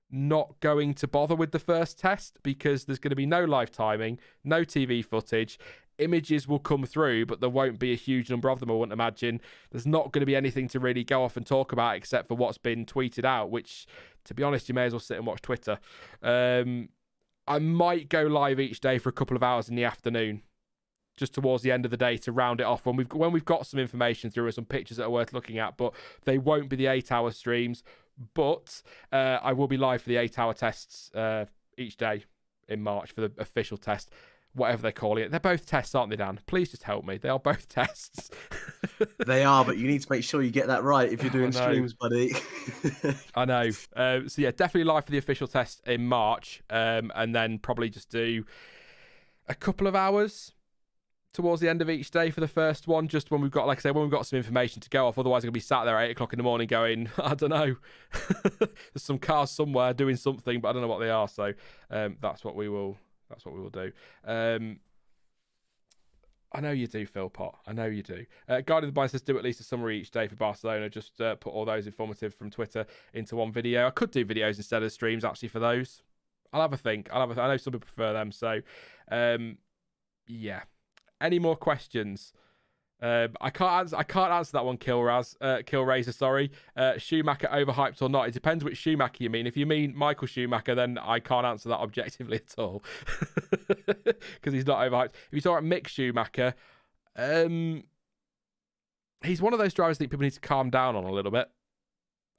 not going to bother with the first test because there's going to be no live timing, no TV footage. Images will come through, but there won't be a huge number of them, I wouldn't imagine. There's not going to be anything to really go off and talk about except for what's been tweeted out, which, to be honest, you may as well sit and watch Twitter. I might go live each day for a couple of hours in the afternoon, just towards the end of the day to round it off when we've got some information through and some pictures that are worth looking at, but they won't be the 8-hour streams. But I will be live for the 8-hour tests each day in March for the official test. Whatever they're calling it. They're both tests, aren't they, Dan? Please just help me. They are both tests. They are, but you need to make sure you get that right if you're doing streams, buddy. I know. So, yeah, definitely live for the official test in March. And then probably just do a couple of hours towards the end of each day for the first one, just when we've got, like I say, when we've got some information to go off. Otherwise, I'm going to be sat there at 8 o'clock in the morning going, I don't know. There's some cars somewhere doing something, but I don't know what they are. So that's what we will do. I know you do, Phil Pot. I know you do. Guide of the Bind says do at least a summary each day for Barcelona. Just put all those informative from Twitter into one video. I could do videos instead of streams, actually, for those. I'll have a think. I know some people prefer them. So, yeah. Any more questions? I can't answer that one, Killraiser, sorry. Schumacher overhyped or not? It depends which Schumacher you mean. If you mean Michael Schumacher, then I can't answer that objectively at all. Because he's not overhyped. If you talk about Mick Schumacher, he's one of those drivers I think people need to calm down on a little bit.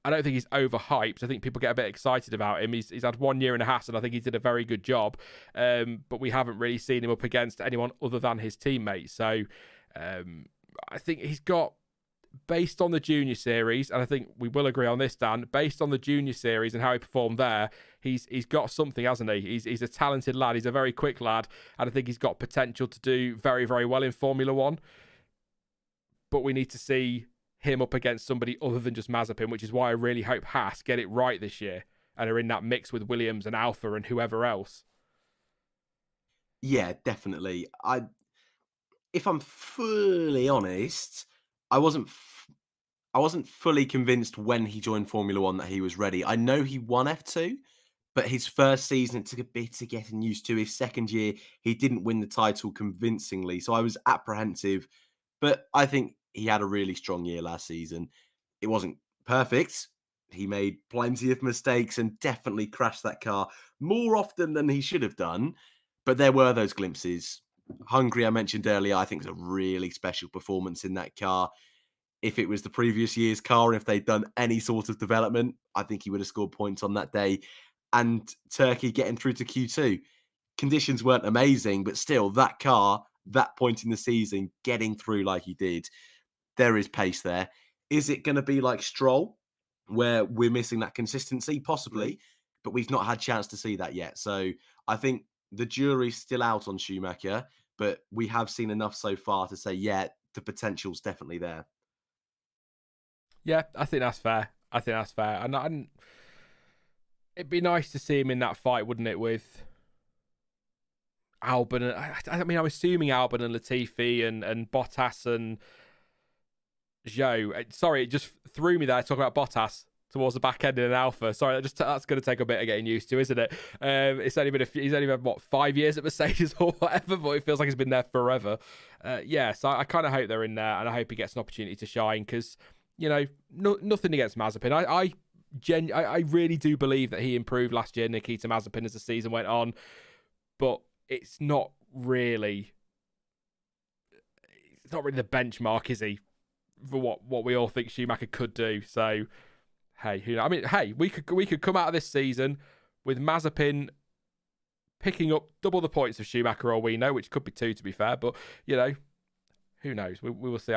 I don't think he's overhyped. I think people get a bit excited about him. He's had 1 year in a Haas, and I think he did a very good job. But we haven't really seen him up against anyone other than his teammates. So I think he's got, based on the junior series, and I think we will agree on this, Dan, based on the junior series and how he performed there, he's got something, hasn't he? He's a talented lad. He's a very quick lad, and I think he's got potential to do very, very well in Formula One. But we need to see him up against somebody other than just Mazepin, which is why I really hope Haas get it right this year and are in that mix with Williams and Alfa and whoever else. Yeah, definitely. If I'm fully honest, I wasn't fully convinced when he joined Formula One that he was ready. I know he won F2, but his first season, it took a bit of getting used to. His second year, he didn't win the title convincingly, so I was apprehensive. But I think he had a really strong year last season. It wasn't perfect. He made plenty of mistakes and definitely crashed that car more often than he should have done. But there were those glimpses. Hungary, I mentioned earlier, I think is a really special performance in that car. If it was the previous year's car and if they'd done any sort of development, I think he would have scored points on that day. And Turkey getting through to Q2. Conditions weren't amazing, but still, that car, that point in the season, getting through like he did, there is pace there. Is it going to be like Stroll, where we're missing that consistency? Possibly, but we've not had a chance to see that yet. So I think the jury's still out on Schumacher, but we have seen enough so far to say, yeah, the potential's definitely there. Yeah, I think that's fair. And it'd be nice to see him in that fight, wouldn't it, with Albon? I mean, I'm assuming Albon and Latifi and Bottas and Zhou. Sorry, it just threw me there talking about Bottas towards the back end in an Alpha. Sorry, that's going to take a bit of getting used to, isn't it? He's only been what, 5 years at Mercedes or whatever, but it feels like he's been there forever. Yeah, so I kind of hope they're in there, and I hope he gets an opportunity to shine because, nothing against Mazepin. I really do believe that he improved last year, Nikita Mazepin, as the season went on, but it's not really the benchmark, is he, for what we all think Schumacher could do. So hey, we could come out of this season with Mazepin picking up double the points of Schumacher, or we know, which could be 2 to be fair, but who knows? We will see.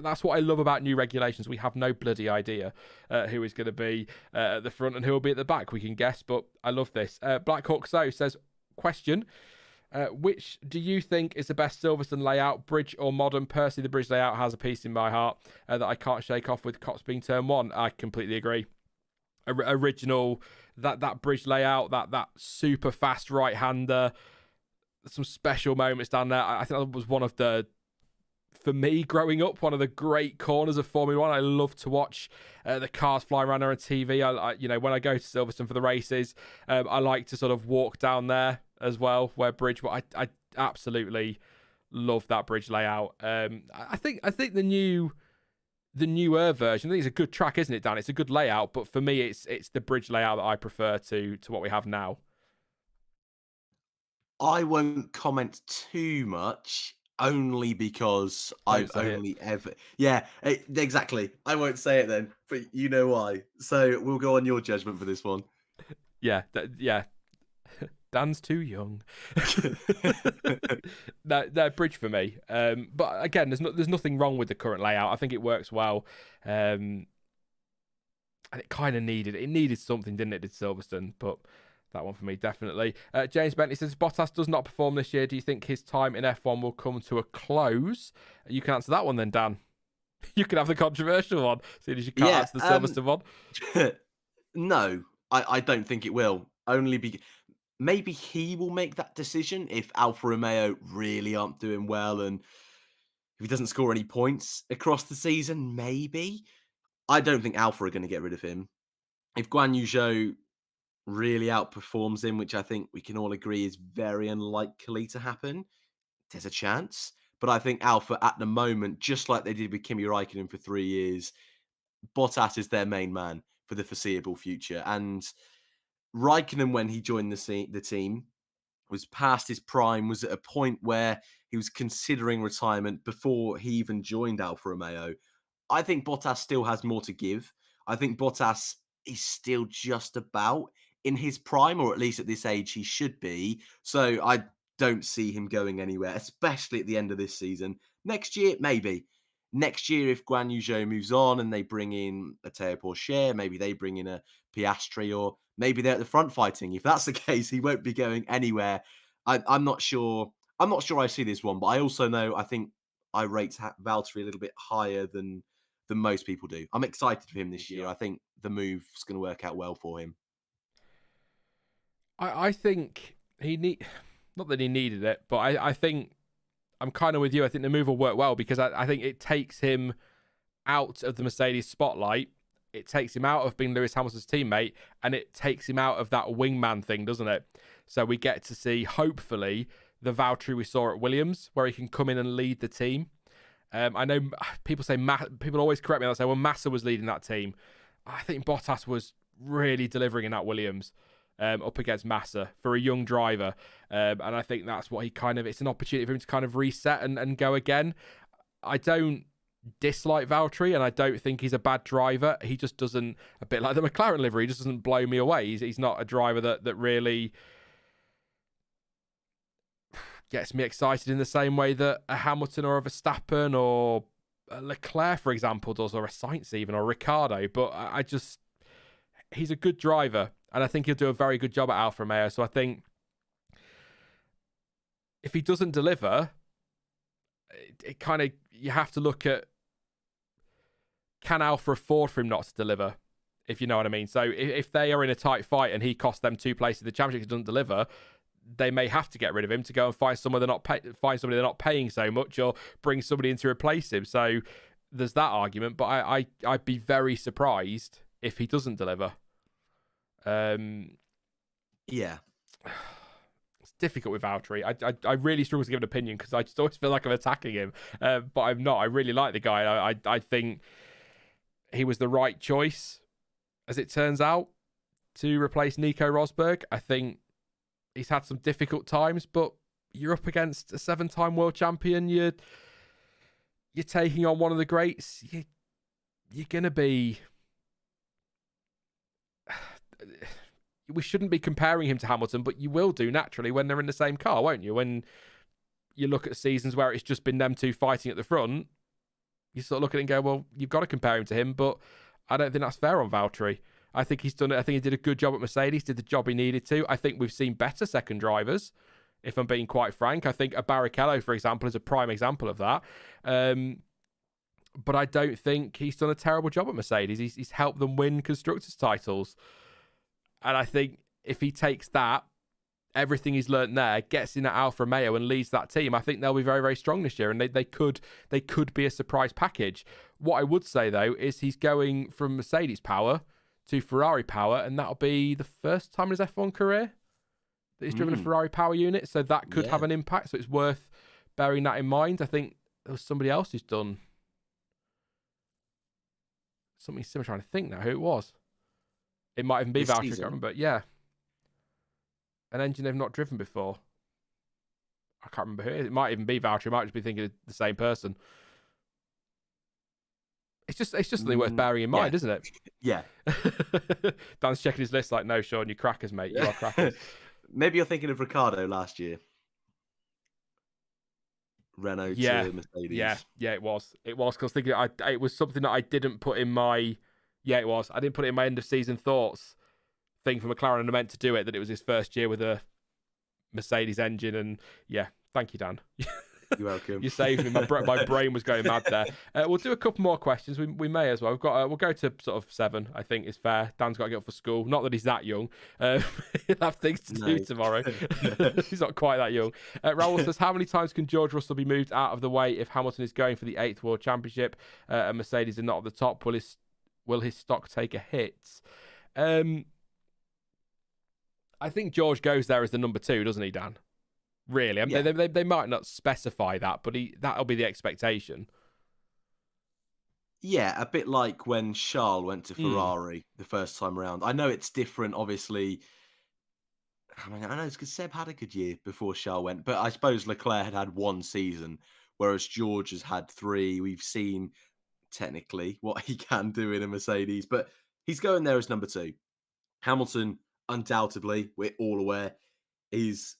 That's what I love about new regulations. We have no bloody idea who is going to be at the front and who will be at the back. We can guess, but I love this. Black Hawk So says, question, which do you think is the best Silverstone layout, bridge or modern? Personally, the bridge layout has a piece in my heart that I can't shake off, with Cops being turn 1. I completely agree. Original, that bridge layout, that super fast right-hander, some special moments down there. I think that was one of the, for me growing up, one of the great corners of Formula One. I love to watch the cars flying around there on TV. I when I go to Silverstone for the races, I like to sort of walk down there as well, where bridge. But I absolutely love that bridge layout. I think the newer version, I think it's a good track, isn't it, Dan? It's a good layout, but for me, it's the bridge layout that I prefer to what we have now. I won't comment too much, only because I've only ever... Yeah, exactly. I won't say it then, but you know why. So we'll go on your judgment for this one. Yeah. Dan's too young. No, bridge for me. But again, there's nothing wrong with the current layout. I think it works well. And it kind of needed something, didn't it, did Silverstone? But that one for me, definitely. James Bentley says, if Bottas does not perform this year, do you think his time in F1 will come to a close? You can answer that one then, Dan. You can have the controversial one, seeing as you can't answer the Silverstone one. No, I don't think it will. Only because maybe he will make that decision if Alfa Romeo really aren't doing well, and if he doesn't score any points across the season, maybe. I don't think Alfa are going to get rid of him. If Guan Yu Zhou really outperforms him, which I think we can all agree is very unlikely to happen, there's a chance. But I think Alfa at the moment, just like they did with Kimi Raikkonen for 3 years, Bottas is their main man for the foreseeable future. And Raikkonen, when he joined the team, was past his prime, was at a point where he was considering retirement before he even joined Alfa Romeo. I think Bottas still has more to give. I think Bottas is still just about in his prime, or at least at this age he should be. So I don't see him going anywhere, especially at the end of this season. Next year, maybe. Next year, if Guan Yu Zhou moves on and they bring in a Théo Pourchaire, maybe they bring in a Piastri, or maybe they're at the front fighting. If that's the case, he won't be going anywhere. I'm not sure. I'm not sure I see this one, but I also know I think I rate Valtteri a little bit higher than most people do. I'm excited for him this year. I think the move's going to work out well for him. I think not that he needed it, but I think I'm kind of with you. I think the move will work well because I think it takes him out of the Mercedes spotlight. It takes him out of being Lewis Hamilton's teammate, and it takes him out of that wingman thing, doesn't it? So we get to see, hopefully, the Valtteri we saw at Williams, where he can come in and lead the team. I know people say, people always correct me. They'll say, well, Massa was leading that team. I think Bottas was really delivering in that Williams up against Massa for a young driver. And I think that's what it's an opportunity for him to kind of reset and go again. I don't dislike Valtteri, and I don't think he's a bad driver. He just doesn't, a bit like the McLaren livery, he just doesn't blow me away. He's not a driver that really gets me excited in the same way that a Hamilton or a Verstappen or a Leclerc, for example, does, or a Sainz even, or Ricciardo. But he's a good driver, and I think he'll do a very good job at Alfa Romeo. So I think if he doesn't deliver, it kind of, you have to look at, can Alfa afford for him not to deliver, if you know what I mean? So if they are in a tight fight and he costs them 2 places in the championship, he doesn't deliver, they may have to get rid of him to go and find somebody they're not paying so much, or bring somebody in to replace him. So there's that argument, but I'd be very surprised if he doesn't deliver. Yeah. It's difficult with Valtteri. I really struggle to give an opinion because I just always feel like I'm attacking him, but I'm not. I really like the guy. I think he was the right choice, as it turns out, to replace Nico Rosberg. I think he's had some difficult times, but you're up against a 7-time world champion. You're taking on one of the greats. You're going to be... we shouldn't be comparing him to Hamilton, but you will do naturally when they're in the same car, won't you? When you look at seasons where it's just been them two fighting at the front, you sort of look at it and go, well, you've got to compare him to him, but I don't think that's fair on Valtteri. I think he's done it. I think he did a good job at Mercedes, did the job he needed to. I think we've seen better second drivers, if I'm being quite frank. I think a Barrichello, for example, is a prime example of that. But I don't think he's done a terrible job at Mercedes. He's helped them win constructors' titles. And I think if he takes that, everything he's learnt there, gets in at Alfa Romeo and leads that team, I think they'll be very, very strong this year, and they could be a surprise package. What I would say, though, is he's going from Mercedes power to Ferrari power, and that'll be the first time in his F1 career that he's driven a Ferrari power unit, so that could have an impact, so it's worth bearing that in mind. I think there was somebody else who's done something similar. I'm trying to think now who it was. It might even be Valtteri, I can't remember, but yeah. An engine they've not driven before. I can't remember who it is. It might even be Valtteri. I might just be thinking of the same person. It's just something worth bearing in mind, isn't it? Yeah. Dan's checking his list like, no, Sean, you're crackers, mate. You are crackers. Maybe you're thinking of Ricciardo last year. Renault to Mercedes. Yeah, it was. It was, because thinking it was something that I didn't put in my... Yeah, it was. I didn't put it in my end-of-season thoughts thing for McLaren, and I meant to do it, that it was his first year with a Mercedes engine, and yeah, thank you, Dan. You're welcome. You saved me. My brain was going mad there. We'll do a couple more questions. We may as well. We'll go to sort of 7, I think is fair. Dan's got to get up for school. Not that he's that young. He'll have things to do tomorrow. He's not quite that young. Raoul says, how many times can George Russell be moved out of the way if Hamilton is going for the 8th World Championship and Mercedes are not at the top? Will his stock take a hit? I think George goes there as the number 2, doesn't he, Dan? Really? I mean, they might not specify that, but that'll be the expectation. Yeah, a bit like when Charles went to Ferrari the first time around. I know it's different, obviously. I mean, I know it's because Seb had a good year before Charles went, but I suppose Leclerc had 1 season, whereas George has had 3. We've seen, technically, what he can do in a Mercedes, but he's going there as number 2. Hamilton, undoubtedly, we're all aware, is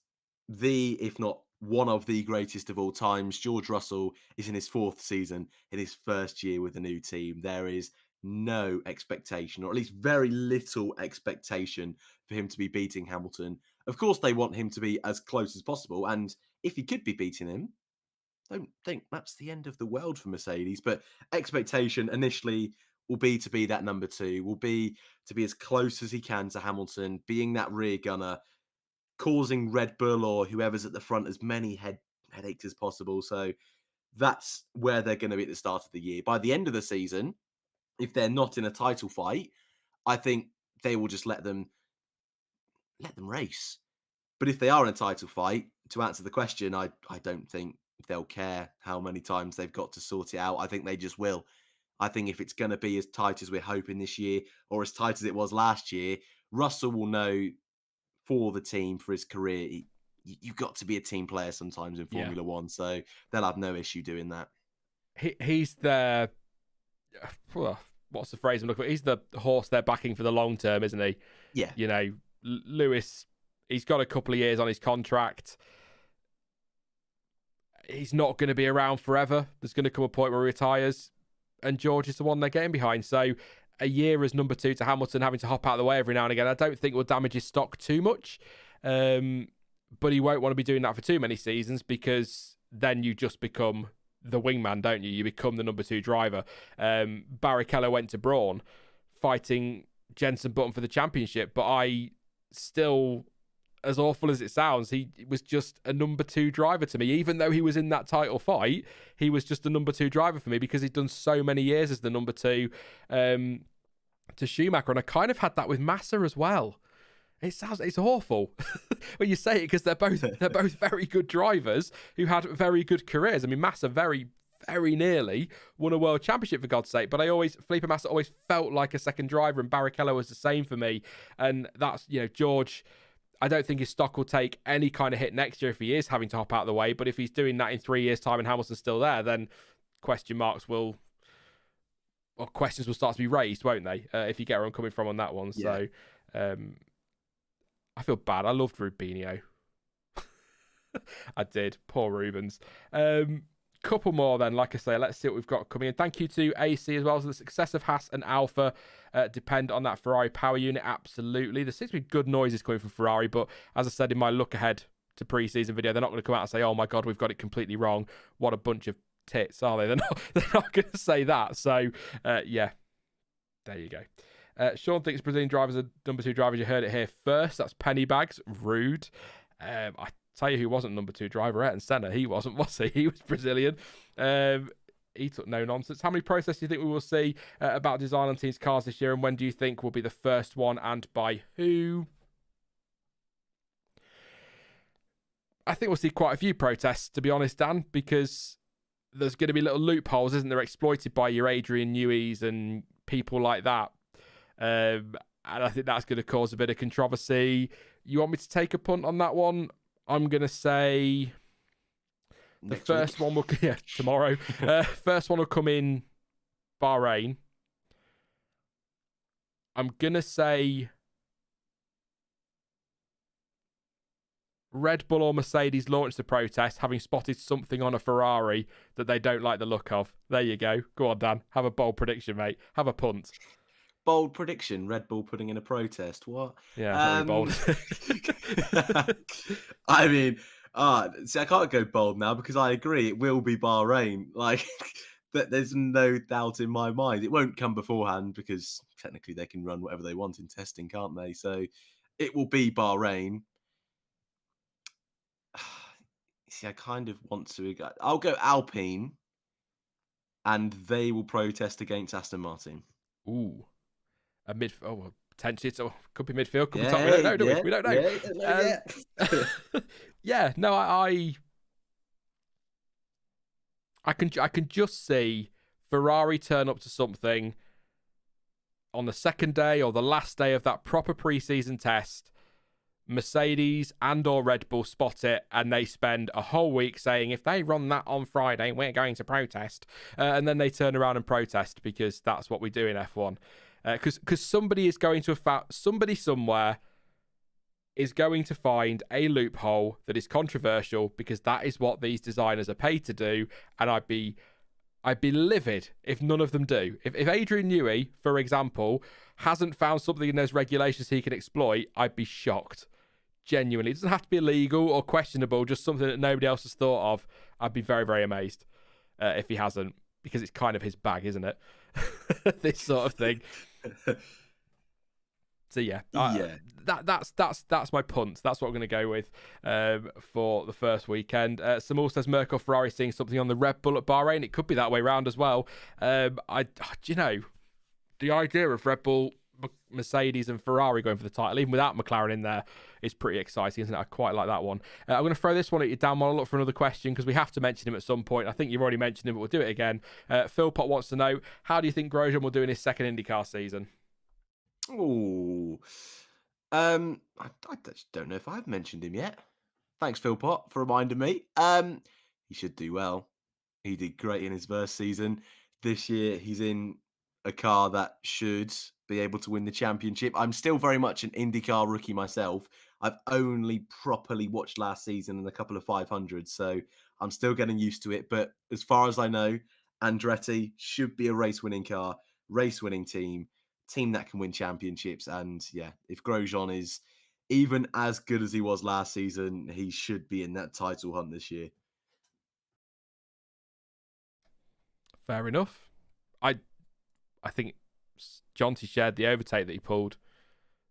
if not one of the greatest of all times. George Russell is in his 4th season, in his first year with a new team. There is no expectation, or at least very little expectation, for him to be beating Hamilton. Of course, they want him to be as close as possible, and if he could be beating him, don't think that's the end of the world for Mercedes. But expectation initially will be to be that number 2, will be to be as close as he can to Hamilton, being that rear gunner, causing Red Bull or whoever's at the front as many headaches as possible. So that's where they're going to be at the start of the year. By the end of the season, if they're not in a title fight, I think they will just let them race. But if they are in a title fight, to answer the question, I don't think they'll care how many times they've got to sort it out. I think they just will. I think if it's going to be as tight as we're hoping this year, or as tight as it was last year, Russell will know for the team, for his career, you've got to be a team player sometimes in Formula One, so they'll have no issue doing that. He's the... what's the phrase I'm looking for? He's the horse they're backing for the long term, isn't he? Yeah. You know, Lewis, he's got a couple of years on his contract. He's not going to be around forever. There's going to come a point where he retires, and George is the one they're getting behind. So a year as number 2 to Hamilton, having to hop out of the way every now and again, I don't think will damage his stock too much. But he won't want to be doing that for too many seasons, because then you just become the wingman, don't you? You become the number 2 driver. Barrichello went to Brawn fighting Jenson Button for the championship, but I still, as awful as it sounds, he was just a number 2 driver to me. Even though he was in that title fight, he was just a number 2 driver for me, because he'd done so many years as the number 2 to Schumacher. And I kind of had that with Massa as well. It's awful when you say it, because they're both very good drivers who had very good careers. I mean, Massa very, very nearly won a world championship, for God's sake. But Felipe Massa always felt like a second driver, and Barrichello was the same for me. And that's, George, I don't think his stock will take any kind of hit next year if he is having to hop out of the way. But if he's doing that in 3 years' time and Hamilton's still there, then questions will start to be raised, won't they? If you get where I'm coming from on that one. Yeah. So, I feel bad. I loved Rubinho. I did. Poor Rubens. Couple more then. Like I say, let's see what we've got coming in. Thank you to AC as well. So the success of Haas and Alpha depend on that Ferrari power unit. Absolutely. There seems to be good noises coming from Ferrari, but as I said in my look ahead to pre-season video, they're not going to come out and say, oh my God, we've got it completely wrong. What a bunch of tits, are they? They're not going to say that. So, yeah, there you go. Sean thinks Brazilian drivers are number 2 drivers. You heard it here first. That's Pennybags. Rude. I tell you who wasn't number 2 driver, Ayrton Senna. He wasn't, was he? He was Brazilian. He took no nonsense. How many processes do you think we will see about design on teams' cars this year, and when do you think will be the first one, and by who? I think we'll see quite a few protests, to be honest, Dan, because there's going to be little loopholes, isn't there, exploited by your Adrian Newey's and people like that. And I think that's going to cause a bit of controversy. You want me to take a punt on that one? I'm going to say the first one will... Yeah, tomorrow. First one will come in Bahrain. I'm going to say Red Bull or Mercedes launched the protest, having spotted something on a Ferrari that they don't like the look of. There you go. Go on, Dan. Have a bold prediction, mate. Have a punt. Bold prediction. Red Bull putting in a protest. What? Yeah, bold. I mean, see, I can't go bold now because I agree it will be Bahrain. Like, there's no doubt in my mind. It won't come beforehand because technically they can run whatever they want in testing, can't they? So it will be Bahrain. See, I kind of want to. I'll go Alpine, and they will protest against Aston Martin. Ooh, a mid. Oh, well, potentially it could be midfield. Could be top. We don't know, do we? We don't know. Yeah, no, I can just see Ferrari turn up to something on the second day or the last day of that proper pre-season test. Mercedes and or Red Bull spot it, and they spend a whole week saying, if they run that on Friday, we're going to protest. And then they turn around and protest because that's what we do in F1. Because somebody is going to somebody somewhere is going to find a loophole that is controversial, because that is what these designers are paid to do. And I'd be livid if none of them do. If Adrian Newey, for example, hasn't found something in those regulations he can exploit, I'd be shocked. Genuinely. It doesn't have to be illegal or questionable, just something that nobody else has thought of. I'd be very, very amazed if he hasn't, because it's kind of his bag, isn't it? This sort of thing. So yeah, that's my punt. That's what I'm going to go with for the first weekend. Samul says Merkel Ferrari seeing something on the Red Bull at Bahrain. It could be that way round as well. The idea of Red Bull, Mercedes and Ferrari going for the title, even without McLaren in there, is pretty exciting, isn't it? I quite like that one. I'm going to throw this one at you, Dan, while I look for another question, because we have to mention him at some point. I think you've already mentioned him, but we'll do it again. Phil Pot wants to know, how do you think Grosjean will do in his second IndyCar season? Oh, I just don't know if I've mentioned him yet. Thanks, Phil Pot, for reminding me. He should do well. He did great in his first season. This year, he's in a car that should be able to win the championship. I'm still very much an IndyCar rookie myself. I've only properly watched last season and a couple of 500s, so I'm still getting used to it. But as far as I know, Andretti should be a race-winning car, race-winning team that can win championships. And yeah, if Grosjean is even as good as he was last season, he should be in that title hunt this year. Fair enough. I think Jonty shared the overtake that he pulled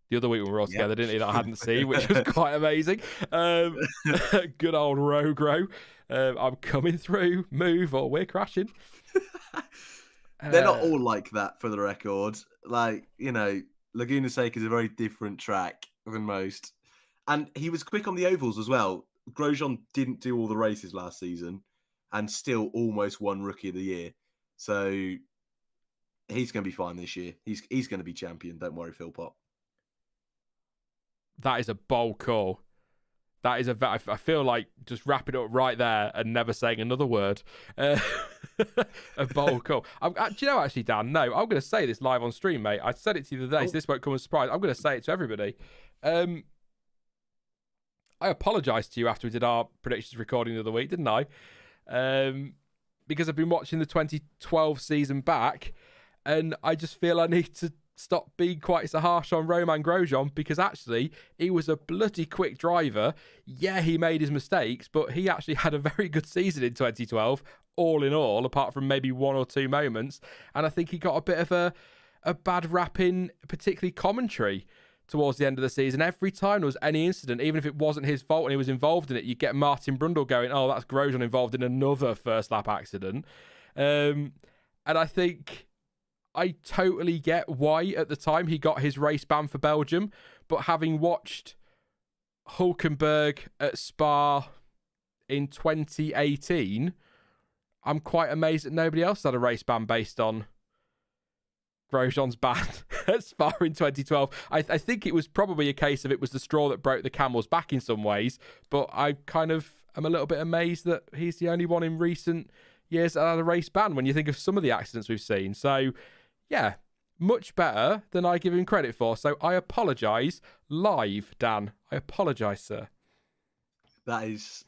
the other week when we were all together, didn't he? That I hadn't seen, which was quite amazing. Good old Rogro. I'm coming through, move, or we're crashing. They're not all like that, for the record. Like, Laguna Seca is a very different track than most. And he was quick on the ovals as well. Grosjean didn't do all the races last season and still almost won Rookie of the Year. So he's going to be fine this year. He's going to be champion. Don't worry, Phil Pot. That is a bold call. That is I feel like just wrap it up right there and never saying another word. A bold call. Do you know, actually, Dan? No, I'm going to say this live on stream, mate. I said it to you the other day, so this won't come as a surprise. I'm going to say it to everybody. I apologised to you after we did our predictions recording the other week, didn't I? Because I've been watching the 2012 season back, and I just feel I need to stop being quite so harsh on Romain Grosjean, because actually he was a bloody quick driver. Yeah, he made his mistakes, but he actually had a very good season in 2012, all in all, apart from maybe one or two moments. And I think he got a bit of a bad rap in particularly commentary towards the end of the season. Every time there was any incident, even if it wasn't his fault and he was involved in it, you get Martin Brundle going, oh, that's Grosjean involved in another first lap accident. And I think I totally get why at the time he got his race ban for Belgium, but having watched Hulkenberg at Spa in 2018, I'm quite amazed that nobody else had a race ban based on Grosjean's ban at Spa in 2012. I think it was probably a case of it was the straw that broke the camel's back in some ways, but I kind of am a little bit amazed that he's the only one in recent years that had a race ban when you think of some of the accidents we've seen. So, yeah, much better than I give him credit for. So I apologise live, Dan. I apologise, sir. That is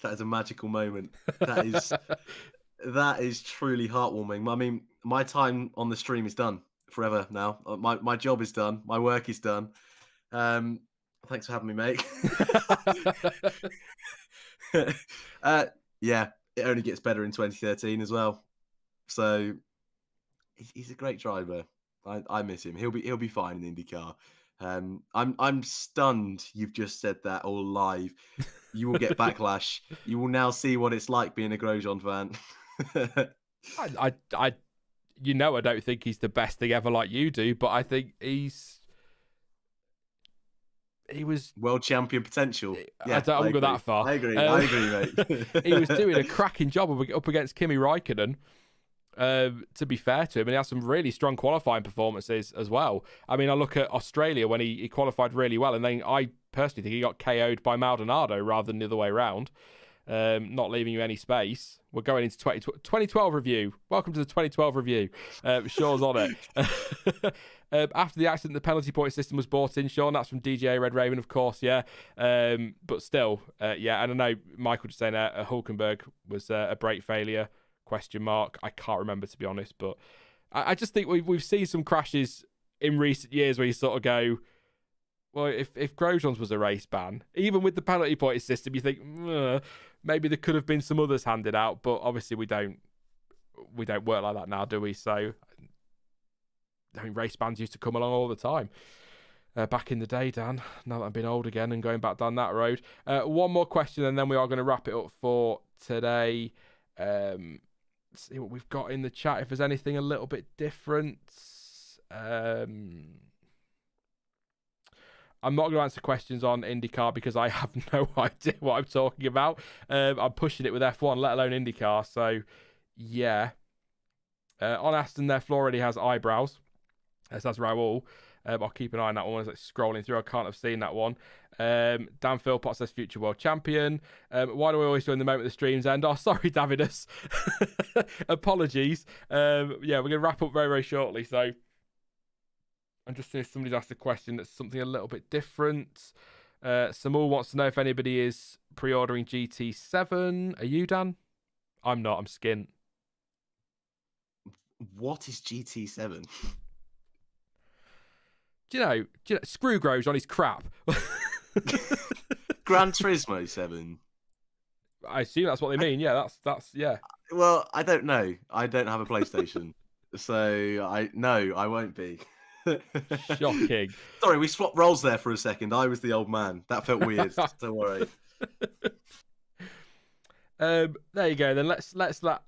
a magical moment. That is truly heartwarming. I mean, my time on the stream is done forever now. My job is done. My work is done. Thanks for having me, mate. Yeah, it only gets better in 2013 as well. So he's a great driver. I miss him. He'll be fine in IndyCar. I'm stunned you've just said that all live. You will get backlash. You will now see what it's like being a Grosjean fan. I don't think he's the best thing ever like you do, but I think he was world champion potential. Yeah, I won't go that far. I agree, mate. He was doing a cracking job up against Kimi Raikkonen. To be fair to him, and he had some really strong qualifying performances as well. I mean, I look at Australia when he qualified really well, and then I personally think he got KO'd by Maldonado rather than the other way around, not leaving you any space. We're going into 2012 review. Welcome to the 2012 review. Sean's on it. After the accident, the penalty point system was brought in, Sean. That's from DJA Red Raven, of course, yeah. But still, yeah, and I know Michael just saying Hulkenberg was a brake failure. Question mark. I can't remember, to be honest, but I just think we've seen some crashes in recent years where you sort of go, well, if Grosjean's was a race ban, even with the penalty point system, you think maybe there could have been some others handed out, but obviously we don't work like that now, do we? So I mean, race bans used to come along all the time back in the day, Dan. Now that I'm being old again and going back down that road. One more question, and then we are going to wrap it up for today. See what we've got in the chat, if there's anything a little bit different. I'm not going to answer questions on IndyCar because I have no idea what I'm talking about. I'm pushing it with F1, let alone IndyCar. So, yeah. On Aston, their floor already has eyebrows. That's Raoul. I'll keep an eye on that one as it's scrolling through. I can't have seen that one. Dan Philpott says future world champion. Why do we always do in the moment the streams end? Oh, sorry, Davidus. Apologies. Yeah, we're going to wrap up very, very shortly. So I'm just seeing if somebody's asked a question that's something a little bit different. Samuel wants to know if anybody is pre-ordering GT7. Are you, Dan? I'm not. I'm skint. What is GT7? Do you know, screw Grosjean, he's crap. Gran Turismo 7. I assume that's what they mean. Yeah, that's yeah. Well, I don't know. I don't have a PlayStation, so I won't be. Shocking. Sorry, we swapped roles there for a second. I was the old man. That felt weird. Don't worry. There you go. Then let's let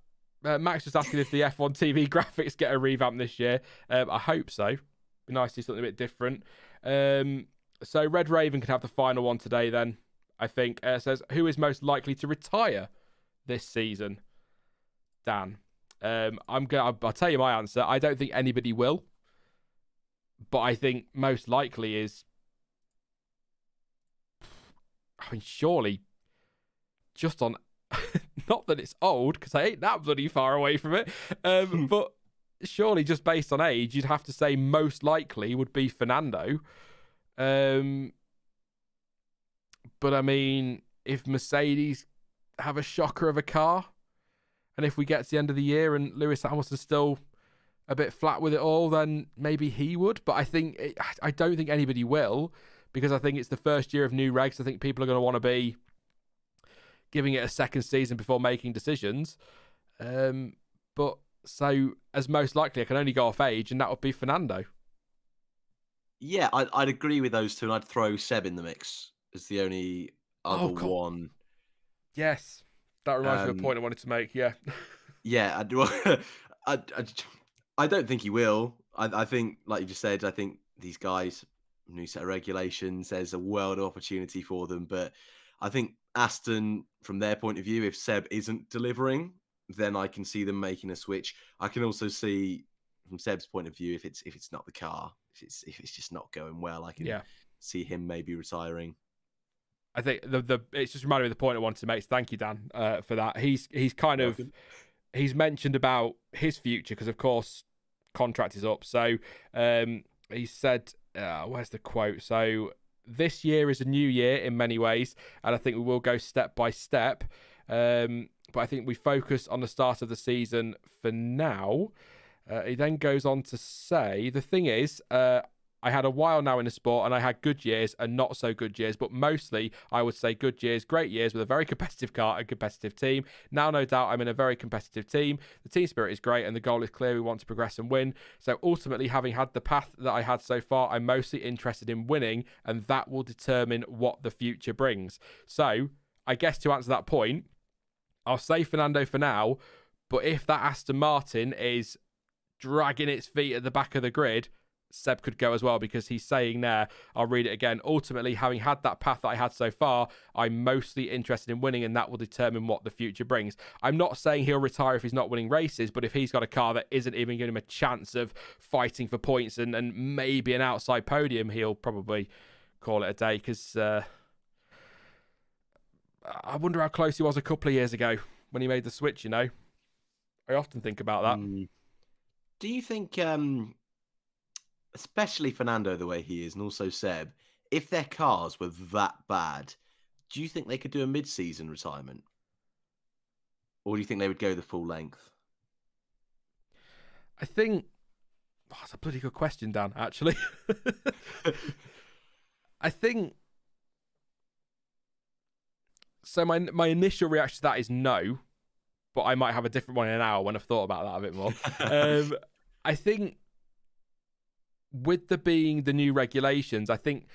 Max just asking if the F1 TV graphics get a revamp this year. I hope so. Be nice to do something a bit different. So Red Raven can have the final one today then, I think. Says, who is most likely to retire this season? Dan. I'll tell you my answer. I don't think anybody will. But I think most likely is... I mean, surely, just on... not that it's old, because I ain't that bloody far away from it. But... surely just based on age, you'd have to say most likely would be Fernando. But I mean, if Mercedes have a shocker of a car, and if we get to the end of the year and Lewis Hamilton's still a bit flat with it all, then maybe he would. But I don't think anybody will, because I think it's the first year of new regs. I think people are going to want to be giving it a second season before making decisions. But so as most likely, I can only go off age, and that would be Fernando. Yeah, I'd agree with those two, and I'd throw Seb in the mix as the only other one. Yes, that reminds me of a point I wanted to make. Yeah, yeah, I don't think he will. I think, like you just said, I think these guys, new set of regulations, there's a world of opportunity for them. But I think Aston, from their point of view, if Seb isn't delivering, then I can see them making a switch. I can also see, from Seb's point of view, if it's not the car, if it's just not going well, I can see him maybe retiring. I think it's just reminded me of the point I wanted to make. So thank you, Dan, for that. He's kind of he's mentioned about his future because, of course, contract is up. So he said, where's the quote? So this year is a new year in many ways, and I think we will go step by step. But I think we focus on the start of the season for now. He then goes on to say, the thing is, I had a while now in the sport, and I had good years and not so good years, but mostly I would say good years, great years with a very competitive car and competitive team. Now, no doubt, I'm in a very competitive team. The team spirit is great, and the goal is clear. We want to progress and win. So ultimately, having had the path that I had so far, I'm mostly interested in winning, and that will determine what the future brings. So I guess to answer that point, I'll say Fernando for now, but if that Aston Martin is dragging its feet at the back of the grid, Seb could go as well, because he's saying there, I'll read it again, ultimately, having had that path that I had so far, I'm mostly interested in winning, and that will determine what the future brings. I'm not saying he'll retire if he's not winning races, but if he's got a car that isn't even giving him a chance of fighting for points and maybe an outside podium, he'll probably call it a day, because I wonder how close he was a couple of years ago when he made the switch, I often think about that. Do you think, especially Fernando the way he is, and also Seb, if their cars were that bad, do you think they could do a mid-season retirement? Or do you think they would go the full length? I think... that's a bloody good question, Dan, actually. I think... So my initial reaction to that is no, but I might have a different one in an hour when I've thought about that a bit more. I think with there being the new regulations, I think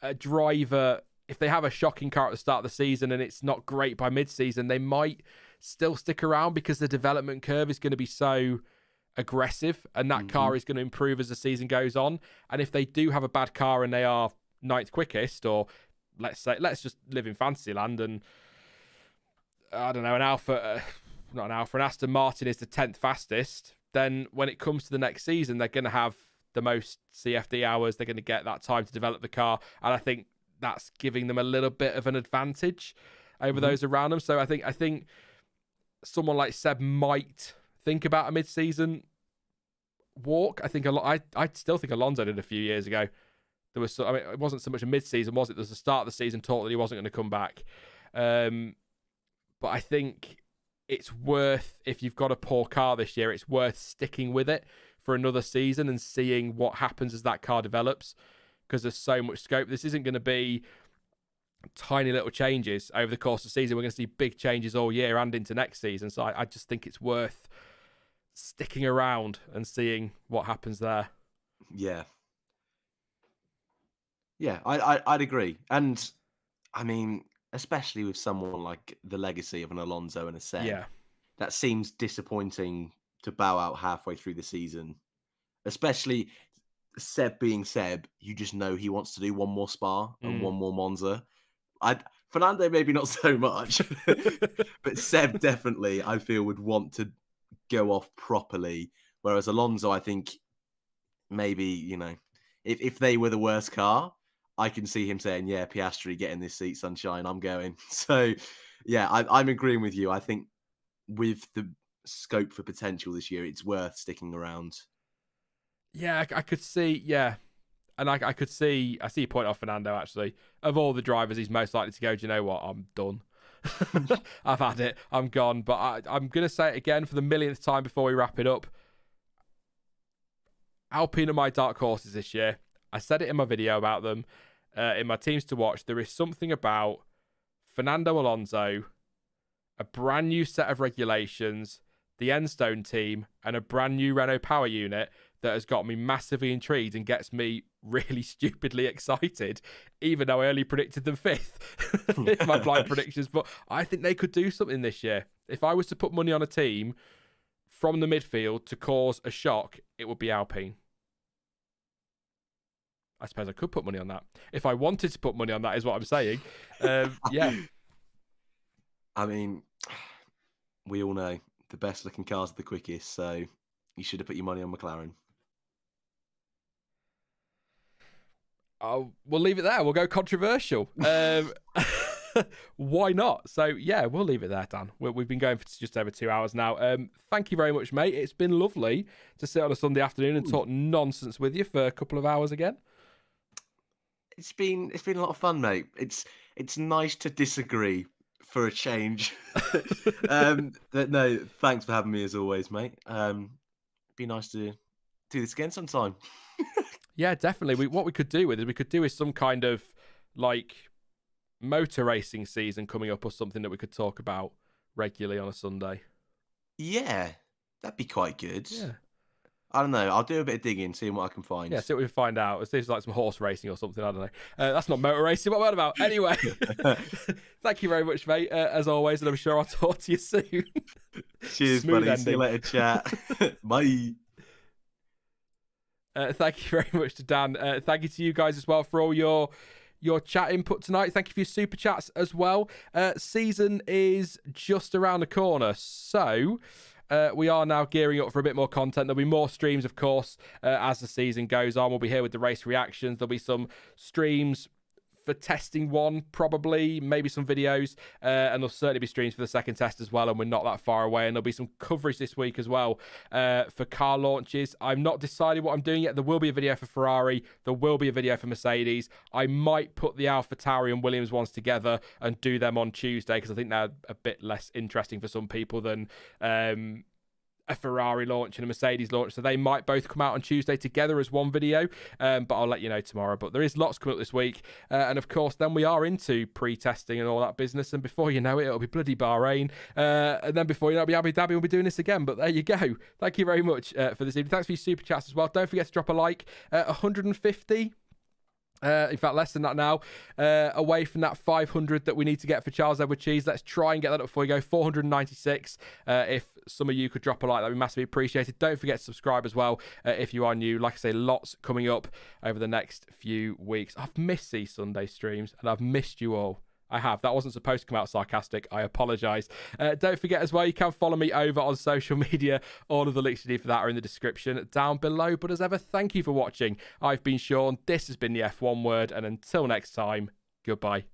a driver, if they have a shocking car at the start of the season and it's not great by mid-season, they might still stick around because the development curve is going to be so aggressive, and that car is going to improve as the season goes on. And if they do have a bad car and they are ninth quickest, or let's just live in fantasy land, and I don't know, an Aston Martin is the 10th fastest, then when it comes to the next season, they're going to have the most CFD hours. They're going to get that time to develop the car, and I think that's giving them a little bit of an advantage over those around them. So I think someone like Seb might think about a mid-season walk. I still think Alonso did a few years ago. There was, it wasn't so much a mid-season, was it? There was the start of the season talk that he wasn't going to come back. But I think it's worth, if you've got a poor car this year, it's worth sticking with it for another season and seeing what happens as that car develops, because there's so much scope. This isn't going to be tiny little changes over the course of the season. We're going to see big changes all year and into next season. So I just think it's worth sticking around and seeing what happens there. Yeah. Yeah, I'd agree. And I mean, especially with someone like the legacy of an Alonso and a Seb, that seems disappointing to bow out halfway through the season. Especially Seb being Seb, you just know he wants to do one more Spa and one more Monza. Fernando maybe not so much, but Seb definitely, I feel, would want to go off properly. Whereas Alonso, I think maybe, if they were the worst car, I can see him saying, yeah, Piastri, get in this seat, sunshine, I'm going. So, yeah, I'm agreeing with you. I think with the scope for potential this year, it's worth sticking around. Yeah, I could see, And I see your point off Fernando, actually. Of all the drivers, he's most likely to go, do you know what? I'm done. I've had it. I'm gone. But I'm going to say it again for the millionth time before we wrap it up. Alpine are my dark horses this year. I said it in my video about them, in my teams to watch. There is something about Fernando Alonso, a brand new set of regulations, the Enstone team, and a brand new Renault power unit that has got me massively intrigued and gets me really stupidly excited, even though I only predicted them fifth in my blind predictions. But I think they could do something this year. If I was to put money on a team from the midfield to cause a shock, it would be Alpine. I suppose I could put money on that. If I wanted to put money on that, is what I'm saying. Yeah. I mean, we all know the best looking cars are the quickest, so you should have put your money on McLaren. Oh, we'll leave it there. We'll go controversial. Why not? So, yeah, we'll leave it there, Dan. We've been going for just over 2 hours now. Thank you very much, mate. It's been lovely to sit on a Sunday afternoon and talk nonsense with you for a couple of hours again. It's been a lot of fun, mate. It's nice to disagree for a change. No, thanks for having me as always, mate. Be nice to do this again sometime. Yeah, definitely. What we could do is some kind of like motor racing season coming up or something that we could talk about regularly on a Sunday. Yeah, that'd be quite good. Yeah. I don't know. I'll do a bit of digging, seeing what I can find. Yeah, see what we find out. It's like some horse racing or something. I don't know. That's not motor racing. What about? Anyway, thank you very much, mate. As always, and I'm sure I'll talk to you soon. Cheers, Smooth buddy. ending. See you later, chat. Bye. Thank you very much to Dan. Thank you to you guys as well for all your chat input tonight. Thank you for your super chats as well. Season is just around the corner, so we are now gearing up for a bit more content. There'll be more streams, of course, as the season goes on. We'll be here with the race reactions. There'll be some streams for testing one, probably, maybe some videos, and there'll certainly be streams for the second test as well, and we're not that far away. And there'll be some coverage this week as well for car launches. I'm not decided what I'm doing yet. There will be a video for Ferrari. There will be a video for Mercedes. I might put the AlphaTauri and Williams ones together and do them on Tuesday, because I think they're a bit less interesting for some people than a Ferrari launch and a Mercedes launch, so they might both come out on Tuesday together as one video, but I'll let you know tomorrow. But there is lots coming up this week, and of course then we are into pre-testing and all that business, and before you know it, it'll be bloody Bahrain, and then before you know it, it'll be Abu Dhabi. We'll be doing this again, but there you go. Thank you very much for this evening. Thanks for your super chats as well. Don't forget to drop a like. 150, in fact less than that now, away from that 500 that we need to get for Charles Edward Cheese. Let's try and get that up before we go. 496. If some of you could drop a like, that'd be massively appreciated. Don't forget to subscribe as well if you are new. Like I say, lots coming up over the next few weeks. I've missed these Sunday streams and I've missed you all. I have. That wasn't supposed to come out sarcastic. I apologise. Don't forget as well, you can follow me over on social media. All of the links you need for that are in the description down below. But as ever, thank you for watching. I've been Sean. This has been the F1 Word. And until next time, goodbye.